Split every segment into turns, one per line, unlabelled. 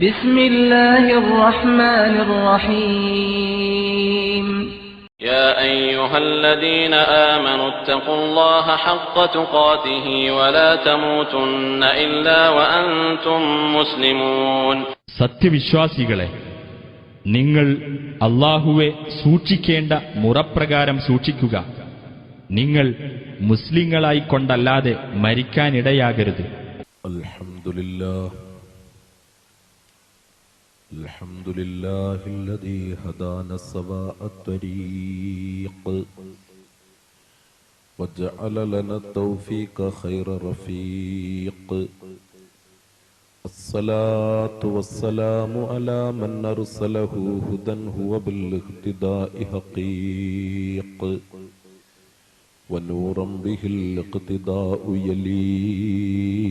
بسم الله الرحمن الرحيم
يا أيها الذين آمنوا اتقوا الله حق تقاته ولا تموتن إلا وأنتم مسلمون.
സത്യവിശ്വാസികളെ, നിങ്ങൾ അല്ലാഹുവെ സൂക്ഷിക്കേണ്ട മുറപ്രകാരം സൂക്ഷിക്കുക. നിങ്ങൾ മുസ്ലിങ്ങളായിക്കൊണ്ടല്ലാതെ മരിക്കാനിടയാകരുത്.
അൽഹംദുലില്ലാഹില്ലദീ ഹദാന സവാഅ ത്വരീഖ് വജഅല ലനാ തൗഫീഖ ഖൈറ റഫീഖ്. الصلاة والسلام على من أرسله هدى هو بالاهتداء حقيق ونورا به الاقتداء يليق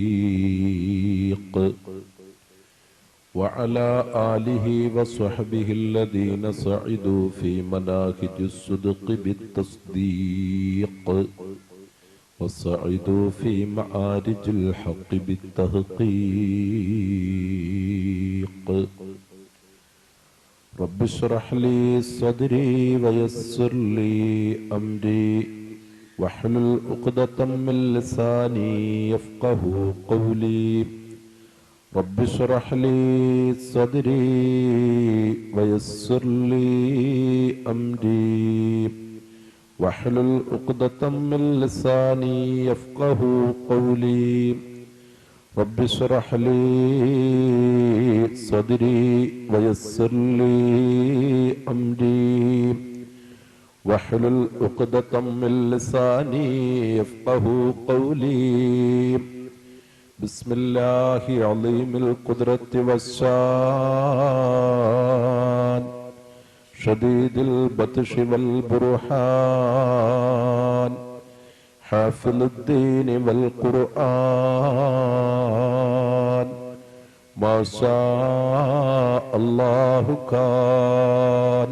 وعلى آله وصحبه الذين سعدوا في مناهج الصدق بالتصديق وسعدوا في معارج الحق بالتحقيق. رب اشرح لي صدري ويسر لي أمري واحلل عقدة من لساني يفقه قولي. رب اشرح لي صدري ويسر لي أمري واحلل عقدة من لساني يفقه قولي. رب اشرح لي صدري ويسر لي أمري واحلل عقدة من لساني يفقه قولي. بسم الله عظيم القدرة والشان شديد البطش والبرهان حافظ الدين والقرآن ما شاء الله كان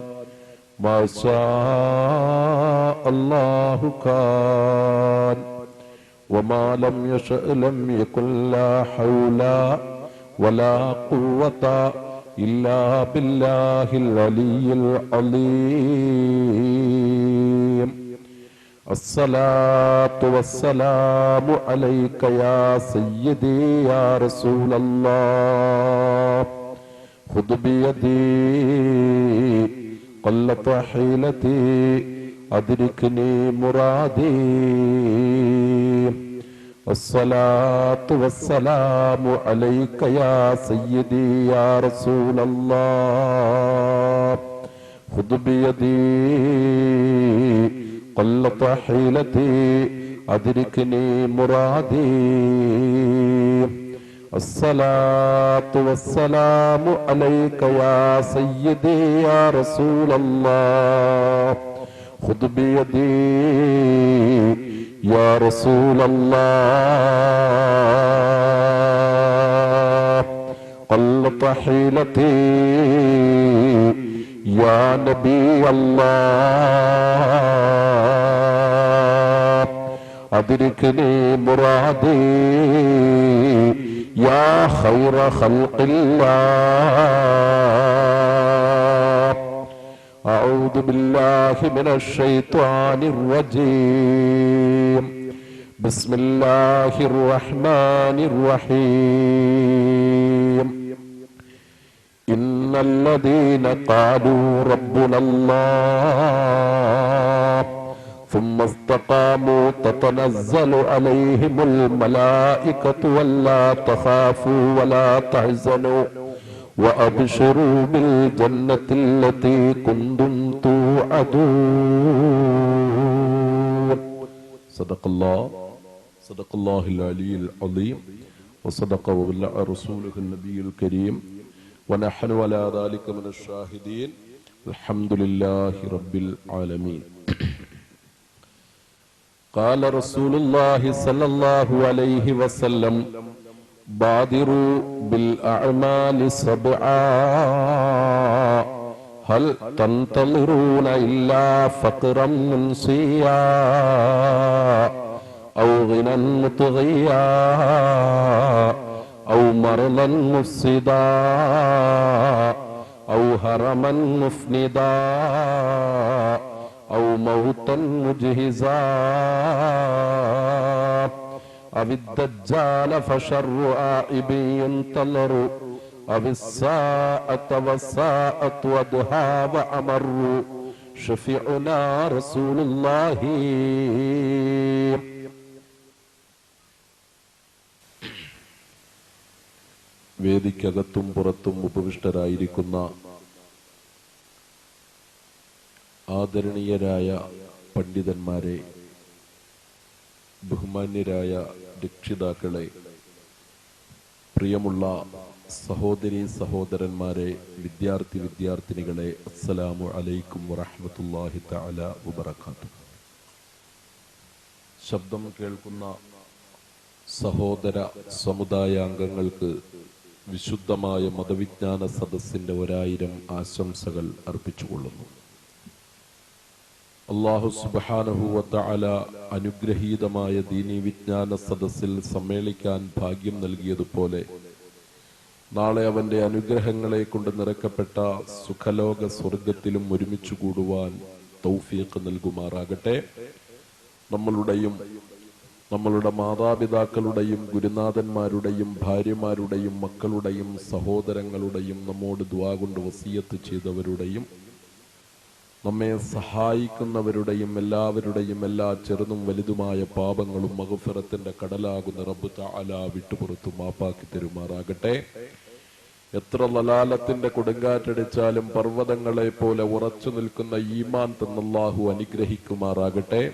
ما شاء الله كان وما لم يشأ لم يكن لا حول ولا قوة إلا بالله العلي العظيم. الصلاة والسلام عليك يا سيدي يا رسول الله. خذ بيدي قلت حيلتي أدركني مرادي. الصلاة والسلام عليك يا سيدي يا رسول الله. خذ بيدي قلت حيلتي أدركني مرادي. الصلاة والسلام عليك يا سيدي يا رسول الله. خذ بيدي يا رسول الله. قلت حيلتي يا نبي الله. أدركني مرادي يا خير خلق الله. أعوذ بالله من الشيطان الرجيم. بسم الله الرحمن الرحيم. إن الذين قالوا ربنا الله ثم استقاموا تتنزل عليهم الملائكة ولا تخافوا ولا تحزنوا وأبشروا بالجنة التي كنتم توعدون. صدق الله العلي العظيم وصدق وبلغ رسوله النبي الكريم ونحن على ذلك من الشاهدين. الحمد لله رب العالمين. قال رسول الله صلى الله عليه وسلم بادروا بالأعمال سبعا هل تنتظرون إلا فقرا منسيا أو غنى مطغيا أو مرضا مفسدا أو هرما مفندا أو موتا مجهزا أو الدجال فشر عائب ينتظر أو الساعة والساعة وضحى وأمر شفيعنا رسول الله. വേദിക്കകത്തും പുറത്തും ഉപവിഷ്ടരായിരിക്കുന്ന ആദരണീയരായ പണ്ഡിതന്മാരെ, ബഹുമാന്യരായ രക്ഷിതാക്കളെ, പ്രിയമുള്ള സഹോദരീ സഹോദരന്മാരെ, വിദ്യാർത്ഥിനികളെ, അസ്സലാമു അലൈക്കും വറഹ്മത്തുള്ളാഹി തആല വബറകാതുഹു. ശബ്ദം കേൾക്കുന്ന സഹോദര സമുദായാംഗങ്ങൾക്ക് വിശുദ്ധമായ മതവിജ്ഞാന സദസ്സിന്റെ 1000 ആശംസകൾ അർപ്പിച്ചുകൊള്ളുന്നു. അല്ലാഹു സുബ്ഹാനഹു വ തആല അനുഗ്രഹീതമായ ദീനീ വിജ്ഞാന സദസ്സിൽ സമ്മേളിക്കാൻ ഭാഗ്യം നൽകിയതുപോലെ നാളെ അവന്റെ അനുഗ്രഹങ്ങളെ കൊണ്ട് നിറക്കപ്പെട്ട സുഖലോക സ്വർഗത്തിലും ഒരുമിച്ചു കൂടുവാൻ തൗഫീഖ് നൽകുമാറാകട്ടെ. നമ്മളുടെ മാതാപിതാക്കളുടെയും ഗുരുനാഥന്മാരുടെയും ഭാര്യമാരുടെയും മക്കളുടെയും സഹോദരങ്ങളുടെയും നമ്മോട് ദുആ കൊണ്ട് വസിയത്ത് ചെയ്തവരുടെയും നമ്മെ സഹായിക്കുന്നവരുടെയും എല്ലാവരുടെയും എല്ലാ ചെറുതും വലുതുമായ പാപങ്ങളും മഗ്ഫിറത്തിന്റെ കടലാകുന്ന റബ്ബ് തആല വിട്ടുപുറത്തു മാപ്പാക്കി തരുമാറാകട്ടെ. എത്ര ലലാലത്തിന്റെ കൊടുങ്കാറ്റടിച്ചാലും പർവ്വതങ്ങളെ പോലെ ഉറച്ചു നിൽക്കുന്ന ഈമാൻ തന്ന അല്ലാഹു അനുഗ്രഹിക്കുമാറാകട്ടെ.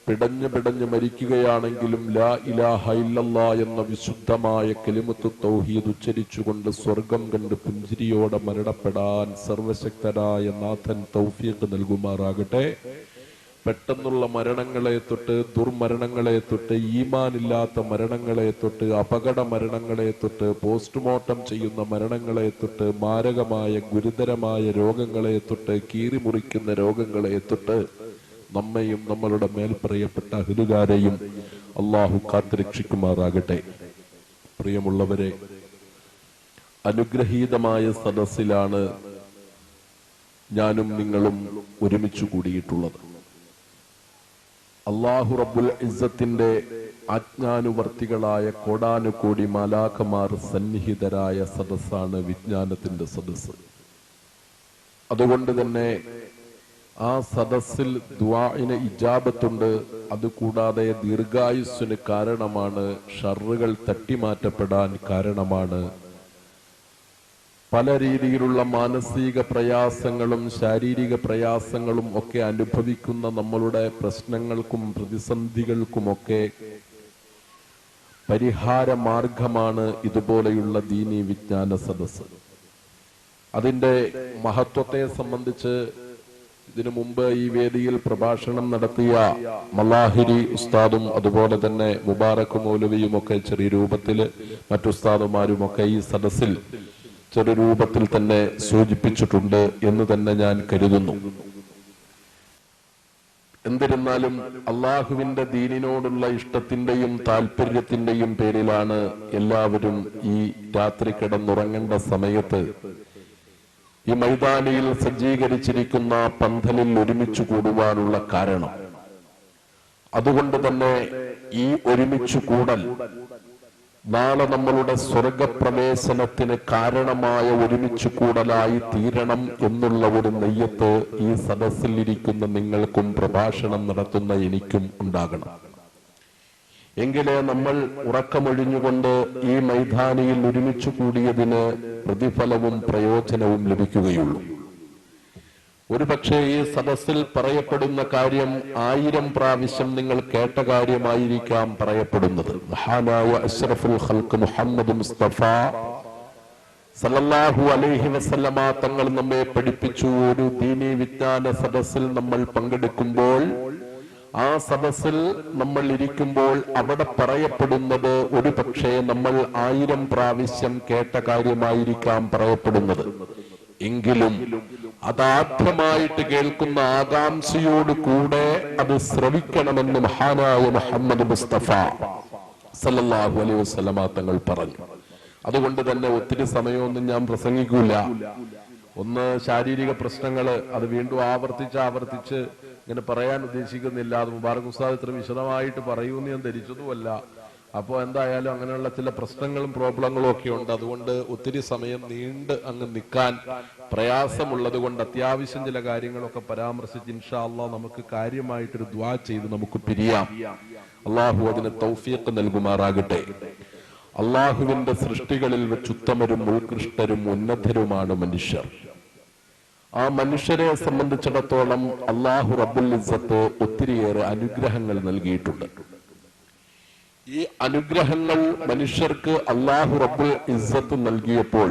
പിടഞ്ഞു മരിക്കുകയാണെങ്കിലും ലാ ഇലാഹ ഇല്ലല്ലാ എന്ന വിശുദ്ധമായ കലിമത്തു തൗഹീദ് ഉച്ചരിച്ചുകൊണ്ട് സ്വർഗം കണ്ട് പുഞ്ചിരിയോടെ മരണപ്പെടാൻ സർവശക്തനായ നാഥൻ തൗഫീഖ് നൽകുമാറാകട്ടെ. പെട്ടെന്നുള്ള മരണങ്ങളെ തൊട്ട്, ദുർമരണങ്ങളെ തൊട്ട്, ഈമാനില്ലാത്ത മരണങ്ങളെ തൊട്ട്, അപകട മരണങ്ങളെ തൊട്ട്, പോസ്റ്റ്മോർട്ടം ചെയ്യുന്ന മരണങ്ങളെ തൊട്ട്, മാരകമായ ഗുരുതരമായ രോഗങ്ങളെ തൊട്ട്, കീറിമുറിക്കുന്ന രോഗങ്ങളെ തൊട്ട് നമ്മയും നമ്മളുടെ മേൽ പറയപ്പെട്ട അഹ്ലുകാരെയും അല്ലാഹു കാത്തുരക്ഷിക്കുമാറാകട്ടെ. പ്രിയമുള്ളവരെ, അനുഗ്രഹീതമായ സദസ്സിലാണ് ഞാനും നിങ്ങളും ഒരുമിച്ചു കൂടിയിട്ടുള്ളത്. അല്ലാഹു റബ്ബുൽ ഇസ്സത്തിന്റെ ആജ്ഞാനുവർത്തികളായ കോടാനുകോടി മാലാഖമാർ സന്നിഹിതരായ സദസ്സാണ് വിജ്ഞാനത്തിന്റെ സദസ്സ്. അതുകൊണ്ട് തന്നെ ആ സദസ്സിൽ ദുആഇന് ഇജാബത്തുണ്ട്. അതുകൂടാതെ ദീർഘായുസ്സിന് കാരണമാണ്, ഷർറുകൾ തട്ടിമാറ്റപ്പെടാൻ കാരണമാണ്. പല രീതിയിലുള്ള മാനസിക പ്രയാസങ്ങളും ശാരീരിക പ്രയാസങ്ങളും ഒക്കെ അനുഭവിക്കുന്ന നമ്മളുടെ പ്രശ്നങ്ങൾക്കും പ്രതിസന്ധികൾക്കുമൊക്കെ പരിഹാര മാർഗമാണ് ഇതുപോലെയുള്ള ദീനീ വിജ്ഞാന സദസ്സ്. അതിന്റെ മഹത്വത്തെ സംബന്ധിച്ച് ഇതിനു മുമ്പ് ഈ വേദിയിൽ പ്രഭാഷണം നടത്തിയ മല്ലാഹിരി ഉസ്താദും അതുപോലെ തന്നെ മുബാറക് മൗലവിയും ഒക്കെ ചെറിയ രൂപത്തിൽ, മറ്റുസ്താദുമാരുമൊക്കെ ഈ സദസ്സിൽ ചെറു രൂപത്തിൽ തന്നെ സൂചിപ്പിച്ചിട്ടുണ്ട് എന്ന് തന്നെ ഞാൻ കരുതുന്നു. എന്നിരുന്നാലും അള്ളാഹുവിന്റെ ദീനിനോടുള്ള ഇഷ്ടത്തിന്റെയും താല്പര്യത്തിന്റെയും പേരിലാണ് എല്ലാവരും ഈ രാത്രി കിടന്നുറങ്ങേണ്ട സമയത്ത് ഈ മൈതാനിയിൽ സജ്ജീകരിച്ചിരിക്കുന്ന പന്തലിൽ ഒരുമിച്ചു കൂടുവാനുള്ള കാരണം. അതുകൊണ്ട് തന്നെ ഈ ഒരുമിച്ചു കൂടൽ നാളെ നമ്മളുടെ സ്വർഗപ്രവേശനത്തിന് കാരണമായ ഒരുമിച്ചു കൂടലായി തീരണം എന്നുള്ള ഒരു നെയ്യത്ത് ഈ സദസ്സിൽ ഇരിക്കുന്ന നിങ്ങൾക്കും പ്രഭാഷണം നടത്തുന്ന എനിക്കും ഉണ്ടാകണം. എങ്കിലേ നമ്മൾ ഉറക്കമൊഴിഞ്ഞുകൊണ്ട് ഈ മൈതാനിയിൽ ഒരുമിച്ചു കൂടിയതിന് പ്രതിഫലവും പ്രയോജനവും ലഭിക്കുകയുള്ളൂ. ഒരുപക്ഷെ ഈ സദസ്സിൽ പറയപ്പെടുന്ന കാര്യം 1000 പ്രാവശ്യം നിങ്ങൾ കേട്ട കാര്യമായിരിക്കാം പറയപ്പെടുന്നത്. മഹാനായ അഷ്റഫുൽ ഖൽഖ് മുഹമ്മദ് മുസ്തഫ സല്ലല്ലാഹു അലൈഹി വസല്ലമ തങ്ങൾ നമ്മെ പഠിപ്പിച്ചു, ഒരു ദീനീ വിജ്ഞാന സദസ്സിൽ നമ്മൾ പങ്കെടുക്കുമ്പോൾ, ആ സദസ്സിൽ നമ്മൾ ഇരിക്കുമ്പോൾ അവിടെ പറയപ്പെടുന്നത് ഒരു പക്ഷേ നമ്മൾ 1000 പ്രാവശ്യം കേട്ട കാര്യമായിരിക്കാം പറയപ്പെടുന്നത്. എങ്കിലും അതാദ്യമായിട്ട് കേൾക്കുന്ന ആകാംക്ഷയോട് കൂടെ അത് ശ്രവിക്കണമെന്ന് മഹാനായ മുഹമ്മദ് മുസ്തഫ സല്ലല്ലാഹു അലൈഹി വസല്ലമ തങ്ങൾ പറഞ്ഞു. അതുകൊണ്ട് തന്നെ ഒത്തിരി സമയമൊന്നും ഞാൻ പ്രസംഗിക്കൂല. ഒന്ന്, ശാരീരിക പ്രശ്നങ്ങൾ, അത് വീണ്ടും ആവർത്തിച്ച് ഇങ്ങനെ പറയാൻ ഉദ്ദേശിക്കുന്നില്ല. അത് മുബാറക് ഉസ്താദ് ഇത്ര വിശദമായിട്ട് പറയൂന്ന് ഞാൻ ധരിച്ചതുമല്ല. അപ്പോൾ എന്തായാലും അങ്ങനെയുള്ള ചില പ്രശ്നങ്ങളും പ്രോബ്ലങ്ങളും ഒക്കെ ഉണ്ട്. അതുകൊണ്ട് ഒത്തിരി സമയം നീണ്ട് അങ്ങ് നിൽക്കാൻ പ്രയാസമുള്ളത് കൊണ്ട് അത്യാവശ്യം ചില കാര്യങ്ങളൊക്കെ പരാമർശിച്ച് ഇൻഷാ അല്ലാഹ് നമുക്ക് കാര്യമായിട്ടൊരു ദുആ ചെയ്ത് നമുക്ക് പിരിയാം. അള്ളാഹു അതിന് തൗഫീഖ് നൽകുമാറാകട്ടെ. അള്ളാഹുവിന്റെ സൃഷ്ടികളിൽ വെച്ച് ഉത്തമരും ഉത്കൃഷ്ടരും ഉന്നതരുമാണ് മനുഷ്യർ. ആ മനുഷ്യരെ സംബന്ധിച്ചിടത്തോളം അള്ളാഹു റബ്ബുൽ ഇസ്സത്ത് ഒത്തിരിയേറെ അനുഗ്രഹങ്ങൾ നൽകിയിട്ടുണ്ട്. ഈ അനുഗ്രഹങ്ങൾ മനുഷ്യർക്ക് അള്ളാഹു റബ്ബുൽ ഇസ്സത്ത് നൽകിയപ്പോൾ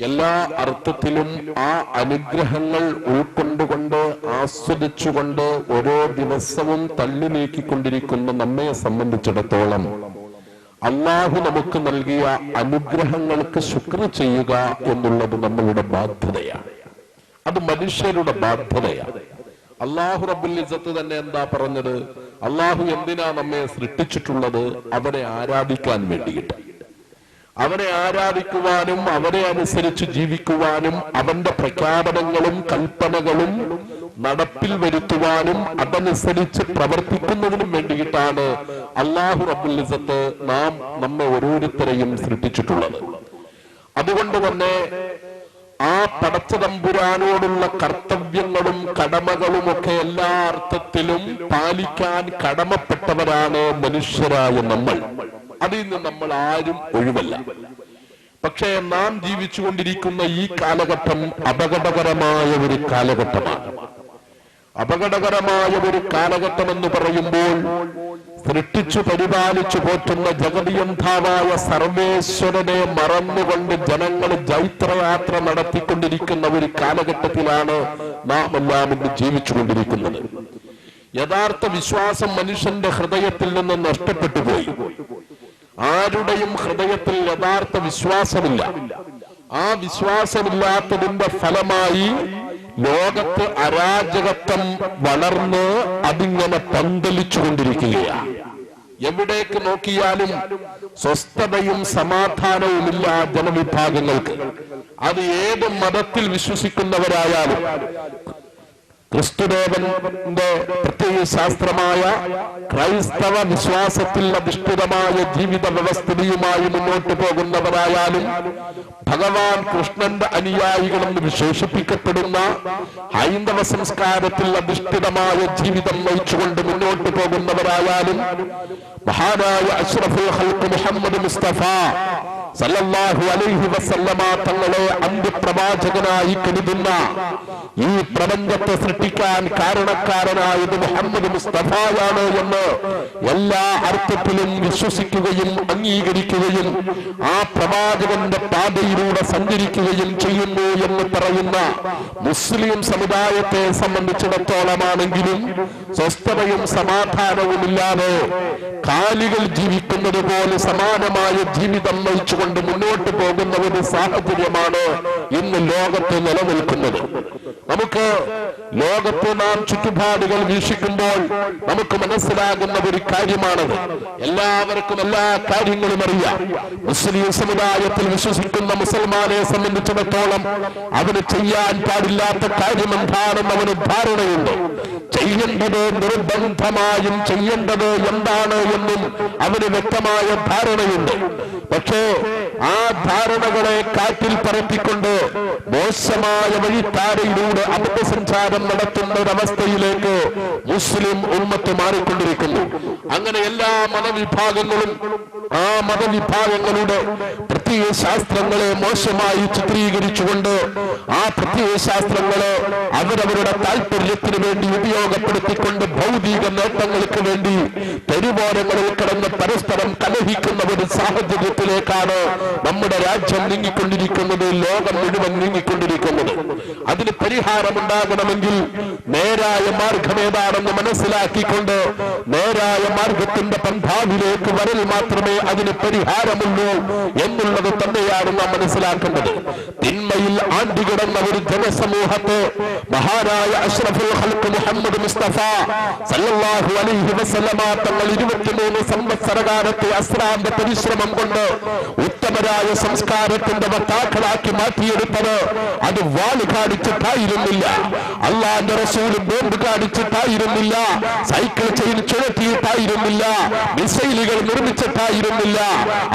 എല്ലാ അർത്ഥത്തിലും ആ അനുഗ്രഹങ്ങൾ ഉൾക്കൊണ്ടുകൊണ്ട് ആസ്വദിച്ചുകൊണ്ട് ഓരോ ദിവസവും തള്ളി നീക്കിക്കൊണ്ടിരിക്കുന്ന നമ്മെ സംബന്ധിച്ചിടത്തോളം അള്ളാഹു നമുക്ക് നൽകിയ അനുഗ്രഹങ്ങൾക്ക് ശുക്ർ ചെയ്യുക എന്നുള്ളത് നമ്മളുടെ ബാധ്യതയാണ്. അത് മനുഷ്യരുടെ ബാധ്യതയാണ്. അള്ളാഹു റബ്ബുൽ ഇസ്സത്ത് തന്നെ എന്താ പറഞ്ഞത്? അള്ളാഹു എന്തിനാ നമ്മെ സൃഷ്ടിച്ചിട്ടുള്ളത്? അവനെ ആരാധിക്കാൻ വേണ്ടിയിട്ട്. അവനെ ആരാധിക്കുവാനും അവനെ അനുസരിച്ച് ജീവിക്കുവാനും അവന്റെ പ്രഖ്യാപനങ്ങളും കൽപ്പനകളും നടപ്പിൽ വരുത്തുവാനും അതനുസരിച്ച് പ്രവർത്തിക്കുന്നതിനും വേണ്ടിയിട്ടാണ് അള്ളാഹു റബ്ബുൽ ഇസ്സത്ത് നമ്മെ ഓരോരുത്തരെയും സൃഷ്ടിച്ചിട്ടുള്ളത്. അതുകൊണ്ട് തന്നെ ആ പടച്ചതമ്പുരാനോടുള്ള കർത്തവ്യങ്ങളും കടമകളും ഒക്കെ എല്ലാ അർത്ഥത്തിലും പാലിക്കാൻ കടമപ്പെട്ടവരാണ് മനുഷ്യരായ നമ്മൾ. അതിൽ നിന്ന് നമ്മൾ ആരും ഒഴിവല്ല. പക്ഷേ നാം ജീവിച്ചുകൊണ്ടിരിക്കുന്ന ഈ കാലഘട്ടം അപകടകരമായ ഒരു കാലഘട്ടമാണ്. അപകടകരമായ ഒരു കാലഘട്ടം എന്ന് പറയുമ്പോൾ സൃഷ്ടിച്ചു പരിപാലിച്ചു പോറ്റുന്ന ജഗതിയന്താവായ സർവേശ്വരനെ മറന്നുകൊണ്ട് ജനങ്ങൾ ജൈത്രയാത്ര നടത്തിക്കൊണ്ടിരിക്കുന്ന ഒരു കാലഘട്ടത്തിലാണ് നാം എല്ലാം ഇന്ന് ജീവിച്ചുകൊണ്ടിരിക്കുന്നത്. യഥാർത്ഥ വിശ്വാസം മനുഷ്യന്റെ ഹൃദയത്തിൽ നിന്ന് നഷ്ടപ്പെട്ടു പോയി. ആരുടെയും ഹൃദയത്തിൽ യഥാർത്ഥ വിശ്വാസമില്ല. ആ വിശ്വാസമില്ലാത്തതിന്റെ ഫലമായി ലോകത്ത് അരാജകത്വം വളർന്ന് അതിങ്ങനെ പന്തലിച്ചുകൊണ്ടിരിക്കുകയാണ്. എവിടേക്ക് നോക്കിയാലും സ്വസ്ഥതയും സമാധാനവുമില്ല ജനവിഭാഗങ്ങൾക്ക്. അത് ഏത് മതത്തിൽ വിശ്വസിക്കുന്നവരായാലും ക്രിസ്തുദേവന്റെ പ്രത്യേക ശാസ്ത്രമായ ക്രൈസ്തവ വിശ്വാസത്തിൽ അധിഷ്ഠിതമായ ജീവിത വ്യവസ്ഥിതിയുമായി മുന്നോട്ട് പോകുന്നവരായാലും ഭഗവാൻ കൃഷ്ണന്റെ അനുയായികളെന്ന് വിശേഷിപ്പിക്കപ്പെടുന്ന ഹൈന്ദവ സംസ്കാരത്തിൽ അധിഷ്ഠിതമായ ജീവിതം നയിച്ചുകൊണ്ട് മുന്നോട്ട് പോകുന്നവരായാലും മഹാനായ അഷ്റഫുൽ ഖൽഖ് മുഹമ്മദ് മുസ്തഫ സല്ലല്ലാഹു അലൈഹി വസല്ലമ തങ്ങളെ അന്ത്യപ്രവാചകനായി കരുതുന്ന ഈ പ്രപഞ്ചത്തെ സൃഷ്ടിക്കാൻ കാരണക്കാരനായത് മുഹമ്മദ് മുസ്തഫയാണ് എന്ന് എല്ലാ അർത്ഥത്തിലും വിശ്വസിക്കുകയും അംഗീകരിക്കുകയും ആ പ്രവാചകന്റെ പാതയിലൂടെ സഞ്ചരിക്കുകയും ചെയ്യുന്നു എന്ന് പറയുന്ന മുസ്ലിം സമുദായത്തെ സംബന്ധിച്ചിടത്തോളമാണെങ്കിലും സ്വസ്ഥതയും സമാധാനവുമില്ലാതെ കാലികൾ ജീവിക്കുന്നത് പോലെ സമാനമായ ജീവിതം നയിച്ചുകൊണ്ട് മുന്നോട്ട് പോകുന്ന ഒരു സാഹചര്യമാണ് ഇന്ന് ലോകത്ത് നിലനിൽക്കുന്നത്. നമുക്ക് ലോകത്ത് നാം ചുറ്റുപാടുകൾ വീക്ഷിക്കുമ്പോൾ നമുക്ക് മനസ്സിലാകുന്ന ഒരു കാര്യമാണത്. എല്ലാവർക്കും എല്ലാ കാര്യങ്ങളും അറിയാം. മുസ്ലിം സമുദായത്തിൽ വിശ്വസിക്കുന്ന മുസൽമാനെ സംബന്ധിച്ചിടത്തോളം അവന് ചെയ്യാൻ പാടില്ലാത്ത കാര്യം എന്താണെന്ന് അവന് ധാരണയുണ്ട്. ചെയ്യേണ്ടത് നിർബന്ധമായും ചെയ്യേണ്ടത് എന്താണ് എന്നും അവന് വ്യക്തമായ ധാരണയുണ്ട്. പക്ഷേ ആ ധാരണകളെ കാറ്റിൽ പറത്തിക്കൊണ്ട് മോശമായ വഴിത്താരയിലൂടെ അബദ്ധസഞ്ചാരം നടത്തുന്ന ഒരവസ്ഥയിലേക്ക് മുസ്ലിം ഉമ്മത്ത് മാറിക്കൊണ്ടിരിക്കുന്നു. അങ്ങനെ എല്ലാ മതവിഭാഗങ്ങളും ആ മതവിഭാഗങ്ങളുടെ പ്രത്യയ ശാസ്ത്രങ്ങളെ മോശമായി ചിത്രീകരിച്ചുകൊണ്ട് ആ പ്രത്യയ ശാസ്ത്രങ്ങളെ അവരവരുടെ താല്പര്യത്തിന് വേണ്ടി ഉപയോഗപ്പെടുത്തിക്കൊണ്ട് ഭൗതിക നേട്ടങ്ങൾക്ക് വേണ്ടി തെരുവോരങ്ങളിൽ കിടന്ന് പരസ്പരം കലഹിക്കുന്ന ഒരു സാഹചര്യത്തിലേക്കാണ് നമ്മുടെ രാജ്യം നീങ്ങിക്കൊണ്ടിരിക്കുന്നത്, ലോകം മുഴുവൻ നീങ്ങിക്കൊണ്ടിരിക്കുന്നത്. അതിന് പരിഹാരമുണ്ടാകണമെങ്കിൽ നേരായ മാർഗം ഏതാണെന്ന് മനസ്സിലാക്കിക്കൊണ്ട് നേരായ മാർഗത്തിന്റെ പന്ഥാവിലേക്ക് വരൽ മാത്രമേ അതിന് പരിഹാരമുള്ളൂ എന്നുള്ള എന്നുള്ളത് തന്നെയാണ് നാം മനസ്സിലാക്കേണ്ടത്. തിന്മയിൽ ആണ്ടികിടന്ന ഒരു ജനസമൂഹത്തെ മഹാനായ അഷ്റഫുൽ ഖൽഖ് മുഹമ്മദ് മുസ്തഫ സല്ലല്ലാഹു അലൈഹി വസല്ലമ തങ്ങൾ 23 സംവത്സരകാലത്തെ അശ്രാന്ത പരിശ്രമം കൊണ്ട് ഉത്തമരായ സംസ്കാരത്തിന്റെ വക്താക്കളാക്കി മാറ്റിയെടുത്തത് അത് വാള് കാണിച്ചിട്ടായിരുന്നില്ല, അള്ളാന്റെ റസൂൽ ബോംബ് കാണിച്ചിട്ടായിരുന്നില്ല, സൈക്കിൾ ചെയിൻ ചുഴറ്റിയിട്ടായിരുന്നില്ല, മിസൈലുകൾ നിർമ്മിച്ചിട്ടായിരുന്നില്ല.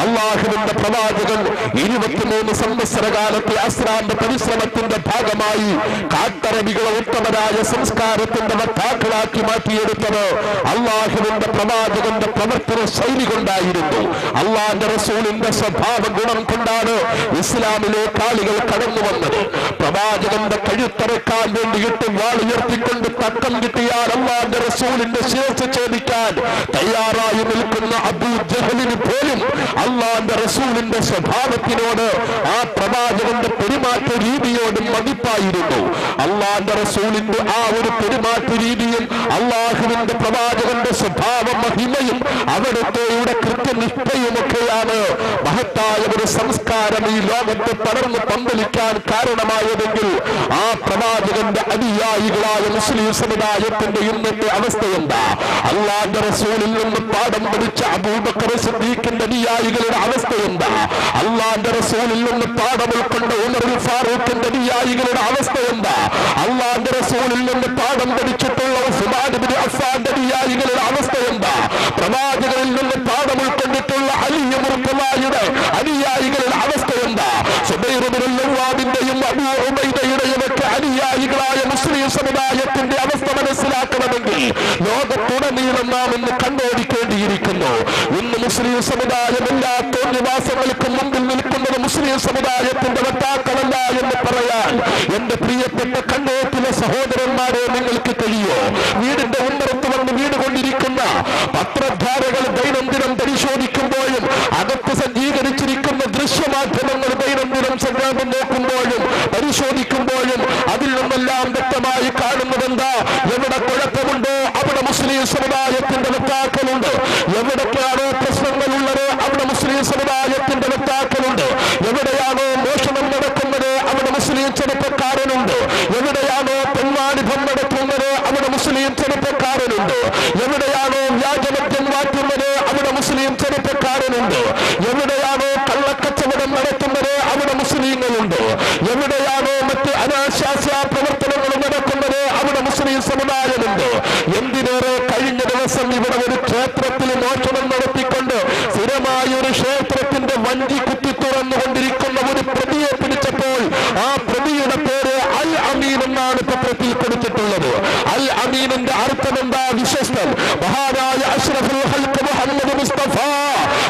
അള്ളാഹുവിന്റെ പ്രവാചകൻ 23 സംവത്സരകാലത്തെ അശ്രാന്ത പരിശ്രമത്തിന്റെ ഭാഗമായി കാട്ടറബികളെ ഉത്തമരായ സംസ്കാരത്തിന്റെ വക്താക്കളാക്കി മാറ്റിയെടുത്തത് അള്ളാഹുവിന്റെ പ്രവാചകന്റെ പ്രവർത്തന ശൈലി കൊണ്ടായിരുന്നു. അള്ളാന്റെ റസൂലിന്റെ സ്വഭാവ ഗുണം കൊണ്ടാണ് ഇസ്ലാമിലേക്ക് ആളുകൾ കടന്നു വന്നത്. പ്രവാചകന്റെ കഴുത്തറക്കാൻ വേണ്ടിയിട്ട് വാളുയർത്തിക്കൊണ്ട് തക്കം കിട്ടിയാൽ അള്ളാന്റെ റസൂലിന്റെ ശിരസ് ചോദിക്കാൻ തയ്യാറായി നിൽക്കുന്ന അബൂ ജഹലിന് പോലും അള്ളാന്റെ റസൂലിന്റെ സ്വഭാവത്തിനോട്, ആ പ്രവാചകന്റെ പെരുമാറ്റ രീതിയോടും മതിപ്പായിരുന്നു. അള്ളാന്റെ റസൂലിന്റെ ആ ഒരു പെരുമാറ്റ രീതിയും അള്ളാഹുവിന്റെ പ്രവാചകന്റെ സ്വഭാവ മഹിമയും അവിടുത്തെയുടെ കൃത്യനിഷ്ഠയുമൊക്കെയാണ് മഹത്തായ ഒരു സംസ്കാരം ഈ ലോകത്ത് പടർന്നു പന്തലിക്കാൻ കാരണമായതെങ്കിൽ ആ പ്രവാചകന്റെ അനുയായികളായ മുസ്ലിം സമുദായത്തിന്റെ ഇന്നത്തെ അവസ്ഥയെന്താ? അള്ളാന്റെ റസൂലിൽ നിന്ന് പാഠം പഠിച്ച അബൂബക്കർ സിദ്ദീഖിന്റെ അനുയായികളുടെ അവസ്ഥയെന്താ? അള്ളാന്റെ റസൂലിൽ നിന്ന് പാഠം ഉൾക്കൊണ്ട ഉമറുൽ ഫാറൂഖിന്റെ അനുയായികളുടെ അവസ്ഥയെന്താ? അള്ളാന്റെ റസൂലിൽ നിന്ന് പാഠം പഠിച്ചിട്ടുള്ള ഉസ്മാൻ ഇബ്നു അഫ്ഫാന്റെ അനുയായികളുടെ അവസ്ഥയെന്താ? പ്രവാചകനിൽ നിന്ന് പാഠം ഉൾക്കൊണ്ടിട്ടുള്ള അലി മുർത്തദയുടെ അനുയായികളുടെ അവസ്ഥയെന്താ? സുബൈർ ഇബ്നുൽ അവ്വാബിന്റെയും അബൂ ഉബൈദയുടെയും ഒക്കെ അനുയായികളായ മുസ്ലിം സമുദായത്തിന്റെ അവസ്ഥ മനസ്സിലാക്കണമെങ്കിൽ ലോകത്തുടനീളം നാം ഇന്ന് കണ്ടോടിക്കേണ്ടിയിരിക്കുന്നു. ഇന്ന് മുസ്ലിം സമുദായം എല്ലാ തോന്നിവാസങ്ങൾക്കും മുമ്പിൽ നിൽക്കുന്നത് മുസ്ലിം സമുദായത്തിന്റെ വക്താക്കളല്ല എന്ന് പറയാൻ എന്റെ പ്രിയപ്പെട്ട കണ്ണൂരിലെ സഹോദരന്മാരെ നിങ്ങൾക്ക് കഴിയോ? വീടിന്റെ ഉമ്മറത്ത് വന്ന് വീടുകൊണ്ടിരിക്കുന്ന പത്രധാരകൾ ദൈനംദിനം പരിശോധിക്കുമ്പോഴും അകത്ത് സജ്ജീകരിച്ചിരിക്കുന്ന ദൃശ്യമാധ്യമങ്ങൾ ദൈനംദിനം സംഘാടനം നോക്കുമ്പോഴും പരിശോധിക്കുമ്പോഴും അതിൽ നിന്നെല്ലാം വ്യക്തമായി കാണുന്നതെന്താ? എവിടെ കുഴപ്പമുണ്ടോ അവിടെ മുസ്ലിം സമുദായത്തിന്റെ വക്താക്കളുണ്ട്. എവിടൊക്കെയാണോ പ്രശ്നങ്ങളുള്ളത് അവിടെ മുസ്ലിം സമുദായത്തിന്റെ വക്താക്കളുണ്ട്. എവിടെയാണോ മോഷണം നടക്കുന്നത് അവിടെ മുസ്ലിം ചെറുപ്പക്കാരനുണ്ട്. എവിടെയാണോ പെൺവാണിഭം നടത്തുന്നത് അവിടെ മുസ്ലിം ചെറുപ്പക്കാരനുണ്ട്. എവിടെയാണോ വ്യാജമദ്യം വാറ്റുന്നത് അവിടെ മുസ്ലിം ചെറുപ്പക്കാരനുണ്ട്. എവിടെയാണോ കള്ളക്കച്ചവടം നടത്തുന്നത് അവിടെ മുസ്ലിങ്ങളുണ്ട്. എവിടെയാണോ മറ്റ് അനാശാസ്യ പ്രവർത്തനങ്ങൾ നടക്കുന്നത് അവിടെ മുസ്ലിം സമുദായമുണ്ട്. എന്തിനേറെ കഴിഞ്ഞ ദിവസം ഇവിടെ ഒരു ക്ഷേത്രത്തിൽ മോഷണം നടത്തിക്കൊണ്ട് സ്ഥിരമായ ഒരു ക്ഷേത്രത്തിന്റെ വഞ്ചി കുത്തി തുറന്നുകൊണ്ടിരിക്കുന്ന ഒരു പ്രതിയെ പിടിച്ചപ്പോൾ ആ പ്രതിയുടെ പേര് അൽ അമീൻ എന്നാണ് പത്രത്തിൽ കൊടുത്തിട്ടുള്ളത്. അൽ അമീനിന്റെ അർത്ഥം എന്താ? വിശ്വസ്തൻ. മഹാനായ അഷ്റഫുൽ ഖൽഖ് മുഹമ്മദ് മുസ്തഫ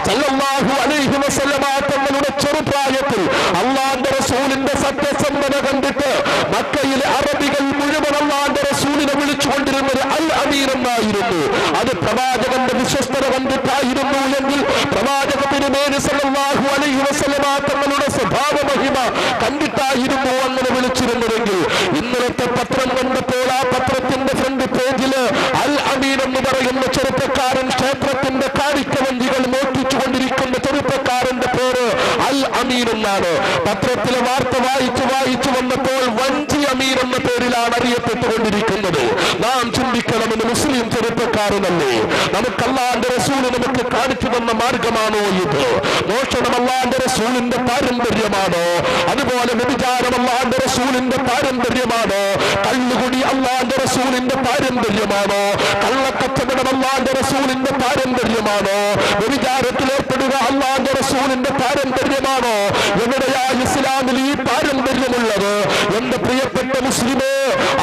സല്ലല്ലാഹു അലൈഹി വസല്ലമ തങ്ങളുടെ ചെറുപ്രായത്തിൽ അള്ളാന്റെ റസൂലിന്റെ സത്യസന്ധത കണ്ടിട്ട് മക്കയിലെ അറബികൾ മുഴുവൻ അള്ളാന്റെ റസൂലിനെ വിളിച്ചുകൊണ്ടിരുന്നത് അൽ അമീൻ എന്നായിരുന്നു. അത് പ്രവാചകന്റെ വിശ്വസ്തത കണ്ടിട്ടായിരുന്നു എങ്കിൽ പ്രവാചക തിരുമേനി സല്ലല്ലാഹു അലൈഹി വസല്ലമ തങ്ങളുടെ സ്വഭാവ മഹിമ കണ്ടിട്ടായിരുന്നു അങ്ങനെ വിളിച്ചിരുന്നതെങ്കിൽ ഇന്നലത്തെ പത്രം കണ്ടപ്പോൾ ആ പത്രത്തിന്റെ ഫ്രണ്ട് പേജില് അൽ അമീൻ എന്ന് പറയുന്ന ചെറുപ്പക്കാരൻ ക്ഷേത്രത്തിന്റെ കാണിക്കവഞ്ചികൾ മോഷ്ടിച്ചുകൊണ്ടിരിക്കുന്ന ചെറുപ്പക്കാരന്റെ പേര് അൽ അമീൻ എന്നാണ്. പത്രത്തിലെ വാർത്ത വായിച്ചു വന്നപ്പോൾ വഞ്ചി അമീൻ എന്ന പേരിലാണ് അറിയപ്പെട്ടുകൊണ്ടിരിക്കുന്നത്. നാം ചിന്തിക്കണമെന്ന് മുസ്ലിം ചെറുപ്പക്കാരനല്ലേ? നമുക്ക് അല്ലാഹുവിന്റെ റസൂൽ നമുക്ക് കാണിച്ചു തന്ന മാർഗമാണോ ഇത്? മോഷണം അല്ലാഹുവിന്റെ റസൂലിന്റെ പാരമ്പര്യമാണോ? അതുപോലെ വ്യഭിചാരം അല്ലാഹുവിന്റെ റസൂലിന്റെ പാരമ്പര്യമാണോ? കള്ളുകുടി അല്ലാഹുവിന്റെ റസൂലിന്റെ പാരമ്പര്യമാണോ? കള്ളക്കച്ചവടം അല്ലാഹുവിന്റെ റസൂലിന്റെ പാരമ്പര്യമാണോ? വ്യഭിചാരത്തിൽ ഏർപ്പെടുക അല്ലാഹുവിന്റെ റസൂലിന്റെ പാരമ്പര്യമാണോ? എവിടെയാ ഇസ്ലാമിൽ ഈ പാരമ്പര്യമുള്ളത്? എന്റെ പ്രിയപ്പെട്ട മുസ്ലിമേ,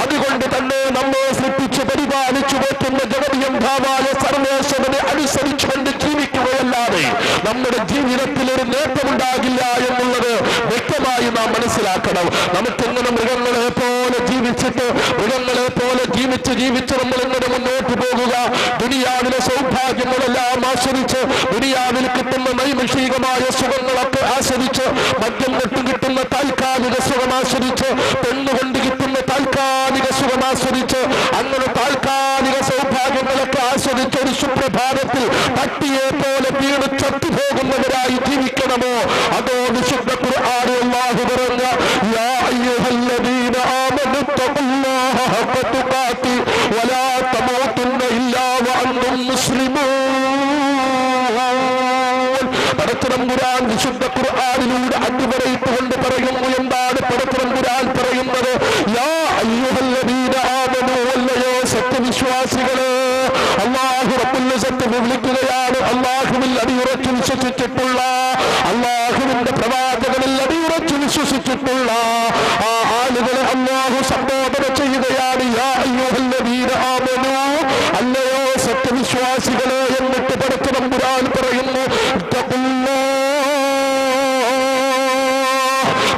അതുകൊണ്ട് തന്നെ നമ്മെ സൃഷ്ടിച്ച് പരിപാലിച്ചു പോറ്റുന്ന ജഗതിയന്താവായ സർവേശ്വരനെ അനുസരിച്ചുകൊണ്ട് ജീവിക്കുകയല്ലാതെ നമ്മുടെ ജീവിതത്തിൽ ഒരു നേട്ടമുണ്ടാകില്ല എന്നുള്ളത് വ്യക്തമായി നാം മനസ്സിലാക്കണം. നമുക്കിങ്ങനെ മൃഗങ്ങളെ പോലെ ജീവിച്ചിട്ട് മൃഗങ്ങളെ പോലെ ജീവിച്ച് നമ്മൾ എങ്ങനെ മുന്നോട്ട് പോകുക? ദുനിയാവിലെ സൗഭാഗ്യങ്ങളെല്ലാം ആസ്വദിച്ച് ദുനിയാവിൽ കിട്ടുന്ന നൈമിഷികമായ സുഖങ്ങളൊക്കെ ആസ്വദിച്ച് മദ്യം കൊണ്ട് കിട്ടുന്ന താൽക്കാലിക സുഖം ആസ്വദിച്ച് പെണ്ണുകൊണ്ട് കിട്ടുന്ന താൽക്കാലിക സുഖം ആസ്വദിച്ച് അങ്ങനെ താൽക്കാലിക സൗഭാഗ്യങ്ങളൊക്കെ ആസ്വദിച്ച് ഒരു സുപ്രഭാതത്തിൽ പട്ടിയെ പോലെ വീണ് ചത്തുപോകുന്നവരായി ജീവിക്കണം സൂക്ഷിക്കണമോ? അതോ വിശുദ്ധ ഖുർആനിൽ അല്ലാഹു പറഞ്ഞ യാ അയ്യുഹല്ലദീന ആമനു തഖുല്ലാഹ ഹഖ തുഖാതി വലാ തമൂതുന്ന ഇല്ലാ വഅൻതും മുസ്ലിമൂൻ. പടച്ചതമ്പുരാൻ വിശുദ്ധ ഖുർആനിലൂടെ അടിവരയിട്ടുകൊണ്ട് പറയുന്നു. എന്താണ് പടച്ചതമ്പുരാൻ പറയുന്നത്? യാ അയ്യുഹല്ലദീന ആമനു, അല്ലയോ സത്യവിശ്വാസികളെ. അല്ലാഹു റബ്ബുൽ ഇസ്സത്ത് വിളിക്കുകയാണ്. അല്ലാഹുവിൽ അടിയുറച്ചു വിശ്വസിച്ചിട്ടുള്ള, അല്ലാഹുവിന്റെ പ്രവാചകനിൽ അടിയുറച്ചു വിശ്വസിച്ചിട്ടുള്ള ആ ആളുകളെ അല്ലാഹു സംബോധന ചെയ്യുകയാണ്. യാ അയ്യുഹല്ലദീന ആമനു, അല്ലയോ സത്യവിശ്വാസികളെ. എന്നിട്ട് പടച്ചതമ്പുരാൻ പറയുന്നു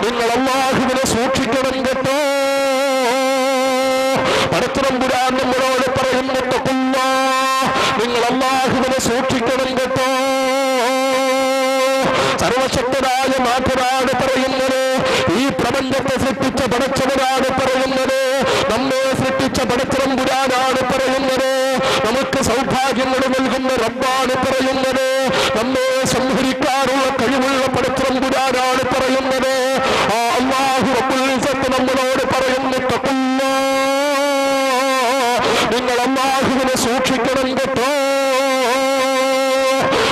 നിങ്ങൾ അല്ലാഹുവിനെ സൂക്ഷിക്കണം കേട്ടോ. പടച്ചതമ്പുരാൻ നമ്മളോട് പറയുന്നു നിങ്ങൾ അല്ലാഹുവിനെ സൂക്ഷിക്കണം കേട്ടോ. സർവശക്തനായ നാഥനാണ് പറയുന്നത്. ഈ പ്രപഞ്ചത്തെ സൃഷ്ടിച്ച പടച്ചവനാണ് പറയുന്നത്. നമ്മെ സൃഷ്ടിച്ച പടച്ചതമ്പുരാനാണ് പറയുന്നത്. നമുക്ക് സൗഭാഗ്യങ്ങൾ നൽകുന്ന റബ്ബാണ് പറയുന്നത്. നമ്മെ സംഹരിക്കാനുള്ള കഴിവുള്ള പടച്ചതമ്പുരാനാണ് പറയുന്നത്. ആ അല്ലാഹു റബ്ബുൽ ഇസ്സത്ത് നമ്മളോട് പറയുന്നു നിങ്ങൾ അല്ലാഹുവിനെ സൂക്ഷിക്കണം കേട്ടോ.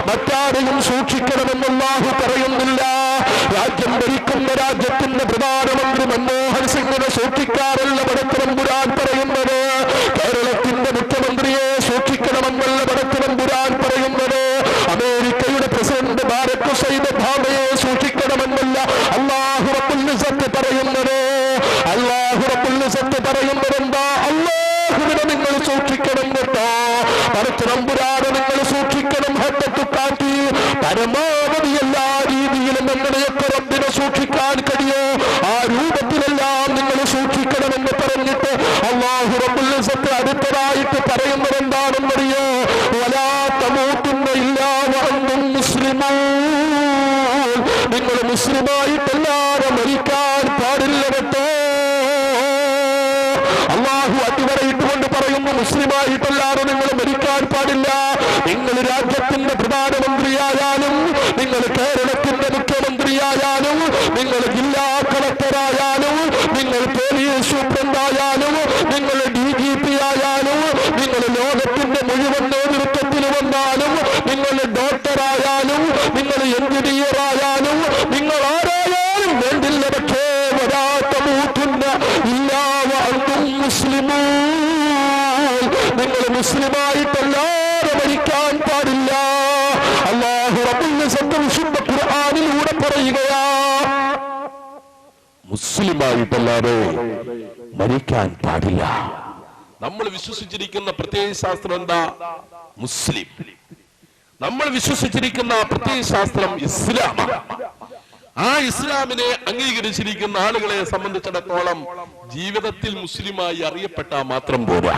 മറ്റാരെയും സൂക്ഷിക്കണമെന്ന് അല്ലാഹു പറയുന്നില്ല. രാജ്യം ഭരിക്കുന്ന രാജ്യത്തിന്റെ പ്രധാനമന്ത്രി മൻമോഹൻ സിംഗിനെ സൂക്ഷിക്കാറല്ല പടച്ചതമ്പുരാൻ പറയുന്നത്. കേരളത്തിന്റെ മുഖ്യമന്ത്രിയെ സൂക്ഷിക്കണമെന്നല്ല പടച്ചതമ്പുരാൻ പറയുന്നത്. അമേരിക്കയുടെ പ്രസിഡന്റ് ബാരക് ഹുസൈൻ ഒബാമയെ സൂക്ഷിക്കണമെന്നല്ല അല്ലാഹു റബ്ബുൽ ഇസ്സത്ത് പറയുന്നത്. അല്ലാഹു റബ്ബുൽ ഇസ്സത്ത് പറയുന്നത് എന്താ? അല്ലാഹുവിനെ നിങ്ങൾ സൂക്ഷിക്കണം കേട്ടോ. പടച്ചതമ്പുരാനെ നിങ്ങൾ സൂക്ഷിക്കണം. ഹത്തത്തുക്കാറ്റി പരമാവധി എല്ലാ രീതിയിലും എങ്ങനെയൊക്കെ റബ്ബിനെ സൂക്ഷിക്കാൻ കഴിയോ ആ രൂപത്തിലെല്ലാം നിങ്ങൾ സൂക്ഷിക്കണമെന്ന് പറഞ്ഞിട്ട് അല്ലാഹു റബ്ബുൽ ഇസ്സത്ത് അടുത്തതായിട്ട് പറയുന്നത് എന്താണെന്നറിയോ? വലാ തമൂതുന്ന ഇല്ലാ വഅൻതും മുസ്ലിമൂൻ. നിങ്ങൾ മുസ്ലിമായിട്ടല്ലാതെ മരിക്കാൻ പാടില്ല കേട്ടോ. അല്ലാഹു അടിവരയിട്ടുകൊണ്ട് പറയുന്നു മുസ്ലിമായിട്ടല്ലാതെ നിങ്ങൾ മരിക്കാൻ പാടില്ല. നിങ്ങൾ രാജ്യത്തിന്റെ പ്രധാനമന്ത്രിയായാലും, നിങ്ങൾ കേരളത്തിന്റെ മുഖ്യമന്ത്രിയായാലും, നിങ്ങൾ ജില്ലാ കളക്ടറായാലും, നിങ്ങൾ പോലീസ് സൂപ്രണ്ടായാലും, നിങ്ങൾ DGP ആയാലും, നിങ്ങൾ ലോകത്തിന്റെ മുഴുവൻ നേതൃത്വത്തിൽ വന്നാലും, നിങ്ങൾ ഡോക്ടറായാലും, നിങ്ങൾ എഞ്ചിനീയർ ആയാലും, നിങ്ങൾ ആരായാലും വേണ്ടില്ല. പക്ഷേ വരാത്തമൂത്തുന്ന ഇല്ലാ വഅൻതും മുസ്ലിമൂൻ. നിങ്ങൾ മുസ്ലിമായിട്ടല്ലാതെ മരിക്കാൻ പാടില്ല. അല്ലാഹു റബ്ബുൽ ഇസ്സത്ത് വിശുദ്ധ ഖുർആനിലൂടെ പറയുകയാ, മുസ്ലിമായിട്ടല്ലാതെ മരിക്കാൻ പാടില്ല. നമ്മൾ വിശ്വസിച്ചിരിക്കുന്ന പ്രത്യയശാസ്ത്രം എന്താ? മുസ്ലിം. നമ്മൾ വിശ്വസിച്ചിരിക്കുന്ന പ്രത്യയശാസ്ത്രം ഇസ്ലാമാണ്. ആ ഇസ്ലാമിനെ അംഗീകരിച്ചിരിക്കുന്ന ആളുകളെ സംബന്ധിച്ചിടത്തോളം ജീവിതത്തിൽ മുസ്ലിമായി അറിയപ്പെട്ടാൽ മാത്രം പോരാ.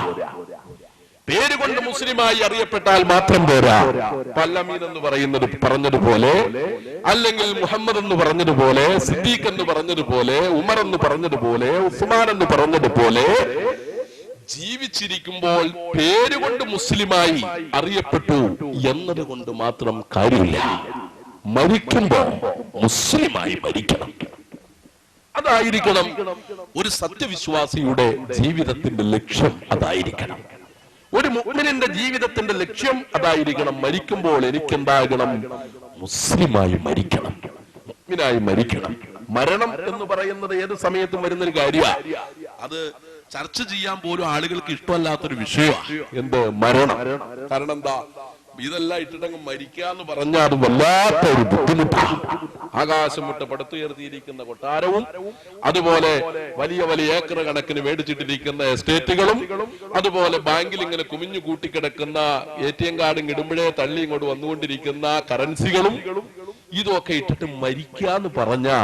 പേരുകൊണ്ട് മുസ്ലിമായി അറിയപ്പെട്ടാൽ മാത്രം പോരാ. പല്ലമീൻ എന്ന് പറഞ്ഞതുപോലെ, അല്ലെങ്കിൽ മുഹമ്മദ് എന്ന് പറഞ്ഞതുപോലെ, സിദ്ദീഖ് എന്ന് പറഞ്ഞതുപോലെ, ഉമർ എന്ന് പറഞ്ഞതുപോലെ, ഉസ്മാൻ എന്ന് പറഞ്ഞതുപോലെ ജീവിച്ചിരിക്കുമ്പോൾ പേരുകൊണ്ട് മുസ്ലിമായി അറിയപ്പെട്ടു എന്നതുകൊണ്ട് മാത്രം കാര്യമില്ല. മരിക്കുമ്പോ മുസ്ലിമായി മരിക്കണം. അതായിരിക്കണം ഒരു സത്യവിശ്വാസിയുടെ ജീവിതത്തിന്റെ ലക്ഷ്യം. അതായിരിക്കണം ഒരു മുഅ്മിനിന്റെ ജീവിതത്തിന്റെ ലക്ഷ്യം. അതായിരിക്കണം മരിക്കുമ്പോൾ എനിക്കെന്താകണം? മുസ്ലിമായി മരിക്കണം, മുഅ്മിനായി മരിക്കണം. മരണം എന്ന് പറയുന്നത് ഏത് സമയത്തും വരുന്നൊരു കാര്യമാണ്. അത് ചർച്ച ചെയ്യാൻ പോലും ആളുകൾക്ക് ഇഷ്ടമല്ലാത്തൊരു വിഷയമാണ്. എന്ത്? മരണം. കാരണം എന്താ? ഇതെല്ലാം ഇട്ടിട്ടങ്ങ് മരിക്കാന്ന് പറഞ്ഞാൽ അത് വല്ലാത്തൊരു ബുദ്ധിമുട്ടാണ്. ആകാശം വിട്ട് പടുത്തുയർത്തിയിരിക്കുന്ന കൊട്ടാരവും, അതുപോലെ വലിയ വലിയ ഏക്കർ കണക്കിന് മേടിച്ചിട്ടിരിക്കുന്ന എസ്റ്റേറ്റുകളും, അതുപോലെ ബാങ്കിൽ ഇങ്ങനെ കുമിഞ്ഞു കൂട്ടിക്കിടക്കുന്ന ATM കാർഡും ഇടുമ്പോഴേ തള്ളി ഇങ്ങോട്ട് വന്നുകൊണ്ടിരിക്കുന്ന കറൻസികളും, ഇതൊക്കെ ഇട്ടിട്ട് മരിക്കാന്ന് പറഞ്ഞാ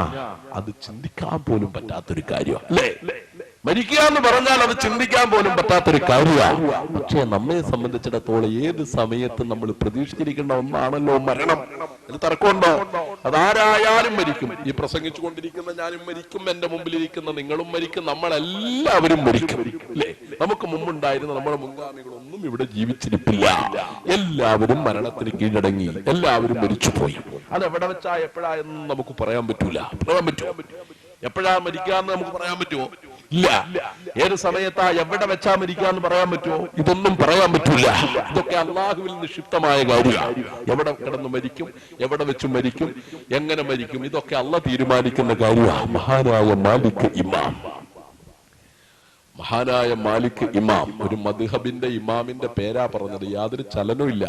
അത് ചിന്തിക്കാൻ പോലും പറ്റാത്തൊരു കാര്യമാണ്, അല്ലേ? മരിക്കുക എന്ന് പറഞ്ഞാൽ അത് ചിന്തിക്കാൻ പോലും പറ്റാത്തൊരു കാര്യമാണ്. പക്ഷെ നമ്മെ സംബന്ധിച്ചിടത്തോളം ഏത് സമയത്തും നമ്മൾ പ്രതീക്ഷിച്ചിരിക്കേണ്ട ഒന്നാണല്ലോ മരണം. അതിന് തർക്കമുണ്ടോ? അതാരായാലും മരിക്കും. ഈ പ്രസംഗിച്ചു കൊണ്ടിരിക്കുന്ന ഞാനും മരിക്കും, എന്റെ മുമ്പിലിരിക്കുന്ന നിങ്ങളും മരിക്കും, നമ്മളെല്ലാവരും മരിക്കും, അല്ലേ? നമുക്ക് മുമ്പുണ്ടായിരുന്ന നമ്മുടെ മുൻഗാമികളൊന്നും ഒന്നും ഇവിടെ ജീവിച്ചിരിപ്പില്ല. എല്ലാവരും മരണത്തിന് കീഴടങ്ങി, എല്ലാവരും മരിച്ചുപോയി. അത് എവിടെ വെച്ചാ എപ്പോഴാ എന്ന് നമുക്ക് പറയാൻ പറ്റൂല. പറയാൻ പറ്റുമോ? എപ്പോഴാ മരിക്കാന്ന് നമുക്ക് പറയാൻ പറ്റുമോ? ഇല്ല. ഏത് സമയത്താ എവിടെ വെച്ചാ മരിക്കാന്ന് പറയാൻ പറ്റുമോ? ഇതൊന്നും പറയാൻ പറ്റൂല. ഇതൊക്കെ അള്ളാഹുവിൽ നിക്ഷിപ്തമായ കാര്യമാണ്. എവിടെ കിടന്ന് മരിക്കും, എവിടെ വെച്ച് മരിക്കും, എങ്ങനെ മരിക്കും, ഇതൊക്കെ അള്ളാഹ് തീരുമാനിക്കുന്ന കാര്യമാണ്. മഹാനായ മാലിക് ഇമാം ഒരു മദ്ഹബിന്റെ ഇമാമിന്റെ പേരാ പറഞ്ഞത്. യാതൊരു ചലനവും ഇല്ല.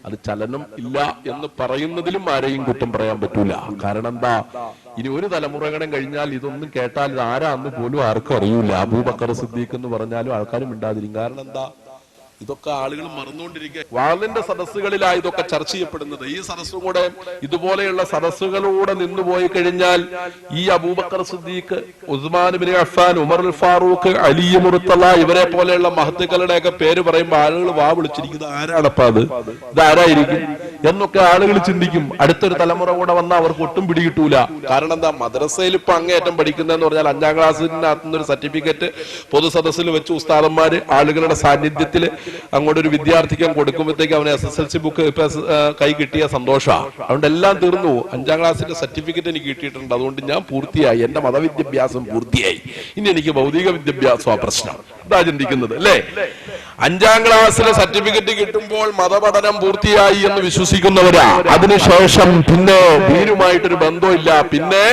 അത് ചലനം ഇല്ല എന്ന് പറയുന്നതിലും ആരെയും കുറ്റം പറയാൻ പറ്റൂല. കാരണം എന്താ, ഇനി ഒരു തലമുറകളും കഴിഞ്ഞാൽ ഇതൊന്നും കേട്ടാൽ ഇത് ആരാന്ന് പോലും ആർക്കും അറിയൂല. അബൂബക്കർ സിദ്ദീഖ് എന്ന് പറഞ്ഞാലും ആൾക്കാരും മിണ്ടാതിരിക്കും. കാരണം എന്താ, ഇതൊക്കെ ആളുകൾ മറന്നുകൊണ്ടിരിക്കുക. വാളിന്റെ സദസ്സുകളിലാ ഇതൊക്കെ ചർച്ച ചെയ്യപ്പെടുന്നത്. ഈ സദസ്സും കൂടെ ഇതുപോലെയുള്ള സദസ്സുകളൂടെ നിന്നുപോയി കഴിഞ്ഞാൽ ഈ അബൂബക്കർ സിദ്ദീഖ്, ഉസ്മാൻ ഇബ്നു അഫ്ഫാൻ, ഉമർ അൽ ഫാറൂഖ്, അലി മുർത്തല ഇവരെ പോലെയുള്ള മഹത്തുക്കളുടെയൊക്കെ പേര് പറയുമ്പോൾ ആളുകൾ വാ വിളിച്ചിരിക്കുന്നത് ആരാണപ്പ അത്, ഇതാരായിരിക്കും എന്നൊക്കെ ആളുകൾ ചിന്തിക്കും. അടുത്തൊരു തലമുറ കൂടെ വന്നാൽ അവർക്ക് ഒട്ടും പിടികിട്ടൂല. കാരണം എന്താ, മദ്രസയിൽ ഇപ്പൊ അങ്ങേയറ്റം പഠിക്കുന്നതെന്ന് പറഞ്ഞാൽ 5ാം ക്ലാസ്സിനകത്തുനിന്ന് ഒരു സർട്ടിഫിക്കറ്റ് പൊതു സദസ്സിൽ വെച്ച് ഉസ്താദന്മാര് ആളുകളുടെ സാന്നിധ്യത്തിൽ അങ്ങോട്ടൊരു വിദ്യാർത്ഥിക്ക് കൊടുക്കുമ്പോഴത്തേക്ക് അവന് SSLC ബുക്ക് ഇപ്പൊ കൈ കിട്ടിയ സന്തോഷമാണ്. അതുകൊണ്ട് എല്ലാം തീർന്നു. 5ാം ക്ലാസ്സിന്റെ സർട്ടിഫിക്കറ്റ് എനിക്ക് കിട്ടിയിട്ടുണ്ട്, അതുകൊണ്ട് ഞാൻ പൂർത്തിയായി, എന്റെ മതവിദ്യാഭ്യാസം പൂർത്തിയായി, ഇനി എനിക്ക് ഭൗതിക വിദ്യാഭ്യാസം ആ പ്രശ്നം. ഇതാ ചിന്തിക്കുന്നത് അല്ലേ? 5ാം ക്ലാസ്സിലെ സർട്ടിഫിക്കറ്റ് കിട്ടുമ്പോൾ മതപഠനം പൂർത്തിയായി എന്ന് വിശ്വസിക്കുന്നവരാ. അതിനുശേഷം പിന്നെ ദീനുമായിട്ടൊരു ബന്ധമില്ല, പിന്നെ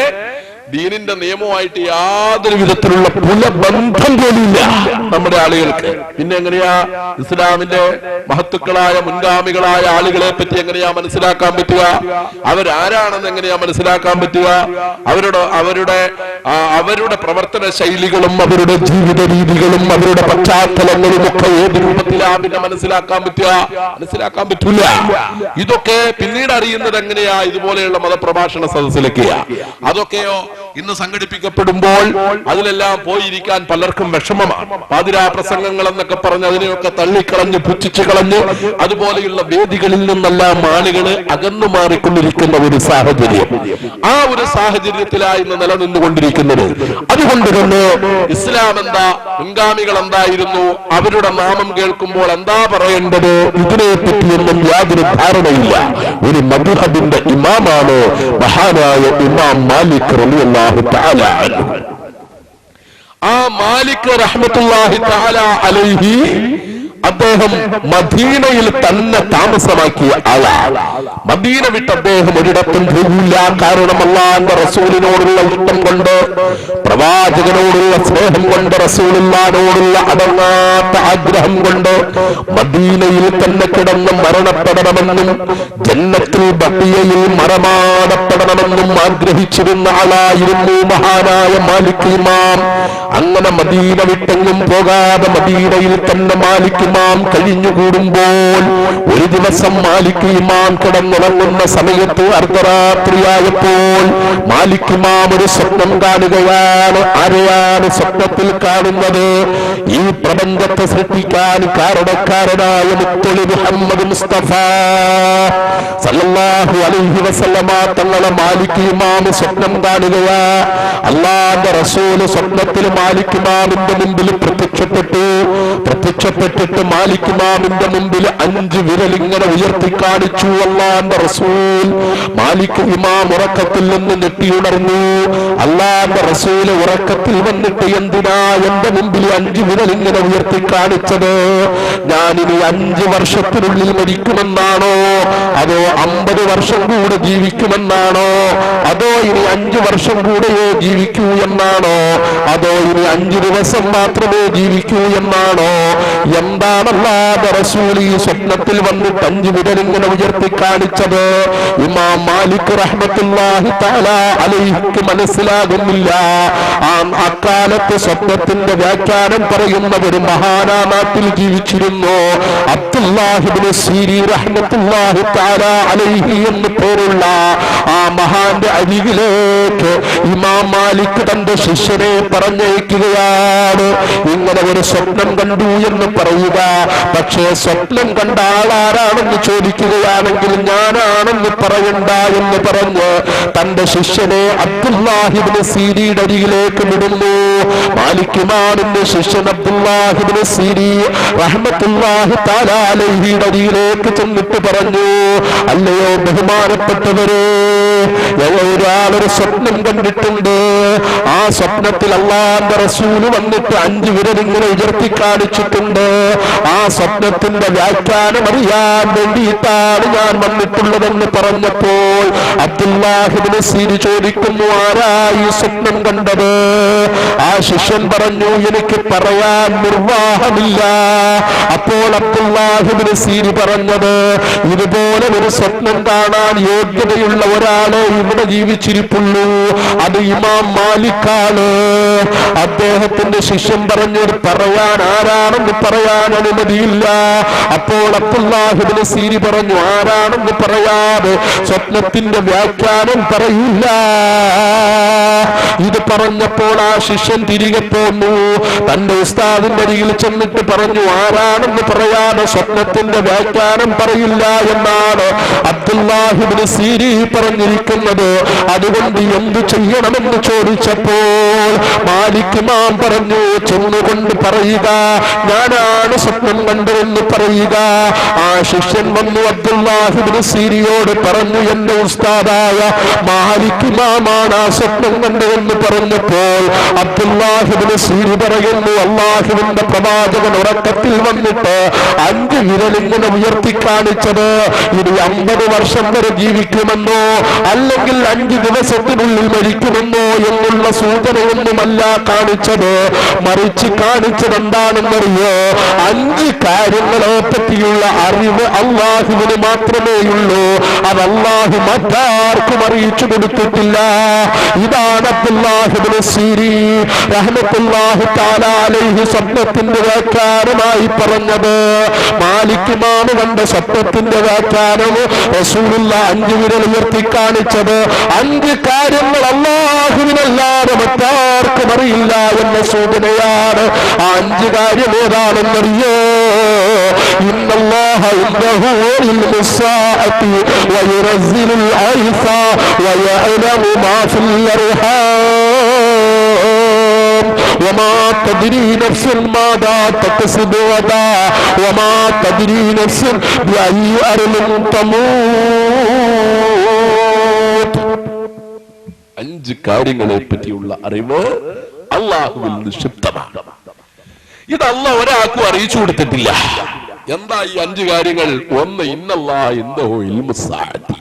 ദീനിന്റെ നിയമവുമായിട്ട് യാതൊരു വിധത്തിലുള്ള പുനഃബന്ധം പോലുമില്ല നമ്മുടെ ആളുകൾക്ക്. പിന്നെ എങ്ങനെയാ ഇസ്ലാമിന്റെ മഹത്തുക്കളായ മുൻഗാമികളായ ആളുകളെ പറ്റി എങ്ങനെയാ മനസ്സിലാക്കാൻ പറ്റുക? അവരാരാണെന്ന് എങ്ങനെയാ മനസ്സിലാക്കാൻ പറ്റുക? അവരുടെ പ്രവർത്തന ശൈലികളും അവരുടെ ജീവിത രീതികളും അവരുടെ പശ്ചാത്തലങ്ങളും ഒക്കെ ഏത് രൂപത്തിലാ പിന്നെ മനസ്സിലാക്കാൻ പറ്റുക? മനസ്സിലാക്കാൻ പറ്റൂല. ഇതൊക്കെ പിന്നീട് അറിയുന്നത് എങ്ങനെയാ? ഇതുപോലെയുള്ള മതപ്രഭാഷണ സദസ്സിലൊക്കെയാ. അതൊക്കെയോ ഇന്ന് സംഘടിപ്പിക്കപ്പെടുമ്പോൾ അതിലെല്ലാം പോയിരിക്കാൻ പലർക്കും വിഷമമാണ്. പാതിരാ പ്രസംഗങ്ങൾ എന്നൊക്കെ പറഞ്ഞ് അതിനെയൊക്കെ തള്ളിക്കളഞ്ഞ് പുച്ഛിച്ചു കളഞ്ഞ് അതുപോലെയുള്ള വേദികളിൽ നിന്നെല്ലാം ആളുകൾ അകന്നു മാറിക്കൊണ്ടിരിക്കുന്ന ഒരു സാഹചര്യം. ആ ഒരു സാഹചര്യത്തിലായി ഇന്ന് നിലനിന്നുകൊണ്ടിരിക്കുന്നത്. അതുകൊണ്ട് തന്നെ ഇസ്ലാം എന്താ, മുൻഗാമികൾ എന്തായിരുന്നു, അവരുടെ നാമം കേൾക്കുമ്പോൾ എന്താ പറയേണ്ടത്, ഇതിനെപ്പറ്റിയൊന്നും യാതൊരു ധാരണയില്ല. ഒരു മദ്ഹബിന്റെ ഇമാമാണ് മഹാനായ ഇമാം മാലിക് റളിയല്ലാഹു തആല അൻഹു. ആ മാലിക് റഹ്മത്തുള്ളാഹി തആല അലൈഹി അദ്ദേഹം മദീനയിൽ തന്നെ താമസമാക്കിയ ആളാണ്. മദീന വിട്ട് അദ്ദേഹം ഒരിടത്തും പോകില്ല. കാരണം അല്ലാഹുവിന്റെ റസൂലിനോടുള്ള ഇഷ്ടം കൊണ്ട്, പ്രവാചകനോടുള്ള സ്നേഹം കൊണ്ട്, റസൂലുള്ളാഹിനോടുള്ള അടങ്ങാത്ത ആഗ്രഹം കൊണ്ട് മദീനയിൽ തന്നെ കിടന്ന് മരണപ്പെടണമെന്നും ജന്നത്തുൽ ബഖിയയിൽ മറമാടപ്പെടണമെന്നും ആഗ്രഹിച്ചിരുന്ന ആളായിരുന്നു മഹാനായ മാലിക് ഇമാം. അങ്ങനെ മദീന വിട്ടെങ്ങും പോകാതെ മദീനയിൽ തന്നെ മാലിക് ഇമാം കഴിഞ്ഞുകൂടുമ്പോൾ ഒരു ദിവസം മാലിക് ഇമാം കിടന്നുറങ്ങുന്ന സമയത്ത് അർദ്ധരാത്രിയായപ്പോൾ മാലിക് ഇമാം ഒരു സ്വപ്നം കാണുകയാണ്. ആരെയാണ് സ്വപ്നത്തിൽ കാണുന്നത്? ഈ പ്രപഞ്ചത്തെ സൃഷ്ടിക്കാൻ കാരണക്കാരനായ മുത്തലി മുഹമ്മദ് മുസ്തഫ സല്ലല്ലാഹു അലൈഹി വസല്ലമ തങ്ങളെ മാലിക് ഇമാം സ്വപ്നം കാണുകയാ. അല്ലാഹുവിന്റെ റസൂല് സ്വപ്നത്തിൽ മാലിക് ഇമാമിന്റെ മുമ്പിൽ പ്രത്യക്ഷപ്പെട്ടിട്ട് മാലിക് ഇമാമിന്റെ മുമ്പിൽ 5 വിരലിങ്ങനെ ഉയർത്തി കാണിച്ചു. അല്ലാഹുവിന്റെ റസൂൽ മാലിക് ഇമാം ഉറക്കത്തിൽ നിന്ന് ഞെട്ടിയുണർന്നു. അല്ലാഹുവിന്റെ റസൂൽ ഉറക്കത്തിൽ വന്നിട്ട് എന്തിനാ എന്റെ മുമ്പിൽ 5 വിരലിങ്ങനെ ഉയർത്തി കാണിച്ചത്? ഞാനിനി 5 വർഷത്തിനുള്ളിൽ മരിക്കുമെന്നാണോ, അതോ 50 വർഷം കൂടെ ജീവിക്കുമെന്നാണോ, അതോ ഇനി 5 വർഷം കൂടെയോ ജീവിക്കൂ എന്നാണോ, അതോ ഇനി 5 ദിവസം മാത്രമേ ജീവിക്കൂ എന്നാണോ? എന്താണ് അല്ലാഹുവിന്റെ റസൂൽ ഈ സ്വപ്നത്തിൽ വന്നിട്ട് 5 വിരലിങ്ങനെ ഉയർത്തി കാണിച്ചത്? ഇമാം മാലിക് റഹ്മത്തുള്ളാഹി തആല അലൈഹിക്ക് മനസ്സിലാകുന്നില്ല. അക്കാലത്ത് സ്വപ്നത്തിന്റെ വ്യാഖ്യാനം പറയുന്ന ഒരു മഹാനാ നാട്ടിൽ ജീവിച്ചിരുന്നു. അബ്ദുല്ലാഹി ഇബ്നു സീരി റഹ്മത്തുള്ളാഹി തആല അലൈഹി എന്ന് പേരുള്ള ആ മഹാന്റെ അരികിലേക്ക് ഇമാം മാലിക് തന്റെ ശിഷ്യനെ പറഞ്ഞയക്കുകയാണ്. ഇങ്ങനെ ഒരു സ്വപ്നം കണ്ടു എന്ന് പറയുക. പക്ഷേ സ്വപ്നം കണ്ട ആളാരാണെന്ന് ചോദിക്കുകയാണെങ്കിൽ ഞാനാണെന്ന് പറയണ്ട എന്ന് പറഞ്ഞ് തന്റെ ശിഷ്യനെ അബ്ദുല്ലാഹി ഇബ്നു സീരിയുടെ അരികിലേക്ക് വിടുന്നു. മാലിക് ഇമാമിന്റെ ശിഷ്യൻ അബ്ദുല്ലാഹി ഇബ്നു സിരി റഹ്മത്തുള്ളാഹി തആല അലൈഹിയുടെ അരികിലേക്ക് ചെന്നിട്ട് പറഞ്ഞു, അല്ലയോ ബഹുമാനപ്പെട്ടവരെ, ഒരാളൊരു സ്വപ്നം കണ്ടിട്ടുണ്ട്. ആ സ്വപ്നത്തിൽ അല്ലാഹുവിന്റെ റസൂല് വന്നിട്ട് 5 വിരൽ ഇങ്ങനെ ഉയർത്തി കാണിച്ചിട്ടുണ്ട്. ആ സ്വപ്നത്തിന്റെ വ്യാഖ്യാനം അറിയാൻ വേണ്ടിയിട്ടാണ് ഞാൻ വന്നിട്ടുള്ളതെന്ന് പറഞ്ഞപ്പോൾ അബ്ദുല്ലാഹി ഇബ്നു സിരി ചോദിക്കുന്നു, ആരായി സ്വപ്നം കണ്ടത്? ആ ശിഷ്യൻ പറഞ്ഞു, എനിക്ക് പറയാൻ നിർവാഹമില്ല. അപ്പോൾ അബ്ദുല്ലാഹി ഇബ്നു സിരി പറഞ്ഞത്, ഇതുപോലെ ഒരു സ്വപ്നം കാണാൻ യോഗ്യതയുള്ള ഒരാളെ ഇവിടെ ജീവിച്ചിരിപ്പുള്ളൂ, അത് ഇമാം മാലിക്കാണ്. അദ്ദേഹത്തിന്റെ ശിഷ്യൻ പറഞ്ഞു, പറയാൻ ആരാണെന്ന് പറയാൻ അനുമതിയില്ല. അപ്പോൾ അബ്ദുല്ലാഹി ഇബ്നു സിരി പറഞ്ഞു, ആരാണെന്ന് പറയാതെ സ്വപ്നത്തിന്റെ വ്യാഖ്യാനം പറയില്ല. ഇത് പറഞ്ഞപ്പോൾ ആ ശിഷ്യൻ തിരികെ പോന്നു. തന്റെ ഉസ്താദിന്റെ അരികിൽ ചെന്നിട്ട് പറഞ്ഞു, ആരാണെന്ന് പറയാതെ സ്വപ്നത്തിന്റെ വ്യാഖ്യാനം പറയില്ല എന്നാണ് അബ്ദുല്ലാഹി ഇബ്നു സിരി പറഞ്ഞിരിക്കുന്നത്. അതുകൊണ്ട് എന്തു ചെയ്യണമെന്ന് ചോദിച്ചപ്പോൾ മാലിക് ഇമാം പറഞ്ഞു, ചെന്നുകൊണ്ട് പറയുക, ഞാനാണ് സ്വപ്നം കണ്ടതെന്ന് പറയുക. ആ ശിഷ്യൻ വന്നു അബ്ദുല്ലാഹി ഇബ്നു സിരിയോട് പറഞ്ഞു, എന്റെ ഉസ്താദായ മാലിക് ഇമാമാണ് ആ സ്വപ്നം കണ്ടതെന്ന് പറഞ്ഞപ്പോൾ അബ്ദുല്ലാഹി ഇബ്നു സിരി പറയുന്നു, അല്ലാഹുവിന്റെ പ്രവാചകൻ ഉറക്കത്തിൽ വന്നിട്ട് 5 വിരലിങ്ങനെ ഉയർത്തി കാണിച്ചത് ഇനി 50 വർഷം വരെ ജീവിക്കുമെന്നോ അല്ലെങ്കിൽ 5 ദിവസത്തിനുള്ളിൽ മരിക്കുമെന്നോ എന്നുള്ള സൂചനയൊന്നുമല്ല കാണിച്ചത്. മറിച്ച് കാണിച്ചത് എന്താണെന്നറിയോ? 5 കാര്യങ്ങളെ പറ്റിയുള്ള അറിവ് അല്ലാഹുവിന് മാത്രമേയുള്ളൂ. അത് അല്ലാഹു മറ്റാർക്കും അറിയിച്ചു കൊടുത്തിട്ടില്ല. ഇതാണ് അബ്ദുല്ലാഹി ഇബ്നു സിരി റഹ്മത്തുള്ളാഹി തആല അലൈഹി സ്വപ്നത്തിന്റെ വ്യാഖ്യാനമായി പറഞ്ഞത്. മാലിക് ഇമാം കണ്ട സ്വപ്നത്തിന്റെ വ്യാഖ്യാനം റസൂലുള്ള 5 വിരൽ ഉയർത്തി കാണിച്ചത് 5 കാര്യങ്ങൾ അല്ലാഹുവിനല്ലാതെ മറ്റാർക്കും അറിയില്ല എന്ന സൂചനയാണ്. ആ 5 കാര്യം ഏതാണെന്നറിയോ? ഇന്നല്ലാഹ ഇന്നഹു ഇൽമുസ് സാഅതി വയുനസ്സിലുൽ ഐസ വയഅലമു മാ ഫിൽ അർഹാം വമാ തദ്രി നഫ്സുൻ മാദാ തക്സിബു ഗദാ വമാ തദ്രി നഫ്സുൻ ബിഅയ്യി അർളിൻ തമൂത്. 5 കാര്യങ്ങളെ പറ്റിയുള്ള അറിവ് അല്ലാഹുവിൽ നിക്ഷിപ്തമാണ്. ഇത് അല്ലാഹു ഒരാൾക്കും അറിയിച്ചു കൊടുത്തിട്ടില്ല. എന്താ ഈ 5 കാര്യങ്ങൾ? 1, ഇന്നല്ലാഹ ഇൻദഹു ഇൽമുസ് സാഅതി,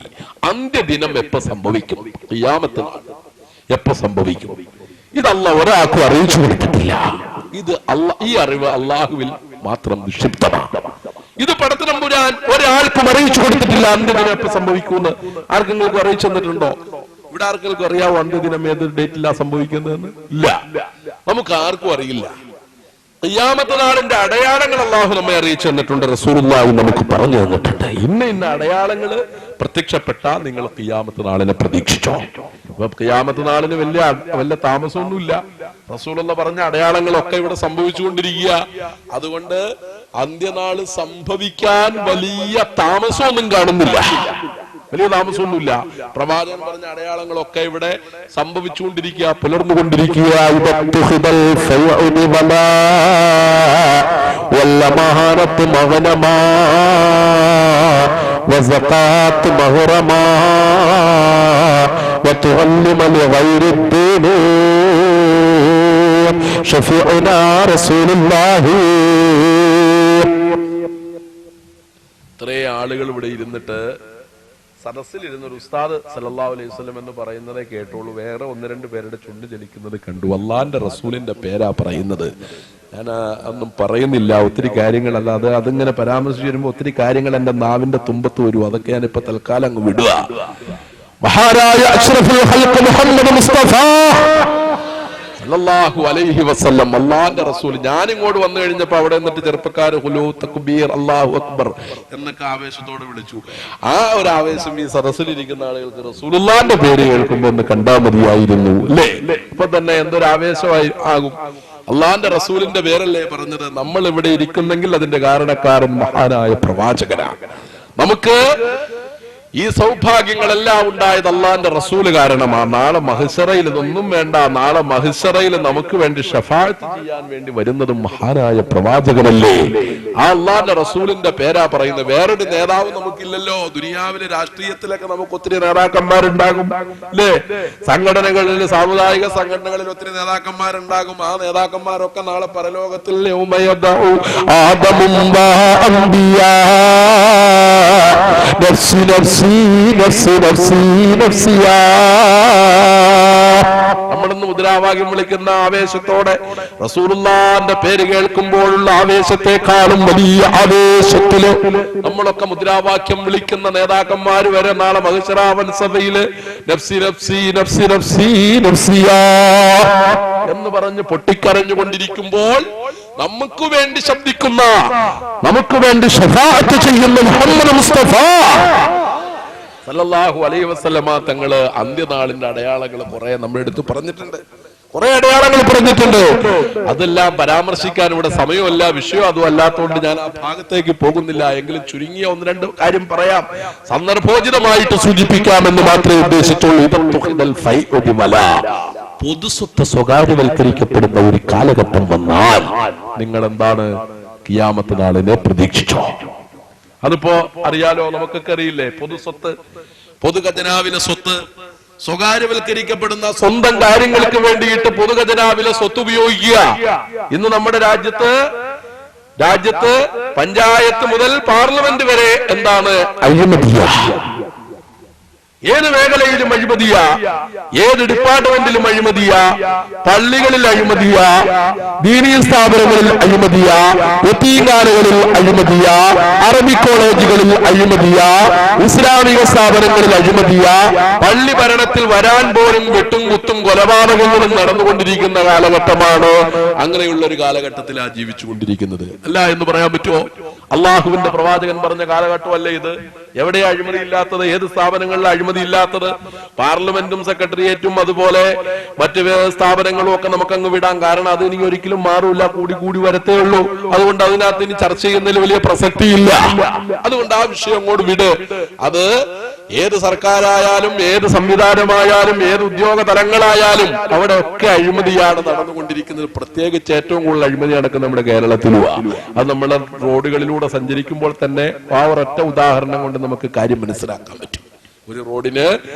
അന്ത്യദിനം എപ്പോ സംഭവിക്കും, ഖിയാമത്ത് നാൾ എപ്പോ സംഭവിക്കും, ഇത് അല്ലാഹു ഒരാൾക്കും അറിയിച്ചു കൊടുത്തിട്ടില്ല. ഇത് ഈ അറിവ് അല്ലാഹുവിൽ മാത്രം നിക്ഷിപ്തമാണ്. ഇത് പടത്തമ്പുരാൻ ഒരാൾക്കും അറിയിച്ചു കൊടുത്തിട്ടില്ല. അന്ത്യദിനം എപ്പോ സംഭവിക്കുമെന്ന് ആർക്കെങ്കിലും അറിയിച്ചു തന്നിട്ടുണ്ടോ? ഇവിടെ ആർക്കെങ്കിലും അറിയാവോ അന്ത്യദിനം ഏത് ഡേറ്റിലാ സംഭവിക്കുന്നതെന്ന്? ഇല്ല, നമുക്ക് ആർക്കും അറിയില്ല. ഖിയാമത്ത് നാളിന്റെ അടയാളങ്ങൾ അല്ലാഹു നമ്മെ അറിയിച്ചു തന്നിട്ടുണ്ട്. റസൂലുള്ളാഹി നമുക്ക് പറഞ്ഞു തന്നിട്ടുണ്ട്, ഇന്ന അടയാളങ്ങൾ പ്രത്യക്ഷപ്പെട്ടാൽ നിങ്ങൾ ഖിയാമത്ത് നാളിനെ പ്രതീക്ഷിച്ചോ. അപ്പൊ ഖിയാമത്ത് നാളിന് വലിയ താമസമൊന്നുമില്ല. റസൂലുള്ളാഹി പറഞ്ഞ അടയാളങ്ങളൊക്കെ ഇവിടെ സംഭവിച്ചുകൊണ്ടിരിക്കുക. അതുകൊണ്ട് അന്ത്യനാള് സംഭവിക്കാൻ വലിയ താമസമൊന്നും കാണുന്നില്ല, വലിയ താമസമൊന്നുമില്ല. പ്രവാചകൻ പറഞ്ഞ അടയാളങ്ങളൊക്കെ ഇവിടെ സംഭവിച്ചുകൊണ്ടിരിക്കുക, പുലർന്നുകൊണ്ടിരിക്കുക. ഇത്രയും ആളുകൾ ഇവിടെ ഇരുന്നിട്ട് സദസ്സിലിരുന്ന ഒരു ഉസ്താദ് സല്ലല്ലാഹു അലൈഹി വസല്ലം എന്ന് പറയുന്നതേ കേട്ടോളൂ. വേറെ 1-2 പേരുടെ ചുണ്ട് ചലിക്കുന്നത് കണ്ടു. അല്ലാഹുവിന്റെ റസൂലിന്റെ പേരാ പറയുന്നത്. ഞാൻ ഒന്നും പറയുന്നില്ല, ഒത്തിരി കാര്യങ്ങളല്ല. അതിങ്ങനെ പരാമർശിച്ച് വരുമ്പോ ഒത്തിരി കാര്യങ്ങൾ എന്റെ നാവിന്റെ തുമ്പത്ത് വരും. അതൊക്കെ ഞാനിപ്പോ തൽക്കാലം അങ്ങ് വിടുക. മഹാനായ അഷ്റഫുൽ ഖൽഖ് മുഹമ്മദ് മുസ്തഫ സല്ലല്ലാഹു അലൈഹി വസല്ലം, അല്ലാഹുവിന്റെ റസൂൽ. ഞാൻ ഇങ്ങോട്ട് വന്നു കഴിഞ്ഞപ്പോ അവിടെ നിന്നിട്ട് ചെറുപ്പക്കാർ ഹുലൂ തക്ബീർ അല്ലാഹു അക്ബർ എന്നൊക്കെ ആവേശത്തോടെ വിളിച്ചു. ആ ഒരു ആവേശം ഈ സദസ്സിലിരിക്കുന്ന ആളുകൾക്ക് റസൂലുള്ളാഹിന്റെ പേര് കേൾക്കുമ്പോ ഒന്ന് കണ്ടാൽ മതിയായിരുന്നു, അല്ലേ? ഇപ്പൊ തന്നെ എന്തൊരു ആവേശമായി ആകും. അല്ലാഹുവിന്റെ റസൂലിന്റെ പേരല്ലേ പറഞ്ഞത്. നമ്മൾ ഇവിടെ ഇരിക്കുന്നെങ്കിൽ അതിന്റെ കാരണക്കാരൻ മഹാനായ പ്രവാചകനാണ്. നമുക്ക് ഈ സൗഭാഗ്യങ്ങളെല്ലാം ഉണ്ടായത് അള്ളാന്റെ റസൂല് കാരണമാണ്. നാളെ മഹ്ശറയിൽ ഇതൊന്നും വേണ്ട. നാളെ മഹ്ശറയിൽ നമുക്ക് വേണ്ടി ഷഫാഅത്ത് ചെയ്യാൻ വേണ്ടി വരുന്നതും മഹാനായ പ്രവാചകനല്ലേ. ആ അള്ളാന്റെ റസൂലിന്റെ പേരാ പറയുന്നത്. വേറൊരു നേതാവ് നമുക്കില്ലല്ലോ. ദുനിയാവിലെ രാഷ്ട്രീയത്തിലൊക്കെ നമുക്ക് ഒത്തിരി നേതാക്കന്മാരുണ്ടാകും അല്ലേ? സംഘടനകളിൽ, സാമുദായിക സംഘടനകളിൽ ഒത്തിരി നേതാക്കന്മാരുണ്ടാകും. ആ നേതാക്കന്മാരൊക്കെ നാളെ പരലോകത്തിൽ നമ്മളിന്ന് മുദ്രാവാക്യം വിളിക്കുന്ന ആവേശത്തോടെ റസൂലുള്ളാന്റെ പേര് കേൾക്കുമ്പോഴുള്ള ആവേശത്തെക്കാളും വലിയ ആവേശത്തില് നമ്മളൊക്കെ മുദ്രാവാക്യം വിളിക്കുന്ന നേതാക്കന്മാര് വരെ നാളെ മഹ്ശറാവൻ സഭയില് നഫ്സി നഫ്സി നഫ്സി നഫ്സി നഫ്സിയാ എന്ന് പറഞ്ഞ് പൊട്ടിക്കരഞ്ഞുകൊണ്ടിരിക്കുമ്പോൾ നമുക്ക് വേണ്ടി ശബ്ദിക്കുന്ന, നമുക്ക് വേണ്ടി ശഫാഅത്ത് ചെയ്യുന്ന മുഹമ്മദ് മുസ്തഫ സല്ലല്ലാഹു അലൈഹി വസല്ലമ തങ്ങള് അന്ത്യനാളിന്റെ അടയാളങ്ങൾ കുറെ നമ്മുടെ അടുത്ത് പറഞ്ഞിട്ടുണ്ട്. കുറെ അടയാളങ്ങൾ പറഞ്ഞിട്ടുണ്ട്. അതെല്ലാം പരാമർശിക്കാൻ ഇവിടെ സമയമല്ല, വിഷയം അതും അല്ലാത്തതുകൊണ്ട് ഞാൻ ആ ഭാഗത്തേക്ക് പോകുന്നില്ല. എങ്കിലും ചുരുങ്ങിയ ഒന്ന് രണ്ട് കാര്യം പറയാം, സന്ദർഭോചിതമായിട്ട് സൂചിപ്പിക്കാമെന്ന് മാത്രമേ ഉദ്ദേശിച്ചുള്ളൂ. പൊതുസ്വത്ത് സ്വകാര്യവൽക്കരിക്കപ്പെടുന്ന ഒരു കാലഘട്ടം വന്നാൽ നിങ്ങൾ എന്താണ് ഖിയാമത്ത് നാളിനെ പ്രതീക്ഷിച്ചോ? അതിപ്പോ അറിയാലോ, നമുക്കൊക്കെ അറിയില്ലേ. പൊതുസ്വത്ത്, പൊതുഖജനാവിലെ സ്വത്ത് സ്വകാര്യവൽക്കരിക്കപ്പെടുന്ന, സ്വന്തം കാര്യങ്ങൾക്ക് വേണ്ടിയിട്ട് പൊതുഖജനാവിലെ സ്വത്ത് ഉപയോഗിക്കുക. ഇന്ന് നമ്മുടെ രാജ്യത്ത് പഞ്ചായത്ത് മുതൽ പാർലമെന്റ് വരെ എന്താണ് അഴിമതിയാ. ഏത് മേഖലയിലും അഴിമതിയാ, ഏത് ഡിപ്പാർട്ട്മെന്റിലും അഴിമതിയാ, പള്ളികളിൽ അഴിമതിയാ, ദീനീ സ്ഥാപനങ്ങളിൽ അഴിമതിയാ, യതീംഖാനകളിൽ അഴിമതിയാ, അറബി കോളേജുകളിൽ അഴിമതിയാ, ഇസ്ലാമിക സ്ഥാപനങ്ങളിൽ അഴിമതിയാ, പള്ളി ഭരണത്തിൽ വരാൻ പോലും വെട്ടും കുത്തും കൊലപാതകങ്ങളും നടന്നുകൊണ്ടിരിക്കുന്ന കാലഘട്ടമാണ്. അങ്ങനെയുള്ള ഒരു കാലഘട്ടത്തിലാണ് ജീവിച്ചുകൊണ്ടിരിക്കുന്നത്. അല്ല എന്ന് പറയാൻ പറ്റുമോ? അള്ളാഹുവിന്റെ പ്രവാചകൻ പറഞ്ഞ കാലഘട്ടമല്ലേ ഇത്? എവിടെയാ അഴിമതി ഇല്ലാത്തത്? ഏത് സ്ഥാപനങ്ങളിലെ അഴിമതി ഇല്ലാത്തത്? പാർലമെന്റും സെക്രട്ടേറിയറ്റും അതുപോലെ മറ്റ് സ്ഥാപനങ്ങളും ഒക്കെ നമുക്കങ്ങ് വിടാൻ. കാരണം അത് ഇനി ഒരിക്കലും മാറൂല, കൂടി കൂടി വരത്തേ ഉള്ളൂ. അതുകൊണ്ട് അതിനകത്ത് ഇനി ചർച്ച ചെയ്യുന്നതിൽ വലിയ പ്രസക്തിയില്ല. അതുകൊണ്ട് ആ വിഷയം അങ്ങോട്ട് വിട്. അത് ഏത് സർക്കാരായാലും, ഏത് സംവിധാനമായാലും, ഏത് ഉദ്യോഗ തലങ്ങളായാലും അവിടെ ഒക്കെ അഴിമതിയാണ് നടന്നുകൊണ്ടിരിക്കുന്നത്. പ്രത്യേകിച്ച് ഏറ്റവും കൂടുതൽ അഴിമതി നടക്കുന്നത് നമ്മുടെ കേരളത്തിലുമാണ്. അത് നമ്മുടെ റോഡുകളിലൂടെ സഞ്ചരിക്കുമ്പോൾ തന്നെ ആ ഒരൊറ്റ ഉദാഹരണം കൊണ്ട് നമുക്ക് കാര്യം മനസ്സിലാക്കാൻ പറ്റും. ഒരു റോഡിന്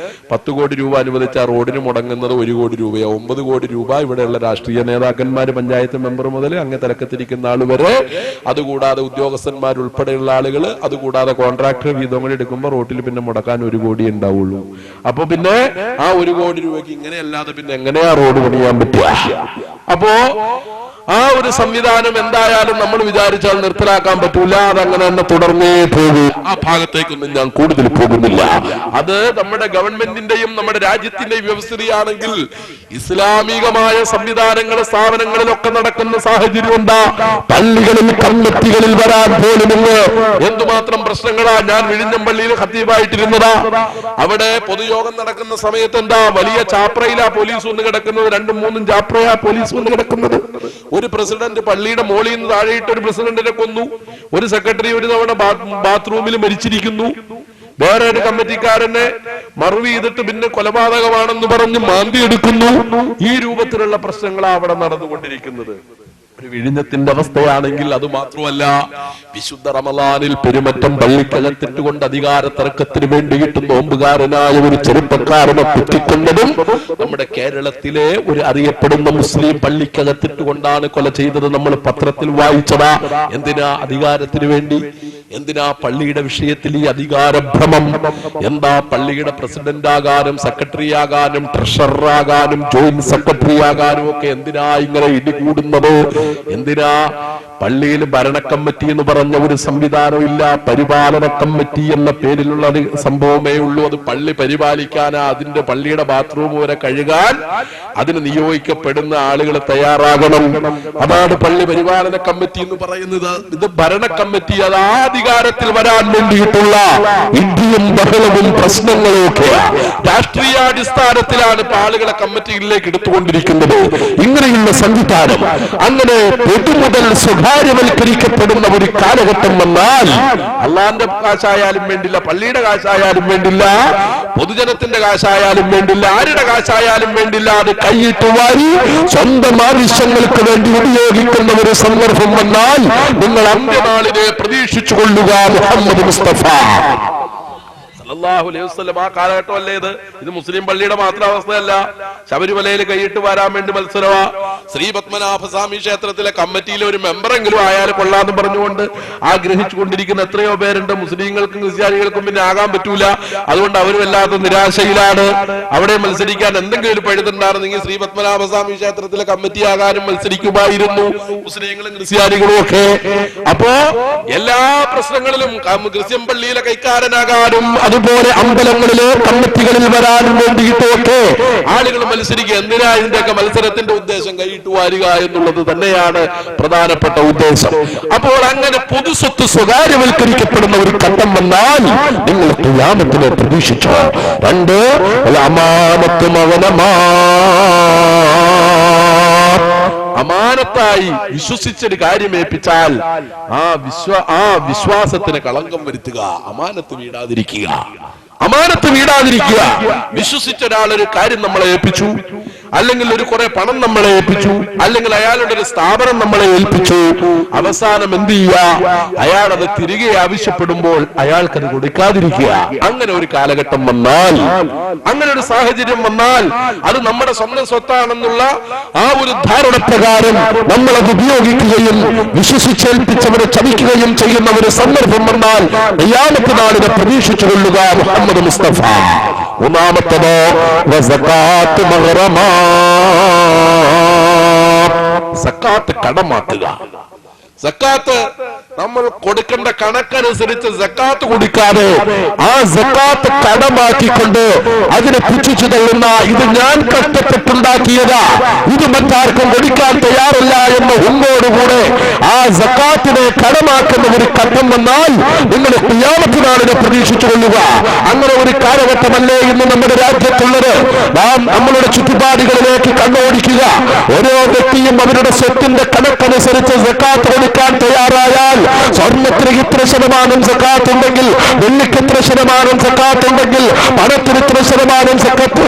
10 കോടി രൂപ അനുവദിച്ച ആ റോഡിന് മുടങ്ങുന്നത് 1 കോടി രൂപയോ 9 കോടി രൂപ ഇവിടെയുള്ള രാഷ്ട്രീയ നേതാക്കന്മാര്, പഞ്ചായത്ത് മെമ്പർ മുതൽ അങ്ങ് തലക്കത്തിരിക്കുന്ന ആൾ വരെ, അതുകൂടാതെ ഉദ്യോഗസ്ഥന്മാരുൾപ്പെടെയുള്ള ആളുകൾ, അതുകൂടാതെ കോൺട്രാക്ടർ വീതങ്ങൾ എടുക്കുമ്പോൾ റോട്ടിൽ പിന്നെ മുടക്കാൻ 1 കോടി ഉണ്ടാവുള്ളൂ. അപ്പൊ പിന്നെ ആ 1 കോടി രൂപയ്ക്ക് ഇങ്ങനെയല്ലാതെ പിന്നെ എങ്ങനെയാ റോഡ് പണിയാൻ പറ്റുക? അപ്പോ ആ ഒരു സംവിധാനം എന്തായാലും നമ്മൾ വിചാരിച്ചാൽ നിർത്തലാക്കാൻ പറ്റൂല. അതങ്ങനെ തന്നെ തുടർന്നേ പോകും. ആ ഭാഗത്തേക്കൊന്നും ഞാൻ കൂടുതൽ പോകുന്നില്ല. അത് നമ്മുടെ ഗവൺമെന്റിന്റെയും നമ്മുടെ രാജ്യത്തിന്റെയും വ്യവസ്ഥിതിയാണെങ്കിൽ ഇസ്ലാമികമായ സംവിധാനങ്ങൾ, സ്ഥാപനങ്ങളിലൊക്കെ നടക്കുന്ന സാഹചര്യം ഉണ്ടാ. പള്ളികളിൽ, കമ്മിറ്റികളിൽ വരാൻ പോലും എന്തുമാത്രം പ്രശ്നങ്ങളാ. ഞാൻ വിഴിഞ്ഞം പള്ളിയിൽ ഖത്തീബായിട്ടിരുന്നതാ. അവിടെ പൊതുയോഗം നടക്കുന്ന സമയത്ത് എന്താ വലിയ ചാപ്രയിലാ പോലീസ് വന്ന് കിടക്കുന്നത്, 2-3 ചാപ്രയാ പോലീസ് വന്ന് കിടക്കുന്നത്. ഒരു പ്രസിഡന്റ് പള്ളിയുടെ മോളിൽ നിന്ന് താഴെയിട്ട് ഒരു പ്രസിഡന്റിനെ കൊന്നു. ഒരു സെക്രട്ടറി ഒരു തവണ ബാത്റൂമിൽ മരിച്ചിരിക്കുന്നു. വേറെ ഒരു കമ്മിറ്റിക്കാരനെ മറവി ചെയ്തിട്ട് പിന്നെ കൊലപാതകമാണെന്ന് പറഞ്ഞ് മാന്തി എടുക്കുന്നു. ഈ രൂപത്തിലുള്ള പ്രശ്നങ്ങളാണ് അവിടെ നടന്നുകൊണ്ടിരിക്കുന്നത്. ഒരു വിഴിഞ്ഞത്തിന്റെ അവസ്ഥയാണെങ്കിൽ അത് മാത്രമല്ല, വിശുദ്ധ റമളാനിൽ പെരുമറ്റം പള്ളിക്കകത്തിട്ടുകൊണ്ട് അധികാര തർക്കത്തിന് വേണ്ടിയിട്ട് നോമ്പുകാരനായ ഒരു ചെറുപ്പക്കാരനെ കുത്തിക്കൊണ്ടതും നമ്മുടെ കേരളത്തിലെ ഒരു അറിയപ്പെടുന്ന മുസ്ലിം പള്ളിക്കകത്തിട്ടുകൊണ്ടാണ് കൊല ചെയ്തത്. നമ്മൾ പത്രത്തിൽ വായിച്ചതാ. എന്തിനാ? അധികാരത്തിന് വേണ്ടി. എന്തിനാ പള്ളിയുടെ വിഷയത്തിൽ ഈ അധികാരഭ്രമം? എന്താ പള്ളിയുടെ പ്രസിഡന്റ് ആകാനും, സെക്രട്ടറി ആകാനും, ട്രഷറർ ആകാനും, ജോയിന്റ് സെക്രട്ടറി ആകാനും ഒക്കെ എന്തിനാ ഇങ്ങനെ ഇടികൂടുന്നത്? എന്തിനാ? പള്ളിയിൽ ഭരണ കമ്മിറ്റി എന്ന് പറഞ്ഞ ഒരു സംവിധാനം ഇല്ല. പരിപാലന കമ്മിറ്റി എന്ന പേരിലുള്ള സംഭവമേ ഉള്ളൂ. അത് പള്ളി പരിപാലിക്കാനാ. അതിന്റെ പള്ളിയുടെ ബാത്റൂം വരെ കഴുകാൻ അതിന് നിയോഗിക്കപ്പെടുന്ന ആളുകൾ തയ്യാറാകണം. അതാണ് പള്ളി പരിപാലന കമ്മിറ്റി എന്ന് പറയുന്നത്. ഇത് ഭരണ കമ്മിറ്റി. അത് ആദ്യം അധികാരത്തിൽ വരാൻ വേണ്ടിയിട്ടുള്ള ഇന്ത്യയും ബഹളവും പ്രശ്നങ്ങളും ഒക്കെ രാഷ്ട്രീയാടിസ്ഥാനത്തിലാണ് ആളുകളെ കമ്മിറ്റികളിലേക്ക് എടുത്തുകൊണ്ടിരിക്കുന്നത്. ഇങ്ങനെയുള്ള സംവിധാനം അങ്ങനെ പൊതുമുതൽ സ്വകാര്യവൽക്കരിക്കപ്പെടുന്ന ഒരു കാലഘട്ടം വന്നാൽ അള്ളാന്റെ കാശായാലും വേണ്ടില്ല, പള്ളിയുടെ കാശായാലും വേണ്ടില്ല, പൊതുജനത്തിന്റെ കാശായാലും വേണ്ടില്ല, ആരുടെ കാശായാലും വേണ്ടില്ല, അത് കൈയിട്ട് വാരി സ്വന്തം ആവശ്യങ്ങൾക്ക് വേണ്ടി ഉപയോഗിക്കുന്ന ഒരു സന്ദർഭം വന്നാൽ നിങ്ങൾ അന്ത്യനാളിനെ പ്രതീക്ഷിച്ചു കൊള്ളുക. മുഹമ്മദ് മുസ്തഫ സല്ലല്ലാഹു അലൈഹി വസല്ലം ആ കാലഘട്ടമല്ലേ ഇത് മുസ്ലിം പള്ളിയുടെ മാത്രം അവസ്ഥയല്ല. ശബരിമലയിൽ കൈയിട്ട് വരാൻ വേണ്ടി മത്സരമാ. ശ്രീ പത്മനാഭസ്വാമി ക്ഷേത്രത്തിലെ കമ്മിറ്റിയിലെ ഒരു മെമ്പറെങ്കിലും ആയാലും കൊള്ളാന്ന് പറഞ്ഞുകൊണ്ട് ആഗ്രഹിച്ചുകൊണ്ടിരിക്കുന്ന എത്രയോ പേരുണ്ട്. മുസ്ലിങ്ങൾക്കും ക്രിസ്ത്യാനികൾക്കും പിന്നെ ആകാൻ പറ്റൂല, അതുകൊണ്ട് അവരും വല്ലാത്ത നിരാശയിലാണ്. അവിടെ മത്സരിക്കാൻ എന്തെങ്കിലും ഒരു പഴുതുണ്ടായിരുന്നെങ്കിൽ ശ്രീ പത്മനാഭസ്വാമി ക്ഷേത്രത്തിലെ കമ്മിറ്റി ആകാനും മത്സരിക്കുമായിരുന്നു മുസ്ലിങ്ങളും ക്രിസ്ത്യാനികളും ഒക്കെ. അപ്പോ എല്ലാ പ്രശ്നങ്ങളിലും ക്രിസ്ത്യൻ പള്ളിയിലെ കൈക്കാരനാകാനും അതുപോലെ അമ്പലങ്ങളിലെ കമ്മിറ്റികളിൽ വരാൻ വേണ്ടിയിട്ടൊക്കെ ആളുകൾ മത്സരിക്കുക. എന്തിനാ ഇതിന്റെയൊക്കെ മത്സരത്തിന്റെ ഉദ്ദേശം കൈയിട്ട് വാരുക എന്നുള്ളത് തന്നെയാണ് പ്രധാനപ്പെട്ട ഉദ്ദേശം. അപ്പോൾ അങ്ങനെ പൊതുസ്വത്ത് സ്വകാര്യവൽക്കരിക്കപ്പെടുന്ന ഒരു ഘട്ടം വന്നാൽ നിങ്ങൾ ഖിയാമത്തിനെ പ്രതീക്ഷിച്ചോ. രണ്ട്, അമാനത്തും അമാനത്തായി വിശ്വസിച്ചൊരു കാര്യം ഏൽപ്പിച്ചാൽ ആ വിശ്വാസത്തിന് കളങ്കം വരുത്തുക, അമാനത്ത് വീടാതിരിക്കുക. വിശ്വസിച്ച ഒരാളൊരു കാര്യം നമ്മളെ ഏൽപ്പിച്ചു, അല്ലെങ്കിൽ ഒരു കുറെ പണം നമ്മളെ ഏൽപ്പിച്ചു, അല്ലെങ്കിൽ അയാളുടെ ഒരു സ്ഥാപനം നമ്മളെ ഏൽപ്പിച്ചു. അവസാനം എന്ത് ചെയ്യുക? അയാൾ അത് തിരികെ ആവശ്യപ്പെടുമ്പോൾ അയാൾക്കത് കൊടുക്കാതിരിക്കുക. അങ്ങനെ ഒരു കാലഘട്ടം വന്നാൽ, അങ്ങനെ ഒരു സാഹചര്യം വന്നാൽ, അത് നമ്മുടെ സ്വന്തം സ്വത്താണെന്നുള്ള ആ ഒരു ധാരണ പ്രകാരം നമ്മൾ അത് ഉപയോഗിക്കുകയും വിശ്വസിച്ചേൽപ്പിച്ചവരെ ചതിക്കുകയും ചെയ്യുന്ന ഒരു സന്ദർഭം വന്നാൽ ഖിയാമത്ത് നാളിനെ പ്രതീക്ഷിച്ചു കൊള്ളുക. മുഹമ്മദ് മുസ്തഫ. ഒന്നാമത്തതോ സക്കാത്ത് മഹറമാ, സക്കാത്ത് കടമാക്കുക. സക്കാത്ത് നമ്മൾ കൊടുക്കേണ്ട കണക്കനുസരിച്ച് സക്കാത്ത് കൊടുക്കാതെ ആ സക്കാത്ത് കടമാക്കിക്കൊണ്ട് അതിനെ പുച്ഛിച്ചു തള്ളുന്ന, ഇത് ഞാൻ കഷ്ടപ്പെട്ടുണ്ടാക്കിയതാ, ഇത് മറ്റാർക്കും കൊടുക്കാൻ തയ്യാറില്ല എന്ന ഉമ്മോടുകൂടെ ആ സക്കാത്തിനെ കടമാക്കുന്ന ഒരു ഘട്ടം വന്നാൽ നിങ്ങൾ ഖിയാമത്ത് നാളിനെ പ്രതീക്ഷിച്ചു കൊള്ളുക. അങ്ങനെ ഒരു കാലഘട്ടമല്ലേ ഇന്ന് നമ്മുടെ രാജ്യത്തുള്ളത്? നാം നമ്മളുടെ ചുറ്റുപാടുകളിലേക്ക് കണ്ണോടിക്കുക. ഓരോ വ്യക്തിയും അവരുടെ സ്വത്തിന്റെ കണക്കനുസരിച്ച് സക്കാത്ത് കൊടുക്കാൻ തയ്യാറായാൽ, സ്വർണ്ണത്തിന് ഇത്ര ശതമാനം സക്കാത്ത് ഉണ്ടെങ്കിൽ, വെള്ളിക്ക് ഇത്ര ശതമാനം സക്കാത്ത് ഉണ്ടെങ്കിൽ, പണത്തിന് ഇത്ര ശതമാനം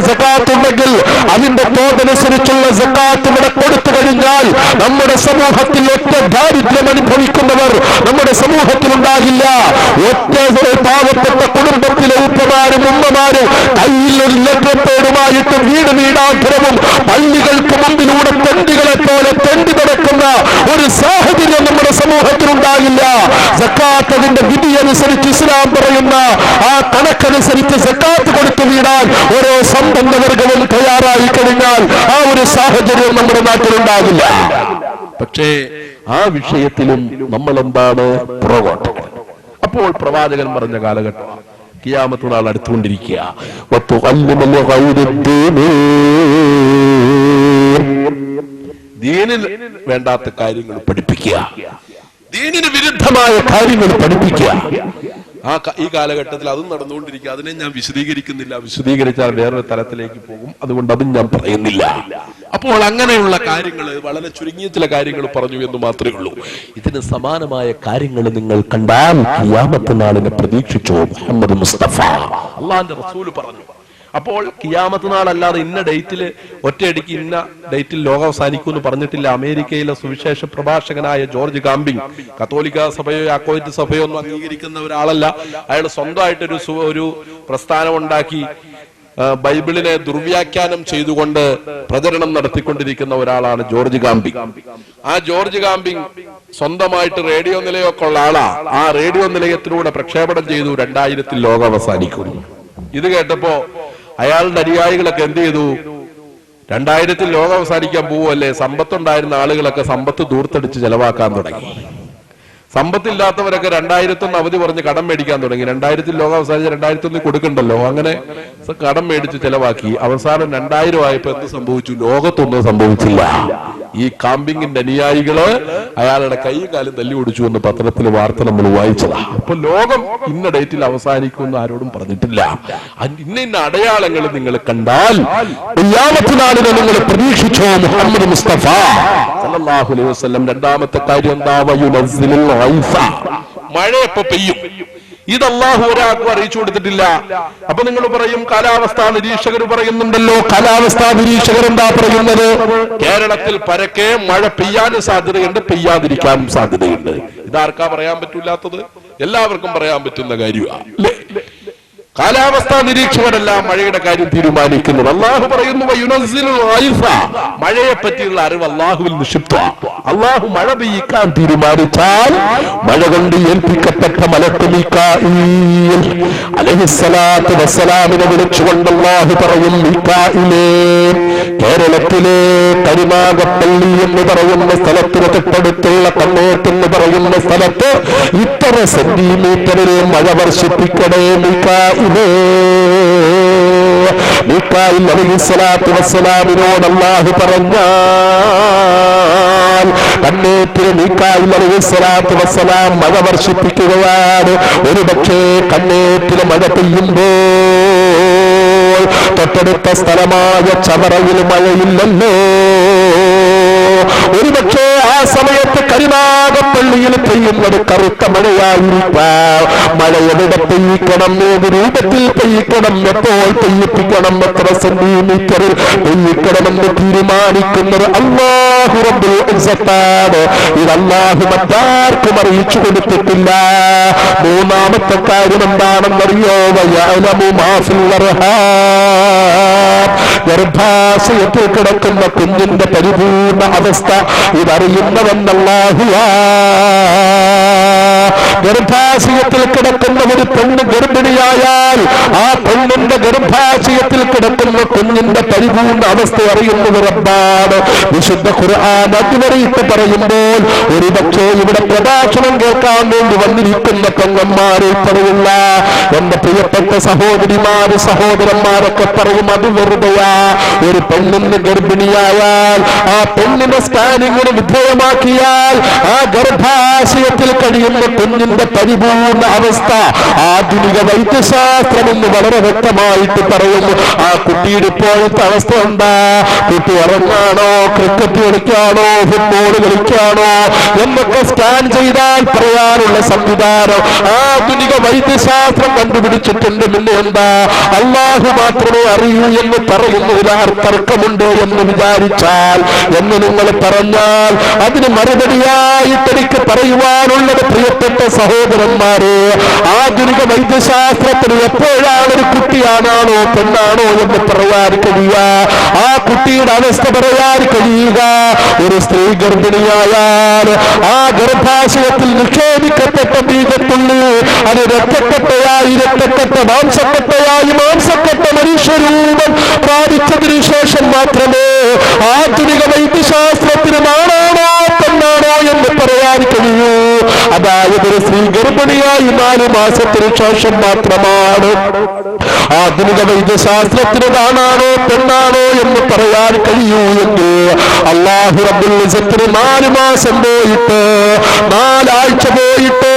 സക്കാത്ത് ഉണ്ടെങ്കിൽ, അതിന്റെ തോതനുസരിച്ചുള്ള സക്കാത്ത് ഇവിടെ കൊടുത്തു കഴിഞ്ഞാൽ നമ്മുടെ സമൂഹത്തിൽ ഒറ്റ ദാരിദ്ര്യം അനുഭവിക്കുന്നവർ നമ്മുടെ സമൂഹത്തിൽ ഉണ്ടാകില്ല. ഒറ്റ പാവപ്പെട്ട കുടുംബത്തിലെ ഉപ്പമാരും ഉമ്മമാരും കയ്യിൽ ഒരു ലഭ്യത്തോടുമായിട്ട് വീട് വീടാഗ്രഹവും പള്ളികൾക്ക് മുമ്പിലൂടെ തെണ്ടികളെ പോലെ തെണ്ടി നടക്കുന്ന ഒരു സാഹചര്യം നമ്മുടെ സമൂഹത്തിലുണ്ടാകില്ല. സക്കാത്ത് അതിന്റെ വിധി അനുസരിച്ച് ഇസ്ലാം പറയുന്ന ആ കണക്കനുസരിച്ച് സക്കാത്ത് കൊടുത്തു വീടാൻ ഓരോ സമ്പന്നവർഗവും തയ്യാറായി കഴിഞ്ഞാൽ ആ ഒരു സാഹചര്യം നമ്മുടെ നാട്ടിലുണ്ടാകില്ല. പക്ഷേ ആ വിഷയത്തിലും നമ്മൾ എന്താണ് പുറകോട്ട്? അപ്പോൾ പ്രവാചകൻ പറഞ്ഞ കാലഘട്ടം ഖിയാമത്ത് നാൾ അടുത്തുകൊണ്ടിരിക്കുക. ദീനിൽ വേണ്ടാത്ത കാര്യങ്ങൾ പഠിപ്പിക്കുക, ദീനിന് വിരുദ്ധമായ കാര്യങ്ങൾ പഠിപ്പിക്കുക. ഈ കാലഘട്ടത്തിൽ അതും നടന്നുകൊണ്ടിരിക്കുക. അതിനെ ഞാൻ വിശദീകരിക്കുന്നില്ല, വിശദീകരിച്ചാൽ വേറൊരു തലത്തിലേക്ക് പോകും, അതുകൊണ്ട് അതും ഞാൻ പറയുന്നില്ല. അപ്പോൾ അങ്ങനെയുള്ള കാര്യങ്ങൾ വളരെ ചുരുങ്ങിയ ചില കാര്യങ്ങൾ പറഞ്ഞു എന്ന് മാത്രമേ ഉള്ളൂ. ഇതിന് സമാനമായ കാര്യങ്ങൾ നിങ്ങൾ കണ്ടാൽ ഖിയാമത്ത് നാളിനെ പ്രതീക്ഷിച്ചോ. മുഹമ്മദ് മുസ്തഫ അള്ളാന്റെ റസൂല് പറഞ്ഞു. അപ്പോൾ ഖിയാമത്ത് നാളല്ലാതെ ഇന്ന ഡേറ്റില് ഒറ്റയടിക്ക് ഇന്ന ഡേറ്റിൽ ലോകം അവസാനിക്കുമെന്ന് പറഞ്ഞിട്ടില്ല. അമേരിക്കയിലെ സുവിശേഷ പ്രഭാഷകനായ ജോർജ് ഗാംബിംഗ് കത്തോലിക്ക സഭയോ യാക്കോബൈറ്റ് സഭയോ ഒന്നും അംഗീകരിക്കുന്ന ഒരാളല്ല. അയാൾ സ്വന്തമായിട്ടൊരു ഒരു പ്രസ്ഥാനം ഉണ്ടാക്കി ബൈബിളിനെ ദുർവ്യാഖ്യാനം ചെയ്തുകൊണ്ട് പ്രചരണം നടത്തിക്കൊണ്ടിരിക്കുന്ന ഒരാളാണ് ജോർജ് ഗാംബിംഗ്. ആ ജോർജ് ഗാംബിംഗ് സ്വന്തമായിട്ട് റേഡിയോ നിലയമൊക്കെ ഉള്ള ആളാ. ആ റേഡിയോ നിലയത്തിലൂടെ പ്രക്ഷേപണം ചെയ്തു 2000 ലോകം അവസാനിക്കുന്നു. ഇത് കേട്ടപ്പോ അയാളുടെ അനുയായികളൊക്കെ എന്ത് ചെയ്തു? 2000 ലോകം അവസാനിക്കാൻ പോവല്ലേ, സമ്പത്തുണ്ടായിരുന്ന ആളുകളൊക്കെ സമ്പത്ത് ദൂർത്തടിച്ച് ചെലവാക്കാൻ തുടങ്ങി. സമ്പത്തില്ലാത്തവരൊക്കെ 2001 അവധി പറഞ്ഞ് കടം മേടിക്കാൻ തുടങ്ങി. 2000 ലോകം അവസാനിച്ച് 2001 കൊടുക്കണ്ടല്ലോ, അങ്ങനെ കടം മേടിച്ച് ചെലവാക്കി. അവസാനം 2000 ആയപ്പോ എന്ത് സംഭവിച്ചു? ലോകത്തൊന്നും സംഭവിച്ചില്ല. ഈ കാമ്പിങ്ങിന്റെ അനുയായികള് അയാളുടെ കൈയും കാലും തല്ലി ഓടിച്ചു എന്ന് പത്രത്തിൽ വാർത്ത നമ്മൾ വായിച്ചതാ. അപ്പൊ ലോകം ഇന്ന ഡേറ്റിൽ അവസാനിക്കുമെന്ന് ആരോടും പറഞ്ഞിട്ടില്ല. ഇന്ന അടയാളങ്ങൾ നിങ്ങൾ കണ്ടാൽ ഖിയാമത്തിനാളിനെ നിങ്ങൾ പ്രതീക്ഷിച്ചോ. മുഹമ്മദ് മുസ്തഫ സല്ലല്ലാഹു അലൈഹി വസല്ലം രണ്ടാമത്തെ കാര്യം എന്താ? വയുനസ്സിലുൽ ഗൈസ, മഴ എപ്പോ പെയ്യും. ഇത് അല്ലാഹു ഒരാൾക്കും അറിയിച്ചു കൊടുത്തിട്ടില്ല. അപ്പൊ നിങ്ങൾ പറയും കാലാവസ്ഥാ നിരീക്ഷകർ പറയുന്നുണ്ടല്ലോ. കാലാവസ്ഥാ നിരീക്ഷകർ എന്താ പറയുന്നത്? കേരളത്തിൽ പരക്കെ മഴ പെയ്യാനും സാധ്യതയുണ്ട്, പെയ്യാതിരിക്കാനും സാധ്യതയുണ്ട്. ഇതാർക്കാ പറയാൻ പറ്റില്ലാത്തത്? എല്ലാവർക്കും പറയാൻ പറ്റുന്ന കാര്യമാണ്. കാലാവസ്ഥാ നിരീക്ഷകരല്ല മഴയുടെ കാര്യം തീരുമാനിക്കുന്നത്. അള്ളാഹു പറയുന്നു മഴയെ പറ്റിയുള്ള അറിവ് അള്ളാഹുവിൽ നിക്ഷിപ്തമാണ്. അള്ളാഹു മഴ പെയ്യിക്കാൻ തീരുമാനിച്ചാൽ മഴ കൊണ്ട് ഏൽപ്പിക്കപ്പെട്ട മലക്ക് മീകാഈൽ അലൈഹിസ്സലാത്തു വസ്സലാമിനെ വിളിച്ചുകൊണ്ട് അള്ളാഹു പറയും, മീകാഈലേ, കേരളത്തിലെ കരിനാഗപ്പള്ളി എന്ന് പറയുന്ന സ്ഥലത്തിന് തൊട്ടടുത്തുള്ള കണ്ണേത്ത് എന്ന് പറയുന്ന സ്ഥലത്ത് ഇത്ര സെന്റിമീറ്ററിൽ മഴ വർഷിപ്പിക്കണേ മീകാഈൽ. മീകാഈൽ അലൈഹിസ്സലാത്തു വസ്സലാമിനോട് അല്ലാഹു പറഞ്ഞാൽ കണ്ണേറ്റിന് മീകാഈൽ അലൈഹിസ്സലാത്തു വസ്സലാം മഴ വർഷിപ്പിക്കുകയാണ്. ഒരുപക്ഷേ കണ്ണേറ്റിന് മഴ പെയ്യുമ്പോൾ തൊട്ടടുത്ത സ്ഥലമായ ചവറയിൽ മഴയില്ലല്ലോ. ഒരുപക്ഷേ ആ സമയത്ത് കരിനാഗപ്പള്ളിയിൽ പെയ്യുന്നത് കറുത്ത മഴയായിരിക്കാം. മഴ എവിടെ പെയ്യിക്കണം, ഏത് രൂപത്തിൽ പെയ്യിക്കണം, എപ്പോൾ പെയ്യിപ്പിക്കണം, എത്ര സെന്റിമീറ്ററിൽ പെയ്യിക്കണമെന്ന് തീരുമാനിക്കുന്നത് അല്ലാഹു റബ്ബുൽ ഇസ്സത്താണ്. ഇത് അല്ലാഹു മറ്റാർക്കും അറിയിച്ചു കൊടുത്തിട്ടില്ല. മൂന്നാമത്തെ കാര്യം എന്താണെന്നറിയോ? വയഅലമു മാ ഫിൽ അർഹാം, ഗർഭാശയത്തിൽ കിടക്കുന്ന കുഞ്ഞിന്റെ പരിപൂർണ അവസ്ഥ ഇതറിയുന്നവൻ അല്ലാഹുവാ. ഗർഭാശയത്തിൽ കിടക്കുന്ന ഒരു പെണ്ണ് ഗർഭിണിയായാൽ ആ പെണ്ണിന്റെ ഗർഭാശയത്തിൽ കിടക്കുന്ന കുഞ്ഞിന്റെ പരിപൂർണ അവസ്ഥ അറിയുന്നത് റബ്ബാണ്. വിശുദ്ധ ഖുർആൻ അതുവരെയിട്ട് പറയുമ്പോൾ ഒരുപക്ഷേ ഇവിടെ പ്രഭാഷണം കേൾക്കാൻ വേണ്ടി വന്നിരിക്കുന്ന പെങ്ങന്മാരെ പറയുന്ന എന്റെ പ്രിയപ്പെട്ട സഹോദരിമാര് സഹോദരന്മാരൊക്കെ പറയും അത് വെറുതെയാ. ഒരു പെണ്ണിന് ഗർഭിണിയായാൽ ആ പെണ്ണിനെ സ്കാനിങ്ങിന് വിധേയമാക്കിയാൽ ആ ഗർഭാശയത്തിൽ കഴിയുന്ന കുഞ്ഞിന്റെ പരിപൂർണ അവസ്ഥ ആധുനിക വൈദ്യശാസ്ത്രം എന്ന് വളരെ വ്യക്തമായിട്ട് പറയുന്നു. ആ കുട്ടിയുടെ ഇപ്പോഴത്തെ അവസ്ഥ എന്താ? കുട്ടി ഉറങ്ങാണോ, ക്രിക്കറ്റ് കളിക്കാണോ, ഫുട്ബോൾ കളിക്കാണോ എന്നൊക്കെ സ്കാൻ ചെയ്താൽ പറയാനുള്ള സംവിധാനം ആധുനിക വൈദ്യശാസ്ത്രം കണ്ടുപിടിച്ചിട്ടുണ്ട്. പിന്നെ എന്താ? അല്ലാഹു മാത്രമേ അറിയൂ എന്ന് പറയുന്നതിൽ തർക്കമുണ്ടോ എന്ന് വിചാരിച്ചാൽ, എന്ന് നിങ്ങൾ പറഞ്ഞാൽ അതിന് മറുപടിയായിട്ട് എനിക്ക് പറയുവാനുള്ളത് പ്രിയപ്പെട്ട സഹോദരന്മാരെ, ആധുനിക വൈദ്യശാസ്ത്രത്തിന് എപ്പോഴാണ് ഒരു കുട്ടിയാണാണോ പെണ്ണാണോ എന്ന് പറയാൻ കഴിയുക, ആ കുട്ടിയുടെ അവസ്ഥ പറയാൻ കഴിയുക. ഒരു സ്ത്രീ ഗർഭിണിയായാൽ ആ ഗർഭാശയത്തിൽ നിക്ഷേപിക്കപ്പെട്ട ബീജത്തുള്ളി അത് രക്തക്കട്ടയായി രക്തക്കട്ട മാംസക്കട്ടയായി മാംസക്കട്ട മനുഷ്യരൂപം പ്രാപിച്ചതിനു ശേഷം മാത്രമേ ആധുനിക വൈദ്യശാസ്ത്രത്തിന് ആണാണോ പെണ്ണാണോ എന്ന് പറയാൻ കഴിയൂ. അതായത് ഒരു സ്ത്രീ ഗർഭിണിയായി 4 മാസത്തിന് ശേഷം മാത്രമാണ് ആധുനിക വൈദ്യശാസ്ത്രത്തിന് ആണാണോ പെണ്ണാണോ എന്ന് പറയാൻ കഴിയൂ. എങ്കിൽ അല്ലാഹു റബ്ബുൽ ഇസ്സത്തിന് 4 മാസം പോയിട്ട് 4 ആഴ്ച പോയിട്ട്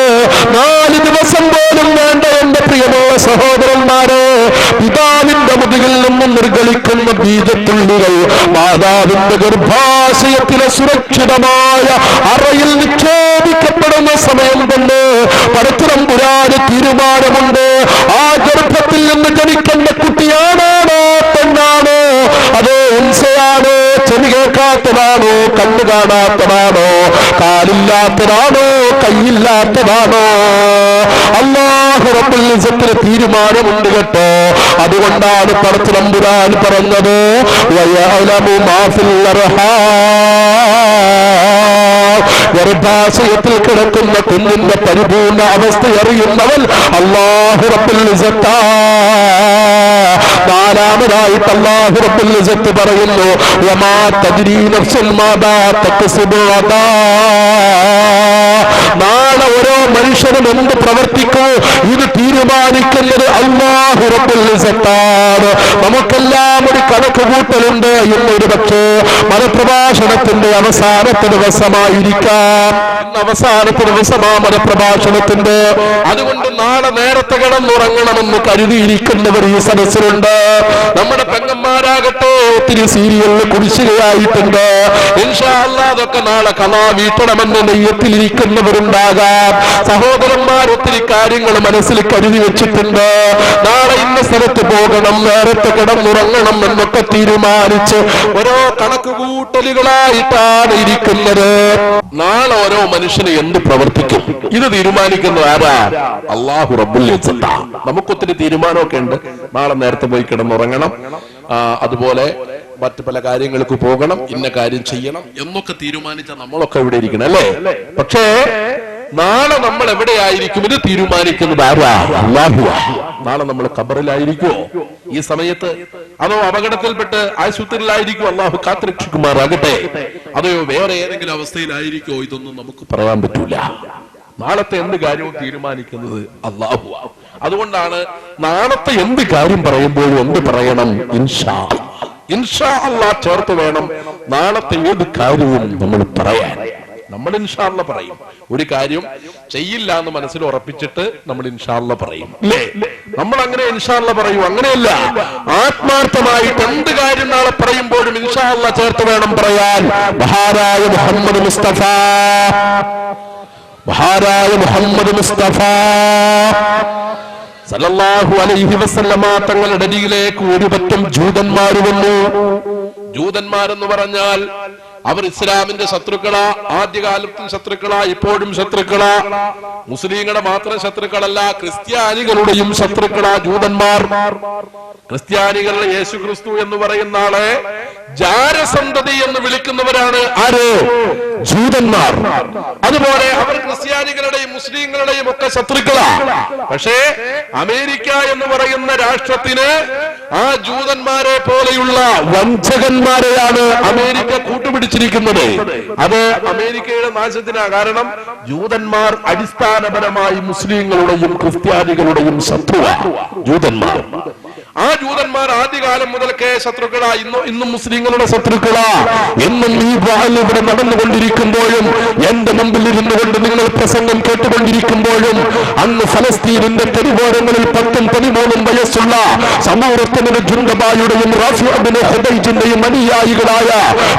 4 ദിവസം പോലും വേണ്ട എന്റെ പ്രിയമുള്ള സഹോദരന്മാരെ, പിതാവിന്റെ മുതുകിൽ നിന്നും നിർഗളിക്കുന്ന ബീജത്തുള്ളികൾ മാതാവിന്റെ ഗർഭാശയത്തിലെ സുരക്ഷിതമായ അറയിൽ നിക്ഷേപിക്കപ്പെടുന്ന സമയം കൊണ്ട് പടച്ചതമ്പുരാന് തീരുമാനമുണ്ട്. ആ ഗർഭത്തിൽ നിന്ന് ജനിക്കുന്ന കുട്ടിയാണാണോ പെണ്ണാണോ, അതോ ഉൻസയാണോ, ചെവി കേൾക്കാത്തതാണോ, കണ്ണു കാണാത്തതാണോ, കാലില്ലാത്തതാണോ, കൈയില്ലാത്തതാണോ, അല്ലാഹു റബ്ബുൽ ഇസ്സത്തിന് തീരുമാനമുണ്ട് കേട്ടോ. അതുകൊണ്ടാണ് പടച്ചതമ്പുരാൻ പറഞ്ഞത് വയഅലമു മാ ഫിൽ അർഹാം, ഗർഭാശയത്തിൽ കിടക്കുന്ന കുഞ്ഞിന്റെ പരിപൂർണ അവസ്ഥ അറിയുന്നവൻ അല്ലാഹു റബ്ബുൽ ഇസ്സത്താ. നാലാമതായിട്ട് അല്ലാഹു റബ്ബുൽ ഇസ്സത്ത് പറയുന്നു വമാ തദ്രീ നഫ്സുൻ മാദാ തക്സിബു ഗദാ, നാളെ നാളെ ഓരോ മനുഷ്യനും എന്ത് പ്രവർത്തിക്കൂ ഇത് തീരുമാനിക്കുന്നത് അല്ലാഹു റബ്ബുൽ ഇസ്സത്താണ്. നമുക്കെല്ലാം ഒരു കണക്കുകൂട്ടലുണ്ട് എന്നൊരു പക്ഷേ മതപ്രഭാഷണത്തിന്റെ അവസാനത്തെ ദിവസമായിരിക്കാം. അവസാനത്തെ ദിവസമാ മതപ്രഭാഷണത്തിന്റെ. അതുകൊണ്ട് നാളെ നേരത്തെ കിടന്നുറങ്ങണമെന്ന് കരുതിയിരിക്കുന്നവർ ഈ സദസ്സിലുണ്ട്. നമ്മുടെ പെങ്ങന്മാരാകട്ടെ ഒത്തിരി സീരിയലിൽ കുടിശ്ശികയായിട്ടുണ്ട്. ഇൻഷാ അല്ലാഹ് അതൊക്കെ നാളെ ഖളാ വീട്ടണമെന്ന് നെയ്യത്തിലിരിക്കുന്നവരുണ്ടാകാം. സഹോദരന്മാർ ഒത്തിരി കാര്യങ്ങൾ മനസ്സിൽ കരുതി വെച്ചിട്ടുണ്ട്. നാളെ ഇന്ന സ്ഥലത്ത് പോകണം, നേരത്തെ കിടന്നുറങ്ങണം എന്നൊക്കെ തീരുമാനിച്ച് ഓരോ കണക്കുകൂട്ടലുകളായിട്ടാണ് ഇരിക്കുന്നത്. നാളെ ഓരോ മനുഷ്യന് എന്ത് പ്രവർത്തിക്കും ഇത് തീരുമാനിക്കുന്നത് ആരാ? അല്ലാഹു റബ്ബുൽ ഇസ്സത്ത. നമുക്കൊത്തിരി തീരുമാനമൊക്കെ ഉണ്ട്. നാളെ നേരത്തെ പോയി കിടന്നുറങ്ങണം, അതുപോലെ മറ്റു പല കാര്യങ്ങൾക്ക് പോകണം, ഇന്ന കാര്യം ചെയ്യണം എന്നൊക്കെ തീരുമാനിച്ച നമ്മളൊക്കെ ഇവിടെ ഇരിക്കണം അല്ലേ? പക്ഷേ നാളെ നമ്മൾ എവിടെയായിരിക്കും ഇത് തീരുമാനിക്കുന്നത് ആരാ? അല്ലാഹുവാ. നാളെ നമ്മൾ ഖബറിലായിരിക്കുമോ ഈ സമയത്ത്? അതോ അപകടത്തിൽപ്പെട്ട് ആശുപത്രിയിലായിരിക്കും? അല്ലാഹു കാത്തുരക്ഷിക്കുമാറാകട്ടെ. അതെയോ വേറെ ഏതെങ്കിലും അവസ്ഥയിലായിരിക്കോ? ഇതൊന്നും നമുക്ക് പറയാൻ പറ്റൂല. നാളത്തെ എന്ത് കാര്യവും തീരുമാനിക്കുന്നത് അല്ലാഹുവാ. അതുകൊണ്ടാണ് നാളത്തെ എന്ത് കാര്യം പറയുമ്പോഴും എന്ത് പറയണം? ഇൻഷാ അല്ലാഹ് ചേർത്ത് വേണം നാളത്തെ ഏത് കാര്യവും നമ്മൾ പറയാൻ. നമ്മൾ ഇൻഷാ അല്ലാഹ് പറയും. ഒരു കാര്യം ചെയ്യില്ല എന്ന് മനസ്സിൽ ഉറപ്പിച്ചിട്ട് നമ്മൾ ഇൻഷാ അല്ലാഹ് പറയും അല്ലേ? നമ്മൾ അങ്ങനെ ഇൻഷാ അല്ലാഹ് പറയൂ? അങ്ങനെയല്ല. ആത്മാർത്ഥമായിട്ട് എന്ത് കാര്യം നാളെ പറയുമ്പോഴും ഇൻഷാ അല്ലാഹ് ചേർത്ത് വേണം പറയാൻ. മഹാനായ മുഹമ്മദ് മുസ്തഫ സല്ലല്ലാഹു അലൈഹി വസല്ലമ തങ്ങളുടെ അരികിലേക്ക് ഒരു പറ്റം ജൂതന്മാർ വന്നു. ജൂതന്മാരെന്ന് പറഞ്ഞാൽ അവർ ഇസ്ലാമിന്റെ ശത്രുക്കളാ. ആദ്യകാലത്തും ശത്രുക്കളാ, ഇപ്പോഴും ശത്രുക്കളാ. മുസ്ലിങ്ങളുടെ മാത്രം ശത്രുക്കളല്ല, ക്രിസ്ത്യാനികളുടെയും ശത്രുക്കളാ ജൂതന്മാർ. ക്രിസ്ത്യാനികളുടെ യേശു ക്രിസ്തു എന്ന് പറയുന്ന ആളെ ജാരസന്തതി എന്ന് വിളിക്കുന്നവരാണ് ആര്? ജൂതന്മാർ. അതുപോലെ അവർ ക്രിസ്ത്യാനികളുടെയും മുസ്ലിങ്ങളുടെയും ഒക്കെ ശത്രുക്കളാ. പക്ഷേ അമേരിക്ക എന്ന് പറയുന്ന രാഷ്ട്രത്തിന് ആ ജൂതന്മാരെ പോലെയുള്ള വഞ്ചകന്മാരെയാണ് അമേരിക്ക കൂട്ടുപിടിച്ചിരിക്കുന്നത്. അത് അമേരിക്കയുടെ നാശത്തിനാ കാരണം. ജൂതന്മാർ അടിസ്ഥാനപരമായി മുസ്ലിങ്ങളുടെയും ക്രിസ്ത്യാനികളുടെയും ശത്രുവാണ് ജൂതന്മാർ. ആ ജൂതന്മാർ ആദ്യകാലം മുതൽക്കേ ശത്രുക്കളാ. ഇന്നും മുസ്ലിങ്ങളുടെ ശത്രുക്കളാ. എന്നും ഈ വാഹനം ഇവിടെ നടന്നുകൊണ്ടിരിക്കുമ്പോഴും എന്റെ മുമ്പിൽ ഇരുന്നു കൊണ്ട് നിങ്ങൾ പ്രസംഗം കേട്ടുകൊണ്ടിരിക്കുമ്പോഴും അന്ന് ഫലസ്തീനിന്റെ തെരുവോരങ്ങളിൽ 10ഉം 13ഉം വയസ്സുള്ള സമൂഹത്തിന് ജുണ്ടബായുടെയും റാഫിഅബിന് ഹുദൈജിന്റെയും അനുയായികളായ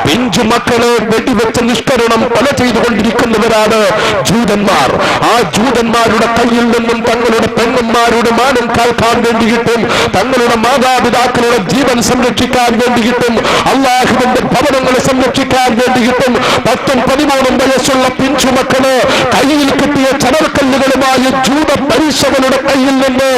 പിഞ്ചു മക്കളെ വെടിവെച്ച് നിഷ്കരണം കൊല ചെയ്തുകൊണ്ടിരിക്കുന്നവരാണ് ജൂതന്മാർ. ആ ജൂതന്മാരുടെ കയ്യിൽ നിന്നും തങ്ങളുടെ പെങ്ങന്മാരുടെ മാനം കാക്കാൻ വേണ്ടിയിട്ടും തങ്ങളുടെ മാതാപിതാക്കളുടെ ജീവൻ സംരക്ഷിക്കാൻ വേണ്ടിയിട്ടും അല്ലാഹുവിന്റെ ഭവനങ്ങളെ സംരക്ഷിക്കാൻ വേണ്ടിയിട്ടും 10ഉം 13ഉം വയസ്സുള്ള പിഞ്ചുമക്കള് കയ്യിൽ കിട്ടിയ ചണർക്കല്ലുകളുമായി ജൂത പരീക്ഷകളുടെ കയ്യിൽ നിന്ന്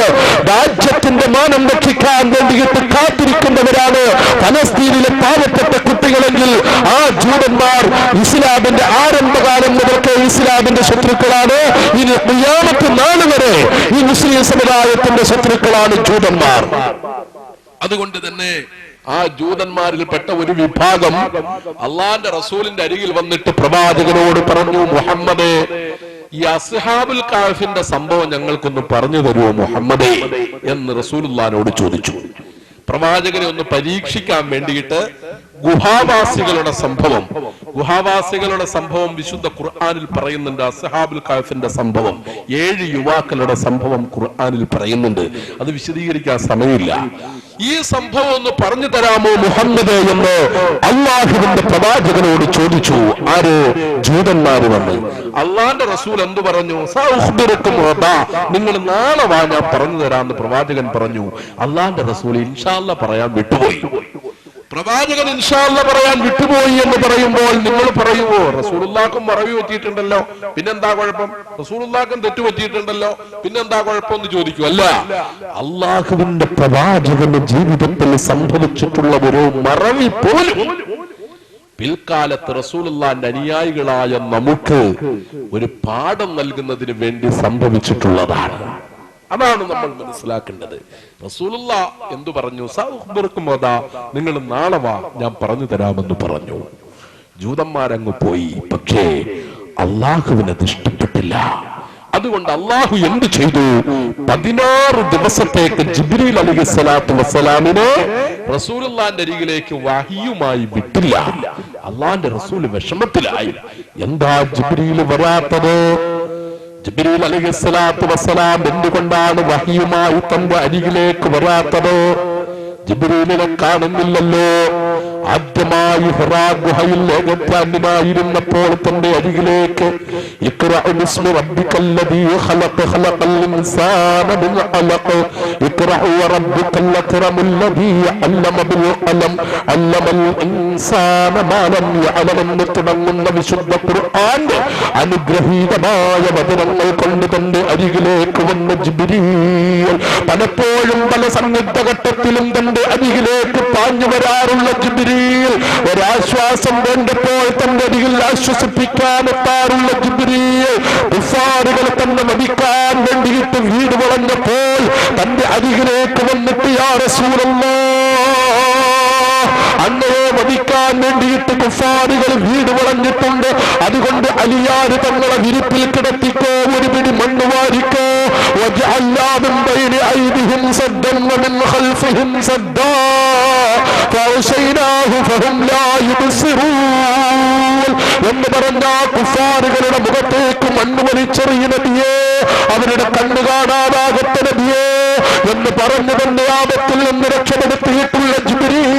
രാജ്യത്തിന്റെ മാനം രക്ഷിക്കാൻ വേണ്ടിയിട്ട് കാത്തിരിക്കുന്നവരാണ് ഫലസ്തീനിലെ പാവപ്പെട്ട കുട്ടികളെങ്കിൽ ആ ജൂതന്മാർ ഇസ്ലാമിന്റെ ആരംഭകാലം മുതൽക്കേ ഇസ്ലാമിന്റെ ശത്രുക്കളാണ്. ഇനി ഖിയാമത്ത് നാൾ വരെ ഈ മുസ്ലിം സമുദായത്തിന്റെ ശത്രുക്കളാണ് ജൂതന്മാർ. അതുകൊണ്ട് തന്നെ ആ ജൂതന്മാരിൽപ്പെട്ട ഒരു വിഭാഗം അള്ളാന്റെ റസൂലിന്റെ അരികിൽ വന്നിട്ട് പ്രവാചകനോട് പറഞ്ഞു, മുഹമ്മദേ, ഈ അസ്ഹാബുൽ കഹ്ഫിന്റെ സംഭവം ഞങ്ങൾക്കൊന്ന് പറഞ്ഞു തരുമോ മുഹമ്മദേ എന്ന് റസൂലുള്ളാഹിനോട് ചോദിച്ചു. പ്രവാചകനെ ഒന്ന് പരീക്ഷിക്കാൻ വേണ്ടിയിട്ട് ഗുഹാവാസികളുടെ സംഭവം വിശുദ്ധ ഖുർആനിൽ പറയുന്നുണ്ട്. അസ്ഹാബുൽ കഹ്ഫിന്റെ സംഭവം, 7 യുവാക്കളുടെ സംഭവം ഖുർആനിൽ പറയുന്നുണ്ട്. അത് വിശദീകരിക്കാൻ സമയമില്ല. ഈ സംഭവം ഒന്ന് പറഞ്ഞു തരാമോ മുഹമ്മദ് എന്ന് അല്ലാഹുവിന്റെ പ്രവാചകനോട് ചോദിച്ചു. ആര്? ജൂതന്മാര് വന്ന്. അള്ളാന്റെ റസൂൽ എന്തു പറഞ്ഞു? നിങ്ങൾ നാളെ വാ, ഞാൻ പറഞ്ഞു തരാമെന്ന് പ്രവാചകൻ പറഞ്ഞു. അള്ളാന്റെ റസൂൽ ഇൻഷാ അല്ലാഹ് പറയാൻ വിട്ടുപോയി. പ്രവാചകൻ ഇൻഷാ അല്ലാഹ് പറയാൻ വിട്ടുപോയി എന്ന് പറയുമ്പോൾ നിങ്ങൾ പറയുവോ റസൂലുള്ളാഹിക്കും മറവി പറ്റിയിട്ടുണ്ടല്ലോ, പിന്നെന്താ കുഴപ്പം? റസൂലുള്ളാഹിക്കും തെറ്റു പറ്റിയിട്ടുണ്ടല്ലോ, പിന്നെന്താ കുഴപ്പം എന്ന് ചോദിക്കും. അല്ല, അള്ളാഹുവിന്റെ പ്രവാചകന്റെ ജീവിതത്തിൽ സംഭവിച്ചിട്ടുള്ള ഒരു മറവി പോലും പിൽക്കാലത്ത് റസൂലുള്ളാഹിന്റെ അനുയായികളായ നമുക്ക് ഒരു പാഠം നൽകുന്നതിന് വേണ്ടി സംഭവിച്ചിട്ടുള്ളതാണ്. അതാണ് നമ്മൾ മനസ്സിലാക്കേണ്ടത്. റസൂലുള്ളാഹ് എന്തു പറഞ്ഞു? നിങ്ങൾ നാളെ വാ, ഞാൻ പറഞ്ഞു തരാമെന്ന് പറഞ്ഞു. ജൂതന്മാരങ്ങ് പോയി. പക്ഷേ അള്ളാഹുവിനത് ഇഷ്ടപ്പെട്ടില്ല. അതുകൊണ്ട് അള്ളാഹു എന്ത് ചെയ്തു? 16 ദിവസത്തേക്ക് ജിബ്രീൽ അലൈഹിസ്സലാത്തു വസ്സലാമിനെ റസൂലുള്ളാഹിന്റെ അരികിലേക്ക് വഹിയുമായി വിട്ടില്ല. അള്ളാഹിന്റെ റസൂൽ വിഷമത്തിലായി. എന്താ ജിബ്രീൽ വരാത്തത്? ജിബ്രീൽ അലൈഹിസ്സലാത്തു വസ്സലാം എന്തുകൊണ്ടാണ് വഹിയുമായി തന്റെ അരികിലേക്ക് വരാത്തത്? ജിബ്രീലിനെ കാണുന്നില്ലല്ലോ. ആദ്യമായി ഹിറാ ഗുഹയിൽ ഏകപ്രാന്യമായിരുന്നപ്പോൾ തന്റെ അരികിലേക്ക് ഇഖ്റഅ ബിസ്മി റബ്ബിക്കല്ലദീ ഖലഖ ഖലഖൽ ഇൻസാന മിൻ അലഖ ഇഖ്റഅ വറബ്ബുക്കൽ അക്രമുല്ലദീ അല്ലമ ബിൽ ഖലം അല്ലമൽ ഇൻസാന മാ ലം യഅലം എന്ന് തുടങ്ങുന്ന വിശുദ്ധ ഖുർആന്റെ അനുഗ്രഹീതമായ വചനങ്ങൾ കൊണ്ട് തന്റെ അരികിലേക്ക് വന്ന ജിബ്രീൽ പലപ്പോഴും പല സന്നിഗ്ധ ഘട്ടത്തിലും തന്റെ അരികിലേക്ക് പാഞ്ഞു വരാറുള്ള ജിബ്രീൽ ഒരാശ്വാസം വേണ്ടപ്പോൾ തന്റെ അരികിൽ ആശ്വസിപ്പിക്കാൻ എത്താറുള്ള ജിബ്രീൽ കുഫാറുകളെ തന്നെ വധിക്കാൻ വേണ്ടിയിട്ട് വീട് വളഞ്ഞപ്പോൾ തന്റെ അരികിലേക്ക് വന്നിട്ട് യാ റസൂലല്ലാഹ്, അങ്ങയെ വധിക്കാൻ വേണ്ടിയിട്ട് കുഫാറുകൾ വീട് വളഞ്ഞിട്ടുണ്ട്, അതുകൊണ്ട് അലിയാര് തങ്ങളെ വിരിപ്പിൽ കിടത്തിക്കോ, ഒരു പിടി മണ്ണ് വാരിക്കോ, വജഅൽനാ മിൻ ബൈനി ഐദിഹിം സദ്ദൻ വമിൻ ഖൽഫിഹിം സദ്ദാ ഫഅഗ്ശൈനാഹു ഫഹും ലാ യുബ്സിറൂൻ എന്ന് പറഞ്ഞ കുഫാറുകളുടെ മുഖത്തേക്ക് മണ്ണ് വലിച്ചെറിയ നബിയേ, അവരുടെ കണ്ണു കാണാതാകട്ടെ നബിയേ എന്ന് പറഞ്ഞു തന്റെ ആപത്തിൽ നിന്ന് രക്ഷപ്പെടുത്തിയിട്ടുള്ള ജിബ്രീൽ,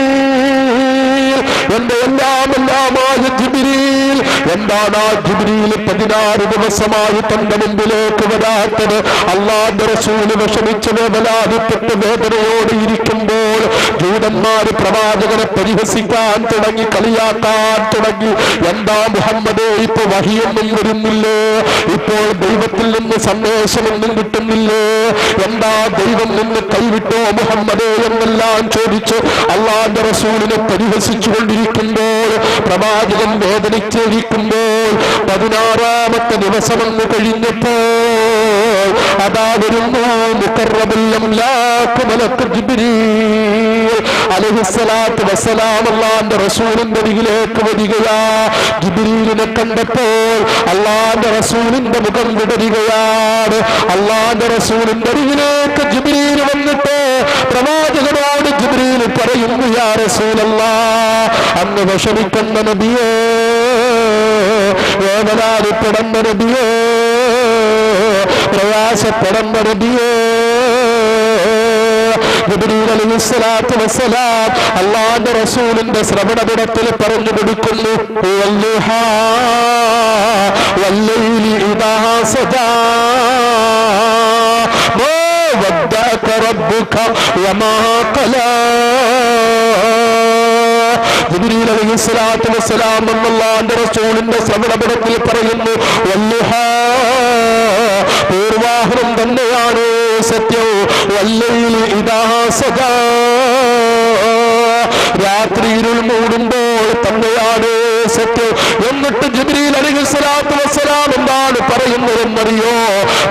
എന്റെ എല്ലാമായ ജിബ്രീൽ, എന്താണ് ആ ജിബ്രീൽ 16 ദിവസമായി തന്റെ മുമ്പിലേക്ക് വരാത്തത്? അല്ലാഹുവിന്റെ റസൂൽ വിഷമിച്ച് വേദനാദിപ്പെട്ട് വേദനയോടെ ഇരിക്കുമ്പോൾ ജൂതന്മാര് പ്രവാചകനെ പരിഹസിക്കാൻ തുടങ്ങി, കളിയാക്കാൻ തുടങ്ങി. എന്താ മുഹമ്മദേ, ഇപ്പൊ വഹിയൊന്നും വരുന്നില്ലേ? ഇപ്പോൾ ദൈവത്തിൽ നിന്ന് സന്ദേശമൊന്നും കിട്ടുന്നില്ലേ? എന്താ ദൈവം നിന്ന് കൈവിട്ടോ മുഹമ്മദേ എന്നെല്ലാം ചോദിച്ച് അല്ലാഹുവിന്റെ റസൂലിനെ പരിഹസിച്ചു കൊണ്ടിരിക്കുമ്പോൾ, പ്രവാചകൻ വേദനിച്ചിരിക്കുമ്പോൾ 16ാമത്തെ ദിവസമെന്ന് കഴിഞ്ഞപ്പോൾ അതാ വരുന്നു മുഖറബുൽ അംലാഖ് മലക്ക് ജിബ്രീൽ അലൈഹിസ്സലാത്തു വസ്സലാം അല്ലാഹുവിന്റെ റസൂലിന്റെ അരികിലേക്ക് വരികയാ. ജിബ്രീലിനെ കണ്ടപ്പോൾ അല്ലാഹുവിന്റെ റസൂലിന്റെ മുഖം വിടരുകയാണ്. അല്ലാഹുവിന്റെ റസൂലിന്റെ അരികിലേക്ക് ജിബ്രീൽ വന്നിട്ട് പ്രവാചകനോട് ജിബ്രീൽ പറയുന്നു, യാ റസൂലല്ലാഹ്, അങ്ങ് വിഷമിക്കുന്ന നബിയേ, വേദനാദിപ്പെടുന്ന നബിയേ, പ്രയാസപ്പെടുന്ന നബിയേ. ജിബ്രീൽ അലൈഹിസ്സലാത്തു വസ്സലാം അല്ലാഹുവിന്റെ റസൂലിന്റെ ശ്രവണപീഠത്തിൽ പറഞ്ഞു കൊടുക്കുന്നു, വല്ലുഹാ വല്ലൈലി ഇദാ സജാ മാ വദ്ദഅക റബ്ബുക വമാ ഖലാ. ജിബ്രീൽ അലൈഹിസ്സലാത്തു വസ്സലാം അല്ലാഹുവിന്റെ റസൂലിന്റെ ശ്രവണപീഠത്തിൽ പറയുന്നു, വല്ലുഹാ, പൂർവാഹനം തന്നെയാണ് സത്യം, വല്ലൈലി ഇദാ സജാ, രാത്രി ഇരുൾ മൂടുമ്പോൾ തന്നെയാണ് സത്യം. എന്നിട്ട് ജിബ്രീൽ അലൈഹിസ്സലാത്തു വസ്സലാം എന്താണ് പറയുന്നതെന്നറിയോ?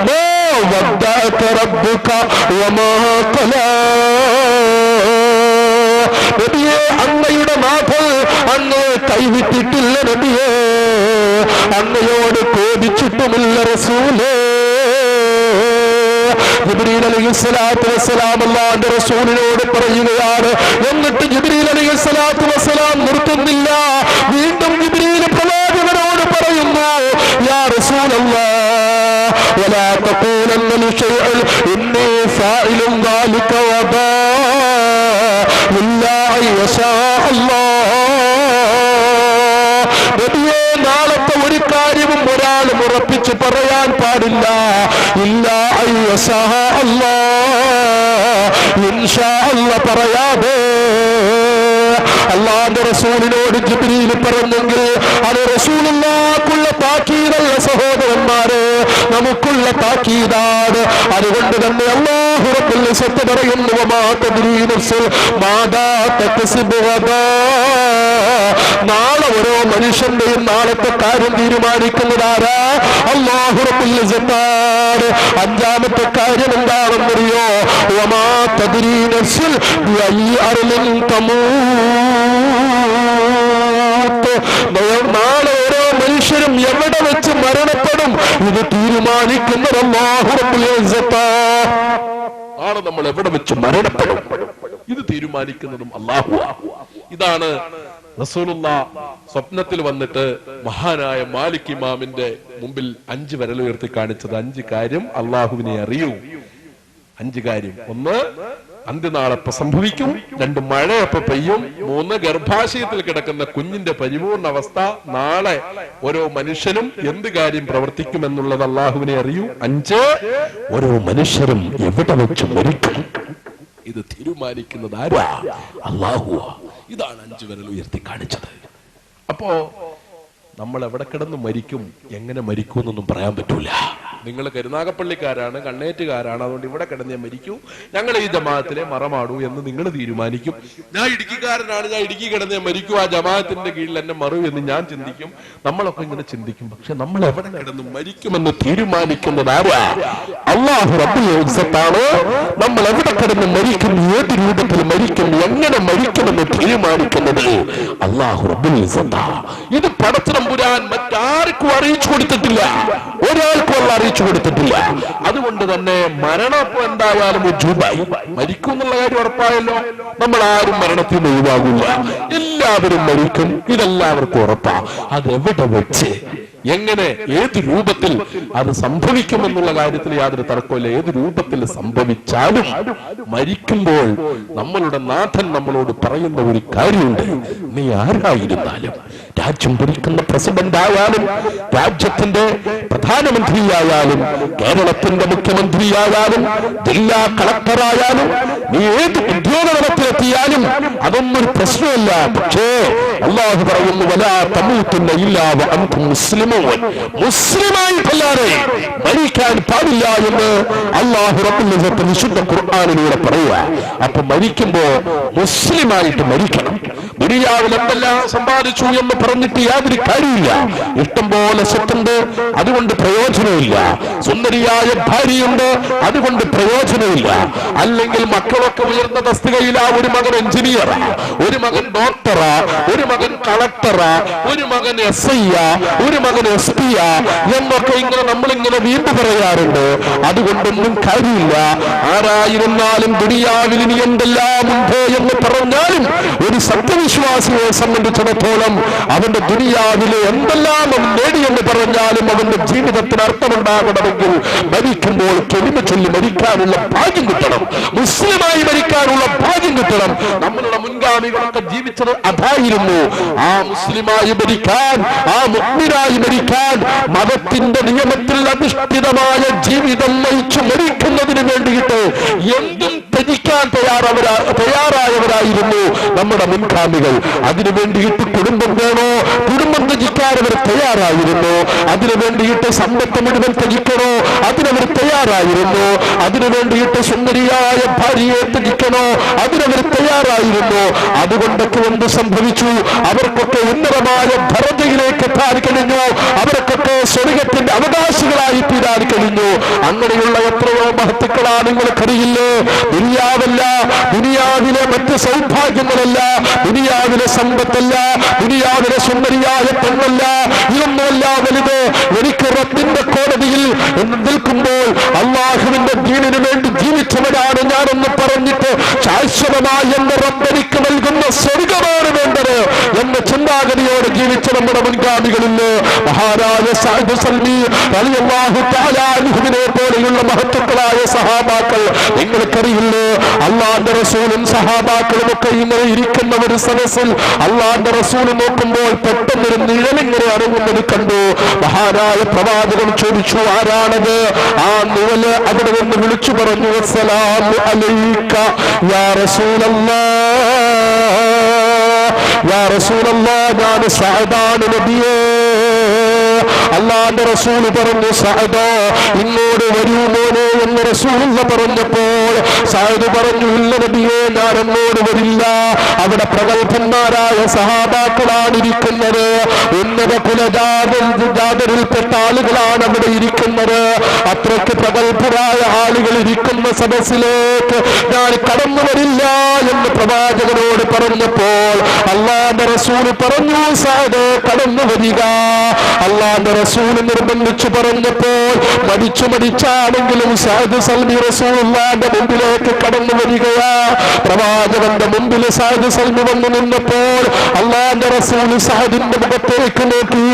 മാ വദ്ദഅക റബ്ബുക വമാ ഖലാ. നബിയെ, അങ്ങയുടെ നാഥൻ അങ്ങയെ കൈവിട്ടിട്ടില്ല നബിയെ, അങ്ങയോട് കോപിച്ചിട്ടുമില്ല റസൂലേ. ജിബ്രീൽ അലൈഹിസ്സലാത്തു വസ്സലാം അല്ലാഹുവിന്റെ റസൂലിനോട് പറയുകയാണ്. എന്നിട്ട് ജിബ്രീൽ അലൈഹിസ്സലാത്തു വസ്സലാം നിർത്തുന്നില്ല. വീണ്ടും ജിബ്രീൽ പ്രവാചകനോട് പറയുന്നു, യാ റസൂലല്ലാഹ്, വലാ തഖൂലന്ന ലിശൈഇൻ ഇന്നി ഫാഇലുൻ ദാലിക വദാ ഇല്ലാ യശാ അല്ലാഹ്. നബിയേ, നാളത്തെ ഒരു കാര്യവും ഒരാളും ഉറപ്പിച്ച് പറയാൻ പാടില്ല. ഇല്ലാ യശാ അല്ലാഹ്, ഇൻഷാ അല്ലാഹ് പറയാതെ. അല്ലാഹുവിന്റെ റസൂലിനോട് ജിബ്രീൽ പറഞ്ഞെങ്കിൽ അത് റസൂലുള്ളാഹിക്കുള്ള താക്കീതല്ല സഹോദരന്മാരെ, നമുക്കുള്ള താക്കീതാണ്. അതുകൊണ്ട് തന്നെ അല്ലാഹു റബ്ബുൽ ഇസ്സത്ത് പറയുന്നു, വമാ തദ്രീ നഫ്സുൻ മാദാ തക്സിബു ഗദാ. നാളെ ഓരോ മനുഷ്യന്റെയും നാളത്തെ കാര്യം തീരുമാനിക്കുന്നതാരാ? അല്ലാഹു റബ്ബുൽ ഇസ്സത്താണ്. അഞ്ചാമത്തെ കാര്യം എന്താണെന്നറിയോ? വമാ തദ്രീ നഫ്സുൻ ബിഅയ്യി അർളിൻ തമൂത്ത്. നാളെ ഓരോ മനുഷ്യരും എവിടെ വെച്ച് മരണപ്പെടും ഇത് തീരുമാനിക്കും. തീരുമാനിക്കുന്നത് അല്ലാഹു റബ്ബുൽ ഇസ്സത്താണ്. ആണ് നമ്മൾ എവിടെ വെച്ച് മരണപ്പെടും ഇത് തീരുമാനിക്കുന്നതും അല്ലാഹുവാണ്. ഇതാണ് റസൂലുള്ളാഹ് സ്വപ്നത്തിൽ വന്നിട്ട് മഹാനായ മാലിക് ഇമാമിന്റെ മുമ്പിൽ 5 വിരൽ ഉയർത്തി കാണിച്ചത്. 5 കാര്യം അള്ളാഹുവിനെ അറിയൂ. 5 കാര്യം. 1, അന്ത്യനാളെപ്പോ സംഭവിക്കും. 2, മഴയെപ്പോ പെയ്യും. 3, ഗർഭാശയത്തിൽ കിടക്കുന്ന കുഞ്ഞിന്റെ പരിപൂർണ അവസ്ഥ. നാളെ ഓരോ മനുഷ്യനും എന്ത് കാര്യം പ്രവർത്തിക്കുമെന്നുള്ളത് അള്ളാഹുവിനെ അറിയൂ. 5, ഓരോ മനുഷ്യരും എവിടെ വെച്ച് മരിക്കും ഇത് തീരുമാനിക്കുന്നത് ആരാ? അല്ലാഹുവാ. ഇതാണ് 5 വിരൽ ഉയർത്തി കാണിച്ചത്. അപ്പോ നമ്മൾ എവിടെ കിടന്ന് മരിക്കും, എങ്ങനെ മരിക്കും എന്നൊന്നും പറയാൻ പറ്റൂല. നിങ്ങൾ കരുനാഗപ്പള്ളിക്കാരാണ്, കണ്ണേറ്റുകാരാണ്, അതുകൊണ്ട് ഇവിടെ കിടന്നേ മരിക്കൂ, ഞങ്ങൾ ഈ ജമാഅത്തിലെ മറമാടൂ എന്ന് നിങ്ങൾ തീരുമാനിക്കും. ഞാൻ ഇടുക്കിക്കാരനാണ്, ഞാൻ ഇടുക്കി കിടന്നേ മരിക്കൂ, ആ ജമാഅത്തിന്റെ കീഴിൽ എന്നെ മറൂ എന്ന് ഞാൻ ചിന്തിക്കും. നമ്മളൊക്കെ ഇങ്ങനെ ചിന്തിക്കും. പക്ഷെ നമ്മൾ എവിടെ കിടന്ന് മരിക്കുമെന്ന് തീരുമാനിക്കുന്നത് ആരാ? അല്ലാഹു റബ്ബുൽ ഇസ്സത്താണ്. നമ്മൾ എവിടെ കിടന്ന് മരിക്കും, ഏത് രൂപത്തിൽ മരിക്കും, എങ്ങനെ മരിക്കുമെന്ന് തീരുമാനിക്കുന്നത് അല്ലാഹു റബ്ബുൽ ഇസ്സത്താണ്. ഇത് പടച്ചതമ്പുരാൻ മറ്റാർക്കും അറിയിച്ചു കൊടുത്തിട്ടില്ല, ഒരാൾക്കും അറിയിച്ചു കൊടുത്തിട്ടില്ല. അതുകൊണ്ട് തന്നെ മരണം എന്തായാലും ഉജൂബായി. മരിക്കും എന്നുള്ള കാര്യം ഉറപ്പായല്ലോ. നമ്മൾ ആരും മരണത്തിൽ നിന്ന് ഒഴിവാകില്ല, എല്ലാവരും മരിക്കും. ഇതെല്ലാവർക്കും ഉറപ്പാ. അതെവിടെ വെച്ച്, എങ്ങനെ, ഏത് രൂപത്തിൽ അത് സംഭവിക്കുമെന്നുള്ള കാര്യത്തിൽ യാതൊരു തർക്കമില്ല. ഏത് രൂപത്തിൽ സംഭവിച്ചാലും മരിക്കുമ്പോൾ നമ്മളുടെ നാഥൻ നമ്മളോട് പറയുന്ന ഒരു കാര്യമുണ്ട്. നീ ആരായിരുന്നാലും, രാജ്യം ഭരിക്കുന്ന പ്രസിഡന്റ് ആയാലും, രാജ്യത്തിന്റെ പ്രധാനമന്ത്രിയായാലും, കേരളത്തിന്റെ മുഖ്യമന്ത്രിയായാലും, ജില്ലാ കളക്ടറായാലും, നീ ഏത് ഉദ്യോഗത്തിലെത്തിയാലും അതൊന്നും ഒരു പ്രശ്നമല്ല. പക്ഷേ അല്ലാഹു പറയുന്നു, വലാ തമൂതുന്ന ഇല്ലാ വഅൻതും മുസ്ലിമൂൻ. മുസ്ലിമായിട്ടല്ലാതെ മരിക്കാൻ പാടില്ല എന്ന് അല്ലാഹു റബ്ബുൽ ഇസ്സത്ത് വിശുദ്ധ ഖുർആനിലൂടെ പറയുക. അപ്പൊ മരിക്കുമ്പോ മുസ്ലിമായിട്ട് മരിക്കണം. ദുനിയാവിൽ എന്തെല്ലാം സമ്പാദിച്ചു എന്ന് പറഞ്ഞിട്ട് യാതൊരു കാര്യമില്ല. ഇഷ്ടം പോലെ സ്വത്തുണ്ട്, അതുകൊണ്ട് പ്രയോജനമില്ല. സുന്ദരിയായ ഭാര്യയുണ്ട്, അതുകൊണ്ട് പ്രയോജനമില്ല. അല്ലെങ്കിൽ മക്കളൊക്കെ ഉയർന്ന തസ്തികയിലാ. ഒരു മകൻ എഞ്ചിനീയറാ, ഒരു മകൻ ഡോക്ടറാ, ഒരു മകൻ കളക്ടറാ, ഒരു മകൻ SI, ഒരു മകൻ SP എന്നൊക്കെ ഇങ്ങനെ നമ്മളിങ്ങനെ വീമ്പ് പറയാറുണ്ട്. അതുകൊണ്ടൊന്നും കാര്യമില്ല. ആരായിരുന്നാലും ദുനിയാവിൽ ഇനി എന്തെല്ലാം ഉണ്ട് എന്ന് പറഞ്ഞാലും ഒരു സത്യവിശ്വാസിയെ സംബന്ധിച്ചിടത്തോളം അവന്റെ ദുനിയാവിലെ എന്തെല്ലാം നേടിയെന്ന് പറഞ്ഞാലും അവന്റെ ജീവിതത്തിന് അർത്ഥമുണ്ടാകണമെങ്കിൽ മരിക്കുമ്പോൾ കെളിമ ചൊല്ലി മരിക്കാനുള്ള ഭാഗ്യം കിട്ടണം, മുസ്ലിമായി മരിക്കാനുള്ള ഭാഗ്യം കിട്ടണം. നമ്മളുടെ മുൻഗാമികളൊക്കെ ജീവിച്ചത് അതായിരുന്നു. ആ മുസ്ലിമായി മരിക്കാൻ, ആ മുഅ്മിനായി മരിക്കാൻ, മതത്തിന്റെ നിയമത്തിൽ അധിഷ്ഠിതമായ ജീവിതം നയിച്ചു മരിക്കുന്നതിന് വേണ്ടിയിട്ട് എന്തും ത്യജിക്കാൻ തയ്യാറായവരായിരുന്നു നമ്മുടെ മുൻഗാമികൾ. അതിനു വേണ്ടിയിട്ട് കുടുംബം വേണോ, കുടുംബം ത്യജിക്കാൻ അവർ തയ്യാറായിരുന്നു. അതിനു വേണ്ടിയിട്ട് സമ്പത്ത് മുഴുവൻ ത്യജിക്കണോ, അതിനവർ തയ്യാറായിരുന്നു. അതിനു വേണ്ടിയിട്ട് സുന്ദരിയായ ഭാര്യയെ ത്യജിക്കണോ, അതിനവർ തയ്യാറായിരുന്നു. അതുകൊണ്ടൊക്കെ എന്ത് സംഭവിച്ചു? അവർക്കൊക്കെ ഉന്നതമായ ദറജയിലേക്ക് എത്താൻ കഴിഞ്ഞു. അവർക്കൊക്കെ സ്വർഗത്തിന്റെ അവകാശികളായി തീരാൻ കഴിഞ്ഞു. അങ്ങനെയുള്ള എത്രയോ മഹത്തുക്കളാണ് നിങ്ങൾക്കറിയില്ലേ? ദുനിയാവല്ല, ദുനിയാവിലെ മറ്റ് സൗഭാഗ്യങ്ങളല്ല, ദുനിയാവിലെ സമ്പത്തല്ല, ദുനിയാവിലെ സുന്ദരിയായ പെണ്ണല്ല, ഇതൊന്നുമല്ല വലുത്. എനിക്ക് റബ്ബിന്റെ കോടതിയിൽ നിൽക്കുമ്പോൾ അല്ലാഹുവിന്റെ ദീനിനു വേണ്ടി ജീവിച്ചവരാണ് ഞാനെന്ന് പറഞ്ഞിട്ട് ശാശ്വതമായി എന്റെ റബ്ബെനിക്ക് നൽകുന്ന സ്വർഗമാണ് വേണ്ടത് എന്ന ചിന്താഗതിയോടെ ജീവിച്ച നമ്മുടെ മുൻഗാമികളില് മഹാനായ സഅദ് സൽമി റളിയല്ലാഹു തആല അൻഹുവിനെ പോലെയുള്ള മഹത്തുക്കളായ സഹാബാക്കൾ. നിങ്ങൾക്കറിയില്ലേ, അല്ലാഹുവിന്റെ റസൂലും സഹാബാക്കളും ഒക്കെ ഇങ്ങനെ ഇരിക്കുന്ന ഒരു സദസ്സിൽ അല്ലാഹുവിന്റെ റസൂൽ നോക്കുമ്പോൾ പെട്ടെന്നൊരു നിഴലിങ്ങനെ ഇറങ്ങുന്നത് കണ്ടു. മഹാനായ പ്രവാചകൻ ചോദിച്ചു, ആരാണത്? ആ നിഴല് അവിടെ നിന്ന് വിളിച്ചു പറഞ്ഞു, അസ്സലാമു അലൈക യാ റസൂലല്ലാഹ്, യാ റസൂലല്ലാഹ്, ഞാൻ സഅദാണ് നബിയേ. അല്ലാഹുവിന്റെ റസൂൽ പറഞ്ഞു, സഅദ് ഇങ്ങോട്ട് വരൂ മോനെ എന്ന് റസൂലുള്ള പറഞ്ഞപ്പോൾ സഅദ് പറഞ്ഞു, ഇല്ല നബിയേ, ഞാൻ അങ്ങോട്ട് വരില്ല. അവിടെ പ്രഗത്ഭന്മാരായ സഹാബാക്കളാണ് ഇരിക്കുന്നത്. ഉന്നത കുലജാതരിൽപ്പെട്ട ആളുകളാണ് അവിടെ ഇരിക്കുന്നത്. അത്രയ്ക്ക് പ്രഗത്ഭരായ ആളുകൾ ഇരിക്കുന്ന സദസ്സിലേക്ക് ഞാൻ കടന്നു വരില്ല എന്ന് പ്രവാചകനോട് പറഞ്ഞപ്പോൾ അല്ലാഹുവിന്റെ റസൂൽ പറഞ്ഞു, സഅദ് കടന്നു വരിക. അല്ലാഹുവിന്റെ റസൂൽ നിർബന്ധിച്ചു പറഞ്ഞപ്പോൾ മടിച്ചാണെങ്കിലും സഅദ് സൽമി റസൂലുള്ളാഹിന്റെ മുമ്പിലേക്ക് കടന്നു വരികയാ. പ്രവാചകന്റെ മുമ്പിൽ സഅദ് സൽമി വന്നു നിന്നപ്പോൾ അല്ലാഹുവിന്റെ റസൂൽ സഅദിന്റെ മുഖത്തേക്ക് നോക്കി.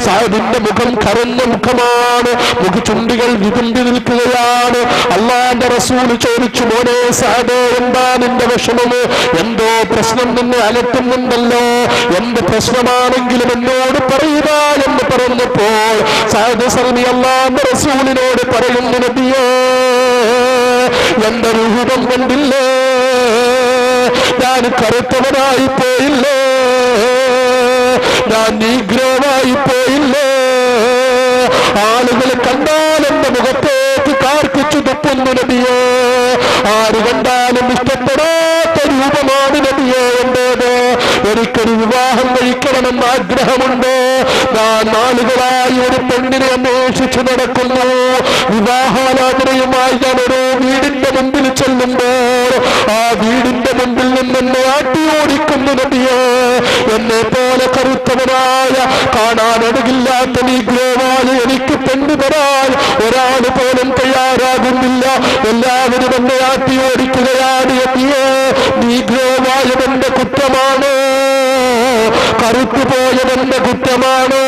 സഅദിന്റെ മുഖം കരഞ്ഞ മുഖമാണ്, മുഖചുണ്ടികൾ വിതുമ്പി നിൽക്കുകയാണ്. അല്ലാഹുവിന്റെ റസൂൽ ചോദിച്ചു, മോനെ സഅദ്, എന്താ നിന്റെ വിഷമം? എന്തോ പ്രശ്നം നിന്നെ അലട്ടുന്നുണ്ടല്ലോ, എന്ത് പ്രശ്നമാണെങ്കിലും എന്നോട് പറയുക എന്ന് പറഞ്ഞപ്പോൾ സഅദ് സൽമി അല്ലാഹുവിന്റെ റസൂലിനോട് പറയുന്നു, നബിയേ, എന്റെ രൂപം കണ്ടില്ലേ, ഞാൻ കറുത്തവനായി പോയില്ലേ, ഞാൻ നീഗ്രോവായി പോയില്ലേ, ആളുകൾ കണ്ടാൽ എന്റെ മുഖത്തേക്ക് കാർക്കിച്ചു തുപ്പുന്നു നബിയേ, ആര് കണ്ടാലും ഇഷ്ടപ്പെടാത്ത രൂപമാണ് നബിയേ എന്റേത്. എനിക്കൊരു വിവാഹം കഴിക്കണമെന്ന് ആഗ്രഹമുണ്ട്. ഞാൻ നാളുകളായി ഒരു പെണ്ണിനെ അന്വേഷിച്ചു നടക്കുന്നു. വിവാഹാലോചനയുമായി ഞാൻ ഒരു വീടിന്റെ മുമ്പിൽ ചെല്ലുമ്പോൾ ആ വീടിന്റെ മുമ്പിൽ നിന്നെ ആട്ടി ഓടിക്കുന്നു നബിയേ. എന്നെ പോലെ കറുത്തവനായ, കാണാനടകില്ലാത്ത നീഗ്രോവായ എനിക്ക് പെണ്ണ് തരാൻ ഒരാൾ പോലും തയ്യാറാകുന്നില്ല. എല്ലാവരും എന്നെ ആട്ടി ഓടിക്കുകയാണ് നബിയേ. നീഗ്രോവായവന്റെ കുറ്റമാണ്, കറുത്തുപോയവന്റെ കുറ്റമാണ്,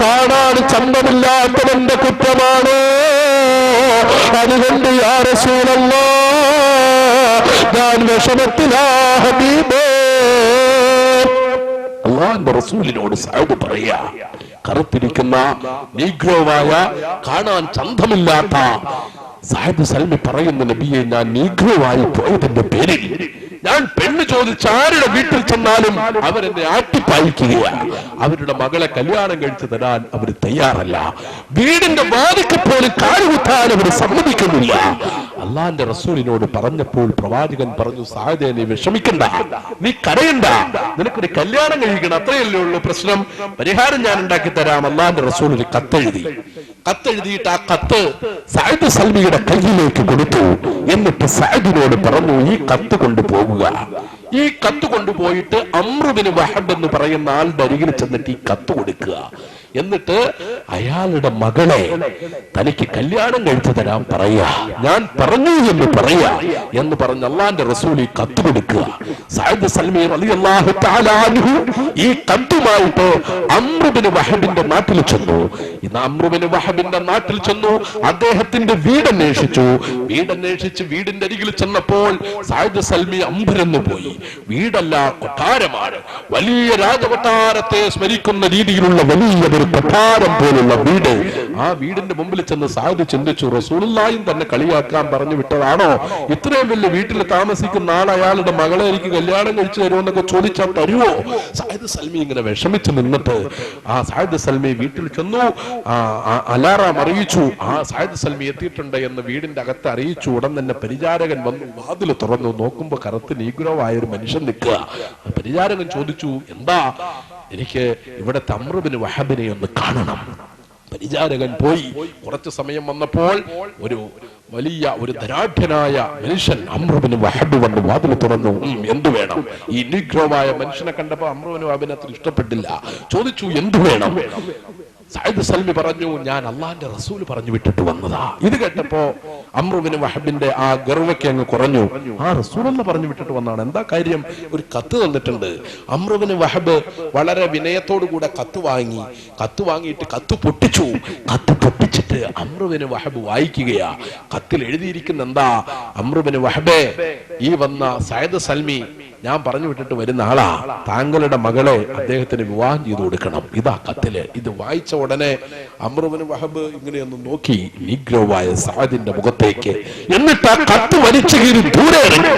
കാണാൻ ചന്തമില്ലാത്തവന്റെ കുറ്റമാണ്. അതുകൊണ്ട് യാ റസൂലല്ലാഹ്, ഞാൻ വിഷമത്തിലാ ഹബീബേ. അല്ലാഹുവിന്റെ റസൂലിനോട് സഅദ് പറയാ, കറുത്തിരിക്കുന്ന നീഗ്രോവായ, കാണാൻ ചന്തമില്ലാത്ത സഅദ് സൽമി പറയുന്ന നബിയെ, ഞാൻ നീഗ്രോവായി പോയതിന്റെ പേരിൽ ഞാൻ പെണ്ണ് ചോദിച്ച് ആരുടെ വീട്ടിൽ ചെന്നാലും അവരെന്നെ ആട്ടിപ്പായിക്കുകയാണ്. അവരുടെ മകളെ കല്യാണം കഴിച്ചു തരാൻ അവർ തയ്യാറല്ല. വീടിന്റെ വാതിൽക്ക് പോലും കാലുകുത്താൻ അവർ സമ്മതിക്കുന്നില്ല. അള്ളാന്റെ റസൂലിനോട് പറഞ്ഞപ്പോൾ പ്രവാചകൻ പറഞ്ഞു, സഅദേ, നീ വിഷമിക്കണ്ട, നീ കരയണ്ട, നിനക്കൊരു കല്യാണം കഴിക്കണം, അത്രയല്ലേ ഉള്ളൂ പ്രശ്നം, പരിഹാരം ഞാൻ ഉണ്ടാക്കി തരാം. അള്ളാന്റെ റസൂൽ ഒരു കത്തെഴുതിയിട്ട് ആ കത്ത് സഅദ് സൽമിയുടെ കയ്യിലേക്ക് കൊടുത്തു. എന്നിട്ട് സഅദിനോട് പറഞ്ഞു, ഈ കത്ത് കൊണ്ടുപോകുക. ഈ കത്ത് കൊണ്ടുപോയിട്ട് അംറു ബിൻ വഹബ് എന്ന് പറയുന്ന ആളുടെ അരികിൽ ചെന്നിട്ട് ഈ കത്ത് കൊടുക്കുക. എന്നിട്ട് അയാളുടെ മകളെ തനിക്ക് കല്യാണം കഴിച്ചു തരാൻ പറയാ, ഞാൻ പറഞ്ഞു എന്ന് പറയാ എന്ന് പറഞ്ഞ് അള്ളാന്റെ റസൂൽ ഈ കത്ത് കൊടുക്കുക. സഅദ് സൽമി റളിയല്ലാഹു തആല അൻഹു ഈ കത്തുമായിട്ട് അംറു ബിൻ വഹബിന്റെ നാട്ടിൽ ചെന്നു. ഇന്ന് അംറു ബിൻ വഹബിന്റെ നാട്ടിൽ ചെന്നു. അദ്ദേഹത്തിന്റെ വീടന്വേഷിച്ചു. വീടിന്റെ അരികിൽ ചെന്നപ്പോൾ സഅദ് സൽമി അമ്പരന്നു പോയി. വീടല്ല, കൊട്ടാരമാണ്. വലിയ രാജകൊട്ടാരത്തെ സ്മരിക്കുന്ന രീതിയിലുള്ള വലിയ ഒരു കൊട്ടാരം പോലുള്ള വീട്. ആ വീടിന്റെ മുമ്പിൽ ചെന്ന് സഅദ് ചിന്തിച്ചു, റസൂലുള്ളാഹിയും തന്നെ കളിയാക്കാൻ പറഞ്ഞു വിട്ടതാണോ? ഇത്രയും വലിയ വീട്ടിൽ താമസിക്കുന്ന ആൾ അയാളുടെ മകളെ എനിക്ക് കല്യാണം കഴിച്ചു തരുമെന്നൊക്കെ ചോദിച്ചാൽ തരുമോ? സഅദ് സൽമി ഇങ്ങനെ വിഷമിച്ച് നിന്നിട്ട് ആ സഅദ് സൽമി വീട്ടിൽ ചെന്നു. അലാറാം അറിയിച്ചു. ആ സഅദ് സൽമി എത്തിയിട്ടുണ്ട് എന്ന് വീടിന്റെ അകത്ത് അറിയിച്ചു. ഉടൻ തന്നെ പരിചാരകൻ വന്നു, വാതിൽ തുറന്നു. നോക്കുമ്പോ കറുത്ത് നീഗ്രോവായ ഒരു മനുഷ്യൻ നിൽക്കുക. പരിചാരകൻ ചോദിച്ചു, എന്താ? എനിക്ക് ഇവിടെ അംറു ബിൻ വഹബിനെ ഒന്ന് കാണണം. പരിചാരകൻ പോയി. കുറച്ചു സമയം വന്നപ്പോൾ ഒരു ധനാഢ്യനായ മനുഷ്യൻ അംറു ബിൻ വഹബ് വന്ന് വാതിൽ തുറന്നു. എന്തു വേണം? ഈ നീഗ്രോവായ മനുഷ്യനെ കണ്ടപ്പോ അംറു ബിൻ വഹബിനെ അത്ര ഇഷ്ടപ്പെട്ടില്ല. ചോദിച്ചു, എന്തു വേണം? സഅദ് സൽമി പറഞ്ഞു, ഞാൻ അള്ളാന്റെ റസൂൽ പറഞ്ഞു വിട്ടിട്ട് വന്നതാ. ഇത് കേട്ടപ്പോ അംറു ബിൻ വഹബിന്റെ ആ ഗർവ്വയ്ക്ക് അങ്ങ് കുറഞ്ഞു. ആ റസൂലല്ല പറഞ്ഞു വിട്ടിട്ട് വന്നതാണ്, എന്താ കാര്യം? ഒരു കത്ത് തന്നിട്ടുണ്ട്. അംറു ബിൻ വഹബ് വളരെ വിനയത്തോടുകൂടെ കത്ത് വാങ്ങിയിട്ട് കത്ത് പൊട്ടിച്ചു. കത്ത് പൊട്ടിച്ചിട്ട് അംറു ബിൻ വഹബ് വായിക്കുകയാ. കത്തിൽ എഴുതിയിരിക്കുന്ന എന്താ? അംറു ബിൻ വഹബേ, ഈ വന്ന സഅദ് സൽമി ഞാൻ പറഞ്ഞു വിട്ടിട്ട് വരുന്ന ആളാ. താങ്കളുടെ മകളെ അദ്ദേഹത്തിന് വിവാഹം ചെയ്തു കൊടുക്കണം. ഇതാ കത്തില്. ഇത് വായിച്ച ഉടനെ അംറു ബിൻ വഹബ് ഇങ്ങനെയൊന്ന് നോക്കി നീഗ്രോവായ സഅദിന്റെ മുഖത്തേക്ക്. എന്നിട്ട് ആ കത്ത് വലിച്ചു കീറി ദൂരെ എറിഞ്ഞു.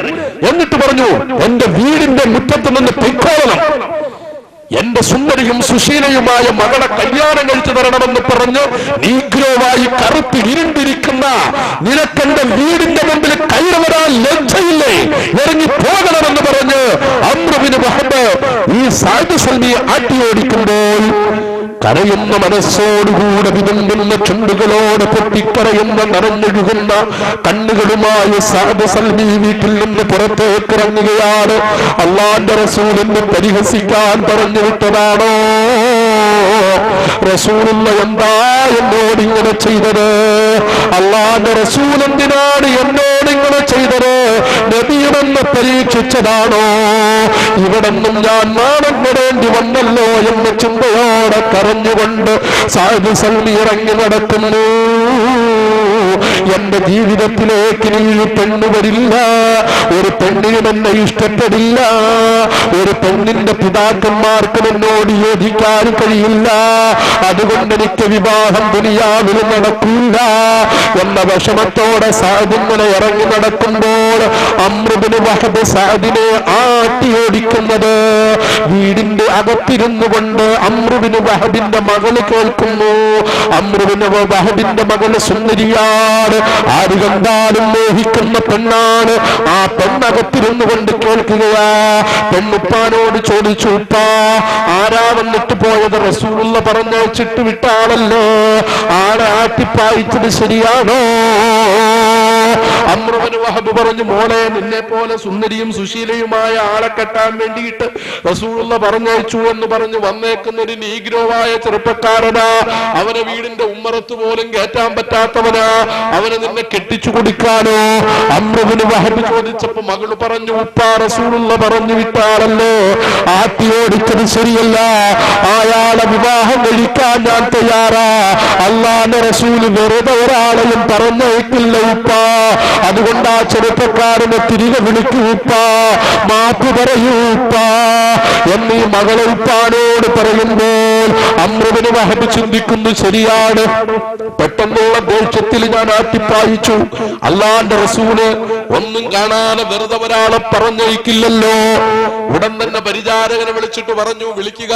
എന്നിട്ട് പറഞ്ഞു, എന്റെ വീടിന്റെ മുറ്റത്ത് നിന്ന് പൊയ്ക്കോളണം. എന്റെ സുന്ദരിയും സുശീലയുമായ മകളെ കല്യാണം കഴിച്ചു തരണമെന്ന് പറഞ്ഞ് നീഗ്രോവായി കറുപ്പ് ഇരുണ്ടിരിക്കുന്ന നിനക്കെന്റെ വീടിന്റെ മുമ്പിൽ കയറി വരാൻ ലജ്ജയില്ലേ, ഇറങ്ങി പോകണമെന്ന് പറഞ്ഞ് അംർ ഇബ്നു വഹബ് ഈ സഅദ് സൽമിയെ ആട്ടിയോടിക്കുമ്പോൾ കരയുന്ന മനസ്സോടുകൂടെ വിതുമ്പുന്ന ചുണ്ടുകളോട് പൊട്ടിക്കരയുന്ന നിറഞ്ഞൊഴുകുന്ന കണ്ണുകളുമായി സഅദ് സൽമി വീട്ടിൽ നിന്ന് പുറത്തേക്ക് ഇറങ്ങുകയാണ്. അല്ലാഹുവിന്റെ റസൂലിനെ പരിഹസിക്കാൻ പറഞ്ഞു വിട്ടതാണോ? റസൂലുള്ള എന്താ എന്നോട് ഇങ്ങനെ ചെയ്തത്? അല്ലാഹുവിന്റെ റസൂൽ എന്തിനാണ് എന്നോട് ഇങ്ങനെ ചെയ്തത്? നബിയെന്ന് പരീക്ഷിച്ചതാണോ? ഇവിടെന്നും ഞാൻ നാണം പെടേണ്ടി വന്നല്ലോ എന്ന ചിന്തയോടെ കരഞ്ഞുകൊണ്ട് സഅദ് സൽമി ഇറങ്ങി നടക്കുന്നു. എന്റെ ജീവിതത്തിലേക്ക് ഈ പെണ്ണ് വരില്ല, ഒരു പെണ്ണിനും എന്നെ ഇഷ്ടപ്പെടില്ല, ഒരു പെണ്ണിന്റെ പിതാക്കന്മാർക്ക് എന്നോട് യോജിക്കാൻ കഴിയില്ല, അതുകൊണ്ട് എനിക്ക് വിവാഹം ദുനിയാവിൽ നടക്കില്ല എന്ന വിഷമത്തോടെ സഅദിനെ ഇറങ്ങി നടക്കുമ്പോൾ അംർ ഇബ്നു വഹബ് സഅദിനെ ആട്ടിയോടിക്കുന്നത് വീടിന്റെ അകത്തിരുന്നു കൊണ്ട് അംർ ഇബ്നു വഹബിന്റെ മകള് കേൾക്കുന്നു. അംർ ഇബ്നു വഹബിന്റെ മകള് സുന്ദരിയാണ്, ആര് കണ്ടാലും മോഹിക്കുന്ന പെണ്ണാണ്. ആ പെണ്ണകത്തിരുന്നു കൊണ്ട് കേൾക്കുകയാ. പെണ്ണുപ്പാനോട് ചോദിച്ചു, ഉപ്പാ ആരാ വന്നിട്ട് പോയത്? റസൂലുള്ള പറഞ്ഞയച്ചിട്ട് വിട്ട ആളല്ലോ, ആളെ ആട്ടിപ്പായിച്ചത് ശരിയാണോ? അംർ ഇബ്നു വഹബ് പറഞ്ഞു, മോളെ നിന്നെ പോലെ സുന്ദരിയും സുശീലയുമായ ആളെ കെട്ടാൻ വേണ്ടിയിട്ട് റസൂലുള്ള പറഞ്ഞയച്ചു എന്ന് പറഞ്ഞു വന്നേക്കുന്ന ഒരു നീഗ്രോവായ ചെറുപ്പക്കാരനാ. അവനെ വീടിന്റെ ഉമ്മറത്ത് പോലും കയറ്റാൻ പറ്റാത്തവനാ, അവനെ നിന്നെ കെട്ടിച്ചു കൊടുക്കാനോ? അംർ ഇബ്നു വഹബ് ചോദിച്ചപ്പോ മകള് പറഞ്ഞു, ഉപ്പാ റസൂലുള്ള പറഞ്ഞു വിട്ടാളല്ലോ, ആട്ടിയോടിച്ചത് ശരിയല്ല, അയാളെ വിവാഹം കഴിക്കാൻ ഞാൻ തയ്യാറാ. അല്ലാഹുവിന്റെ റസൂൽ വെറുതെ ഒരാളെയും പറഞ്ഞയക്കില്ല ഉപ്പാ, അതുകൊണ്ട് ആ ചെറുപ്പക്കാരനെ തിരികെ വിളിക്കൂ ഉപ്പാ, മാപ്പ് പറയൂ ഉപ്പാ എന്നീ മകളെ ഉപ്പാനോട് പറയുമ്പോൾ അംർ ഇബ്നു വഹബ് ചിന്തിക്കുന്നു, ശരിയാണ്, പെട്ടെന്നുള്ള ദേഷ്യത്തിൽ ഞാൻ ആട്ടിപ്പായിച്ചു. അല്ലാഹുവിന്റെ റസൂല് ഒന്നും കാണാതെ വെറുതെ ഒരാളെ പറഞ്ഞയക്കില്ലല്ലോ. ഉടൻ തന്നെ പരിചാരകനെ വിളിച്ചിട്ട് പറഞ്ഞു, വിളിക്കുക,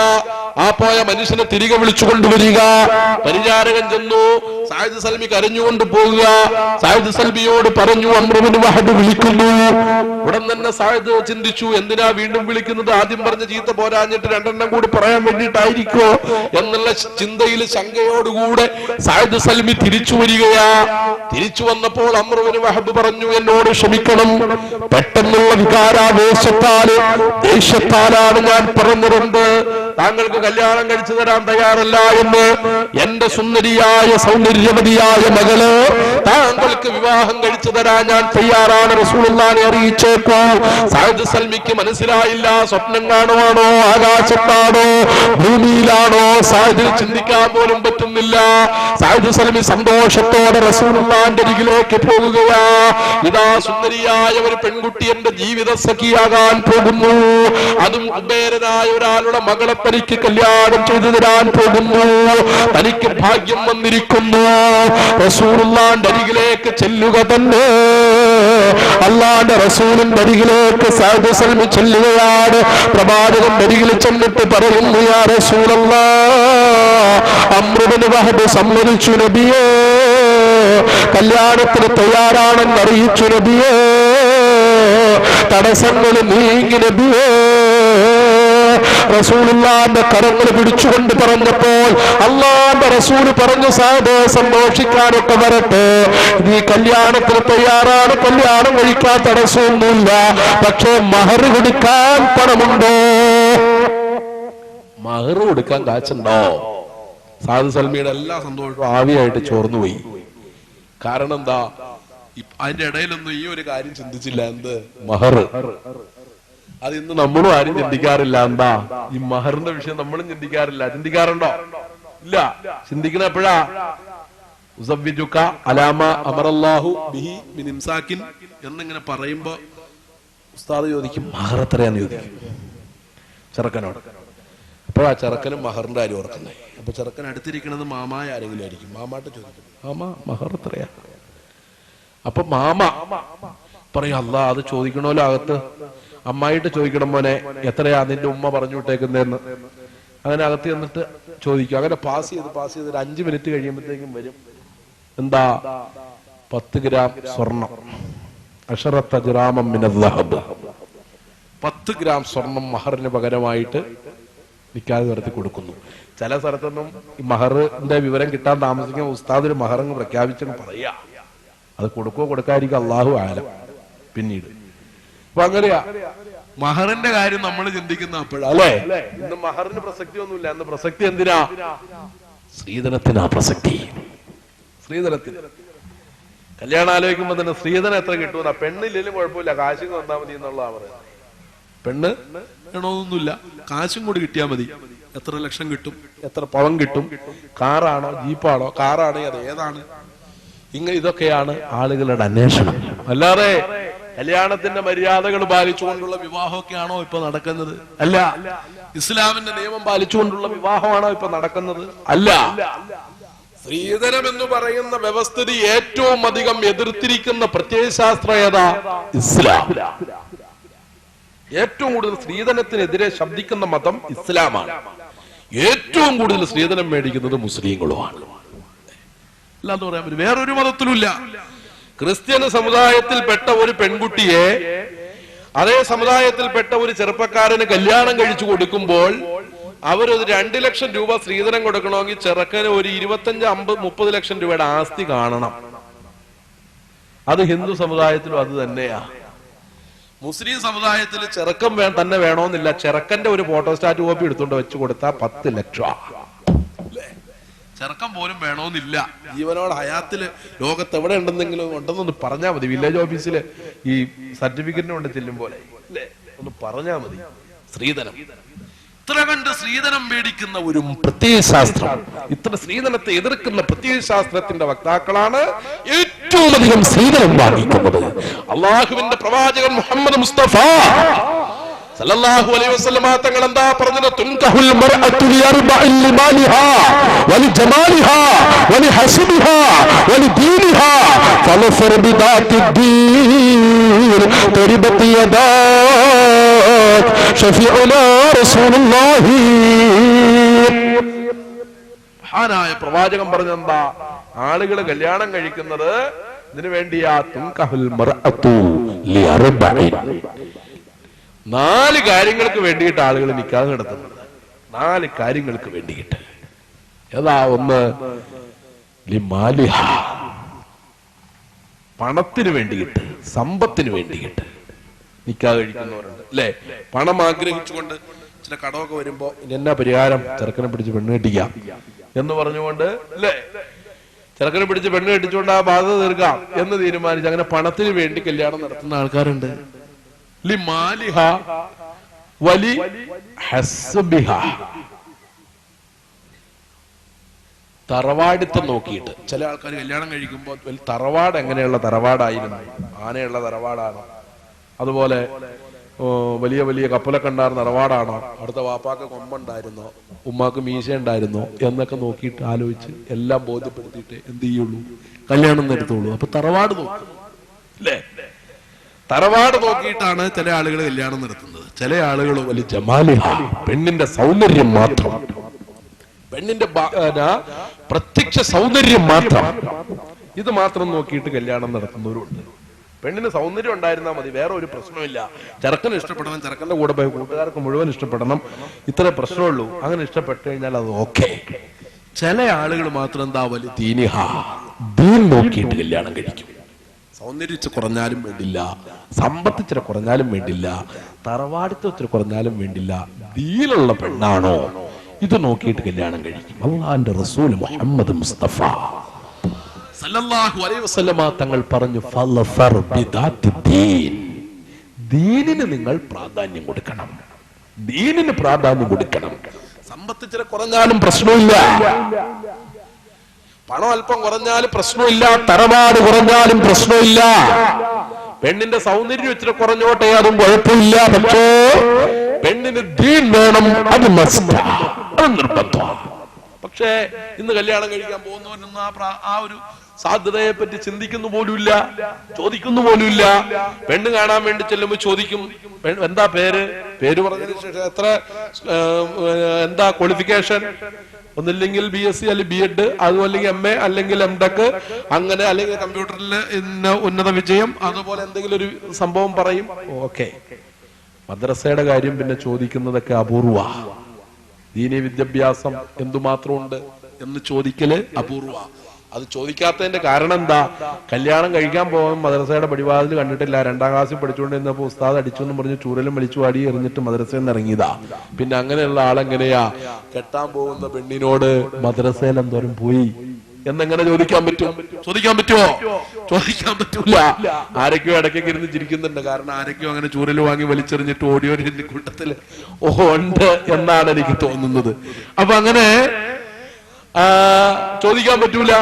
ആ പോയ മനുഷ്യനെ തിരികെ വിളിച്ചു കൊണ്ടുവരിക. പരിചാരകൻ ചെന്നു, സഅദ് സൽമി കരഞ്ഞുകൊണ്ട് പോകുക. സഅദ് സൽമിയോട് പറഞ്ഞു, അംർ ഇബ്നു വഹബ് വിളിക്കുന്നു. ഉടൻ തന്നെ സഅദ് ചിന്തിച്ചു, എന്തിനാ വീണ്ടും വിളിക്കുന്നത്? ആദ്യം പറഞ്ഞ ചീത്ത പോരാഞ്ഞിട്ട് രണ്ടെണ്ണം കൂടി പറയാൻ വേണ്ടിയിട്ടായിരിക്കോ എന്നുള്ള ചിന്തയിൽ ശങ്കയോടുകൂടെ സഅദ് സൽമി തിരിച്ചു വരികയാ. തിരിച്ചു വന്നപ്പോൾ അംർ ഇബ്നു വഹബ് പറഞ്ഞു, എന്നോട് ക്ഷമിക്കണം, പെട്ടെന്നുള്ള വികാരാവേശത്താല് ദേഷ്യത്താലാണ് ഞാൻ പറഞ്ഞിരുന്നത്, താങ്കൾക്ക് കല്യാണം കഴിച്ചു തരാൻ തയ്യാറല്ല എന്ന്. എന്റെ സുന്ദരിയായ സൗന്ദര്യവതിയായ മകള് താങ്കൾക്ക് വിവാഹം കഴിച്ചു തരാൻ ഞാൻ തയ്യാറാണ്, റസൂലുള്ളാഹിനെ അറിയിച്ചേക്കൂ. സഅദ് സൽമിക്ക് മനസ്സിലായില്ല, സ്വപ്നം കാണുവാണോ, ആകാശത്താണോ, ഭൂമിയിലാണോ, സഅദിന് ചിന്തിക്കാൻ പോലും പറ്റുന്നില്ല. സഅദ് സൽമി സന്തോഷത്തോടെ റസൂലുള്ളാഹിന്റെ അരികിലേക്ക് പോകുകയാ. ഇതാ സുന്ദരിയായ ഒരു പെൺകുട്ടി എന്റെ ജീവിത സഖിയാകാൻ പോകുന്നു, അതും കുബേരനായ ഒരാളുടെ മകളെ തനിക്ക് കല്യാണം ചെയ്തു തരാൻ പോകുന്നു, തനിക്ക് ഭാഗ്യം വന്നിരിക്കുന്നു. റസൂലുള്ളാഹിന്റെ അരികിലേക്ക് ചെല്ലുക തന്നെ. അല്ലാഹുവിന്റെ റസൂലിന്റെ അരികിലേക്ക് സഅദ് സൽമി ചെല്ലുകയാണ്. പ്രവാചകന്റെ അരികിൽ ചെന്നിട്ട് പറയുന്നു, യാ റസൂലല്ലാഹ്, അംർ ഇബ്നു വഹബ് സമ്മതിച്ചു നബിയേ, കല്യാണത്തിന് തയ്യാറാണെന്ന് അറിയിച്ചു നബിയേ, തടസ്സങ്ങൾ നീങ്ങി നബിയേ. റസൂലുള്ളാഹിന്റെ കരങ്ങൾ പിടിച്ചുകൊണ്ട് പറഞ്ഞപ്പോൾ അല്ലാഹുവിന്റെ റസൂൽ പറഞ്ഞു, സഅദ് സന്തോഷിക്കാനൊക്കെ വരട്ടെ, നീ കല്യാണത്തിന് തയ്യാറാണ്, കല്യാണം കഴിക്കാൻ തടസ്സമൊന്നുമില്ല, പക്ഷേ മഹർ കൊടുക്കാൻ പണമുണ്ടോ? മഹർ കൊടുക്കാൻ കാശുണ്ടോ? സഅദ് സൽമിയുടെ എല്ലാ സന്തോഷവും ആവിയായിട്ട് ചോർന്നുപോയി. കാരണം എന്താ? അതിന്റെ ഇടയിലൊന്നും ഈ ഒരു കാര്യം ചിന്തിച്ചില്ല, എന്ത്? മഹർ. അത് ഇന്ന് നമ്മളും ആരും ചിന്തിക്കാറില്ല. എന്താ ഈ മഹറിന്റെ വിഷയം? നമ്മളും ചിന്തിക്കാറില്ല. ചിന്തിക്കാറുണ്ടോ? ഇല്ല. ചിന്തിക്കണ എപ്പോഴാ? ഉസവ്വിജുക അലാമ അമറല്ലാഹു ബിഹി മിൻ ഇംസാക്കിൻ എന്നിങ്ങനെ പറയുമ്പോ ഉസ്താദ് ചോദിക്കും, മഹർ എത്രയാന്ന് ചോദിക്കും ചെറുക്കനോട്. അപ്പോഴാ ചെറുക്കനും മഹറിന്റെ കാര്യം ഓർക്കുന്നത്. അപ്പൊ ചെറുക്കൻ അടുത്തിരിക്കണത് മാമായ ആരെങ്കിലും ആയിരിക്കും. മാമാട്ട് ചോദിക്കും, മാമ മഹർ എത്രയാ? അപ്പൊ മാമ പറയും, അല്ലാ അത് ചോദിക്കണമല്ലോ അകത്ത്. അമ്മായിട്ട് ചോദിക്കണം, മോനെ എത്രയാ നിന്റെ ഉമ്മ പറഞ്ഞു വിട്ടേക്കുന്നതെന്ന്. അങ്ങനെ അകത്ത് ചെന്നിട്ട് ചോദിക്കും. അങ്ങനെ പാസ് ചെയ്ത് ഒരു 5 മിനിറ്റ് കഴിയുമ്പോഴത്തേക്കും വരും. എന്താ? 10 ഗ്രാം സ്വർണം. 10 ഗ്രാം സ്വർണം മഹറിന് പകരമായിട്ട് നിക്കാഹ് നടത്തി കൊടുക്കുന്നു. ചില സ്ഥലത്തൊന്നും ഈ മഹറിന്റെ വിവരം കിട്ടാൻ താമസിക്കുന്ന ഉസ്താദ് മഹറങ്ങ് പ്രഖ്യാപിച്ചെന്ന് പറയാ. അത് കൊടുക്കാതിരിക്കും അള്ളാഹു ആലം. പിന്നീട് അപ്പൊ അങ്ങനെയാ മഹറിന്റെ കാര്യം നമ്മൾ ചിന്തിക്കുന്ന അപ്പോഴാ അല്ലേ? ഇന്ന് മഹറിന് പ്രസക്തി ഒന്നുമില്ല. അന്ന് പ്രസക്തി എന്തിനാ? സ്ത്രീധനത്തിനാ പ്രസക്തി. സ്ത്രീധനത്തിന് കല്യാണം ആലോചിക്കുമ്പോ തന്നെ സ്ത്രീധനം എത്ര കിട്ടുമെന്നാ. പെണ്ണില്ലെങ്കിലും കുഴപ്പമില്ല, കാശും വന്നാൽ മതി എന്നുള്ളതാ പറയുന്നത്. പെണ്ണ് വേണമെന്നൊന്നുമില്ല, കാശും കൂടി കിട്ടിയാൽ മതി. എത്ര ലക്ഷം കിട്ടും, എത്ര പവൻ കിട്ടും, കാറാണോ ജീപ്പാണോ, കാറാണെങ്കിൽ അത് ഏതാണ്, ഇങ്ങനെ ഇതൊക്കെയാണ് ആളുകളുടെ അന്വേഷണം. അല്ലാതെ കല്യാണത്തിന്റെ മര്യാദകൾ പാലിച്ചുകൊണ്ടുള്ള വിവാഹമൊക്കെയാണോ ഇപ്പൊ നടക്കുന്നത്? അല്ല. ഇസ്ലാമിന്റെ നിയമം പാലിച്ചുകൊണ്ടുള്ള വിവാഹമാണോ ഇപ്പൊ നടക്കുന്നത്? അല്ല. സ്ത്രീധനം എന്ന് പറയുന്ന വ്യവസ്ഥിതി ഏറ്റവും അധികം എതിർത്തിരിക്കുന്ന പ്രത്യയശാസ്ത്ര ഏതാ? ഇസ്ലാം. ഏറ്റവും കൂടുതൽ സ്ത്രീധനത്തിനെതിരെ ശബ്ദിക്കുന്ന മതം ഇസ്ലാമാണ്. ഏറ്റവും കൂടുതൽ സ്ത്രീധനം മേടിക്കുന്നത് മുസ്ലിങ്ങളുമാണ്. അല്ലാന്ന് പറയാൻ പറ്റും വേറൊരു മതത്തിലുമില്ല. ക്രിസ്ത്യൻ സമുദായത്തിൽപ്പെട്ട ഒരു പെൺകുട്ടിയെ അതേ സമുദായത്തിൽപ്പെട്ട ഒരു ചെറുപ്പക്കാരന് കല്യാണം കഴിച്ചു കൊടുക്കുമ്പോൾ അവരൊരു 2 ലക്ഷം രൂപ സ്ത്രീധനം കൊടുക്കണമെങ്കിൽ ചെറുക്കന് ഒരു 25-50-30 ലക്ഷം രൂപയുടെ ആസ്തി കാണണം. അത് ഹിന്ദു സമുദായത്തിലും അത് തന്നെയാ. മുസ്ലിം സമുദായത്തിൽ ചെറുക്കം തന്നെ വേണമെന്നില്ല. ചെറുക്കന്റെ ഒരു ഫോട്ടോസ്റ്റാറ്റ് കോപ്പി എടുത്തുകൊണ്ട് വെച്ച് കൊടുത്താൽ 10 ലക്ഷം. ചെറുക്കം പോലും വേണമെന്നില്ല. ജീവനോട് ഹയാത്തില് ലോകത്ത് എവിടെ ഉണ്ടെന്നൊന്ന് പറഞ്ഞാൽ മതി. വില്ലേജ് ഓഫീസില് ഈ സർട്ടിഫിക്കറ്റിന് കൊണ്ട് ചെല്ലുമ്പോലെ ഒന്ന് പറഞ്ഞാൽ മതി. സ്ത്രീധനം ഇത്ര കണ്ട് സ്ത്രീധനം മേടിക്കുന്ന ഒരു പ്രത്യയശാസ്ത്രം, ഇത്ര സ്ത്രീധനത്തെ എതിർക്കുന്ന പ്രത്യയശാസ്ത്രത്തിന്റെ വക്താക്കളാണ് ഏറ്റവും അധികം സ്ത്രീധനം വാങ്ങിക്കുന്നത്. അള്ളാഹുവിന്റെ പ്രവാചകൻ മുഹമ്മദ് മുസ്തഫ സല്ലല്ലാഹു അലൈഹി വസല്ലമ തങ്ങൾ എന്താ പറഞ്ഞത്? തുൻകഹുൽ മർഅതു ലിഅർബഇൻ ലിമാലിഹാ വലിജമാലിഹാ വലിഹസബിഹാ വലിദീനിഹാ ഫലഫർ ബിദാത്തിദ്ദീൻ തരിബത് യദാക് ഷഫീഉനാ റസൂലുള്ളാഹി. മഹാനായ പ്രവാചകൻ പറഞ്ഞെന്താ? ആളുകൾ കല്യാണം കഴിക്കുന്നത് ഇതിനു വേണ്ടിയാ. തുൻകഹുൽ മർഅതു ലിഅർബഇൻ 4 കാര്യങ്ങൾക്ക് വേണ്ടിയിട്ട് ആളുകൾ നിക്കാഹ് നടത്തുന്നത്. 4 കാര്യങ്ങൾക്ക് വേണ്ടിയിട്ട്. ഏതാ? ഒന്ന് ലിമാലിഹ, പണത്തിന് വേണ്ടിയിട്ട്, സമ്പത്തിന് വേണ്ടിയിട്ട് നിക്കാഹ് കഴിക്കുന്നവരുണ്ട് അല്ലെ? പണം ആഗ്രഹിച്ചുകൊണ്ട് ചില കടമൊക്കെ വരുമ്പോ എന്നാ പരിഹാരം, ചെറുക്കനെ പിടിച്ച് പെണ്ണ് കെട്ടിക്കാം എന്ന് പറഞ്ഞുകൊണ്ട് അല്ലെ, ചെറുക്കനെ പിടിച്ച് പെണ്ണ് കെട്ടിച്ചുകൊണ്ട് ആ ബാധ്യത തീർക്കാം എന്ന് തീരുമാനിച്ച് അങ്ങനെ പണത്തിന് വേണ്ടി കല്യാണം നടത്തുന്ന ആൾക്കാരുണ്ട്. ലിമാലിഹ വലി ഹസ്ബിഹ, തറവാടിത്തം നോക്കിയിട്ട്. ചില ആൾക്കാർ കല്യാണം കഴിക്കുമ്പോൾ തറവാട് എങ്ങനെയുള്ള തറവാടായിരുന്നു, ആനയുള്ള തറവാടാണോ, അതുപോലെ വലിയ വലിയ കപ്പലൊക്കെ ഉണ്ടായിരുന്ന തറവാടാണോ, അടുത്ത വാപ്പാക്ക് കൊമ്പുണ്ടായിരുന്നോ, ഉമ്മാക്ക് മീശ ഉണ്ടായിരുന്നോ എന്നൊക്കെ നോക്കിയിട്ട് ആലോചിച്ച് എല്ലാം ബോധ്യപ്പെടുത്തിയിട്ട് എന്ത് ചെയ്യുള്ളൂ? കല്യാണം നടത്തുള്ളൂ. അപ്പൊ തറവാട് നോക്കും അല്ലേ? തറവാട് നോക്കിയിട്ടാണ് ചില ആളുകൾ കല്യാണം നടത്തുന്നത്. ചില ആളുകൾ വലിയ ജമാലിഹ, പെണ്ണിന്റെ സൗന്ദര്യം മാത്രം, പെണ്ണിന്റെ പ്രത്യക്ഷ സൗന്ദര്യം മാത്രം, ഇത് മാത്രം നോക്കിയിട്ട് കല്യാണം നടത്തുന്നവരുണ്ട്. പെണ്ണിന് സൗന്ദര്യം ഉണ്ടായിരുന്നാൽ മതി, വേറെ ഒരു പ്രശ്നമില്ല. ചെറുക്കന് ഇഷ്ടപ്പെടണം, ചെറുക്കന്റെ കൂടെ പോയി കൂട്ടുകാർക്ക് മുഴുവൻ ഇഷ്ടപ്പെടണം, ഇത്രേ പ്രശ്നമുള്ളൂ. അങ്ങനെ ഇഷ്ടപ്പെട്ടു കഴിഞ്ഞാൽ അത് ഓക്കെ. ചില ആളുകൾ മാത്രം എന്താ വലിയ ദീനിഹ, ദീൻ നോക്കിയിട്ട് കല്യാണം കഴിക്കും. സൗന്ദര്യം ഇച്ചിരി കുറഞ്ഞാലും വേണ്ടില്ല, സമ്പത്ത് ഇച്ചിരി കുറഞ്ഞാലും വേണ്ടില്ല, തറവാടിത്തം ഇച്ചിരി കുറഞ്ഞാലും വേണ്ടില്ല, ദീനുള്ള പെണ്ണാണോ ഇത് നോക്കിയിട്ട് കല്യാണം കഴിക്കും. അല്ലാഹുവിന്റെ റസൂൽ മുഹമ്മദ് മുസ്തഫ സല്ലല്ലാഹു അലൈഹി വസല്ലമ തങ്ങൾ പറഞ്ഞു, ഫലഫർ ബിദാത്തിദ്ദീൻ, ദീനിന് നിങ്ങൾ പ്രാധാന്യം കൊടുക്കണം, ദീനിന് പ്രാധാന്യം കൊടുക്കണം. സമ്പത്ത് ഇച്ചിരി കുറഞ്ഞാലും പ്രശ്നമില്ല, പണം അല്പം കുറഞ്ഞാലും പ്രശ്നമില്ല, തറവാട് കുറഞ്ഞാലും പ്രശ്നമില്ല, പെണ്ണിന്റെ സൗന്ദര്യം ഇച്ചിരി കുറഞ്ഞോട്ടെ അതും കുഴപ്പമില്ല. പക്ഷേ പെണ്ണിന് ദീൻ വേണം, അത് മസ്റ്റ്, അത് നിർബന്ധമാണ്. പക്ഷേ ഇന്ന് കല്യാണം കഴിക്കാൻ പോകുന്നവരൊന്നും ആ ഒരു സാധ്യതയെ പറ്റി ചിന്തിക്കുന്നു പോലുമില്ല, ചോദിക്കുന്നു പോലുമില്ല. പെണ്ണ് കാണാൻ വേണ്ടി ചെല്ലുമ്പോൾ ചോദിക്കും, എന്താ പേര്? പേര് പറഞ്ഞതിന് ശേഷം എത്ര എന്താ ക്വാളിഫിക്കേഷൻ, ഒന്നില്ലെങ്കിൽ BSc അല്ലെങ്കിൽ B.Ed, അതും അല്ലെങ്കിൽ MA അല്ലെങ്കിൽ M.Tech, അങ്ങനെ അല്ലെങ്കിൽ കമ്പ്യൂട്ടറിൽ ഉന്നത വിജയം, അതുപോലെ എന്തെങ്കിലും ഒരു സംഭവം പറയും. ഓക്കെ, മദ്രസയുടെ കാര്യം പിന്നെ ചോദിക്കുന്നതൊക്കെ അപൂർവ. ദീനീ വിദ്യാഭ്യാസം എന്തുമാത്രമുണ്ട് എന്ന് ചോദിക്കല് അപൂർവ. അത് ചോദിക്കാത്തതിന്റെ കാരണം എന്താ? കല്യാണം കഴിക്കാൻ പോകാൻ മദ്രസയുടെ പടിവാതിൽ കണ്ടിട്ടില്ല, 2ാം ക്ലാസ്സിൽ പഠിച്ചുകൊണ്ടിരുന്നപ്പോ ഉസ്താദ് അടിച്ചു എന്ന് പറഞ്ഞ് ചൂരലും വലിച്ചു വാടി എറിഞ്ഞിട്ട് മദ്രസയിൽ നിന്ന് ഇറങ്ങിയതാ. പിന്നെ അങ്ങനെയുള്ള ആളെങ്ങനെയാ കെട്ടാൻ പോകുന്ന പെണ്ണിനോട് മദ്രസയിൽ എന്തോരം പോയി എന്നെങ്ങനെ ചോദിക്കാൻ പറ്റും? ചോദിക്കാൻ പറ്റുമോ? ചോദിക്കാൻ പറ്റൂല. ആരൊക്കെയോ ഇടയ്ക്കൊക്കെ ഇരുന്ന് ചിരിക്കുന്നുണ്ട്. കാരണം ആരൊക്കെയോ അങ്ങനെ ചൂരൽ വാങ്ങി വലിച്ചെറിഞ്ഞിട്ട് ഓടിയോ കൂട്ടത്തില് ഉണ്ട് എന്നാണ് എനിക്ക് തോന്നുന്നത്. അപ്പൊ അങ്ങനെ ചോദിക്കാൻ പറ്റൂല.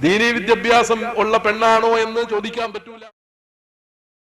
ദീനീ വിദ്യാഭ്യാസം ഉള്ള പെണ്ണാണോ എന്ന് ചോദിക്കാൻ പറ്റൂല.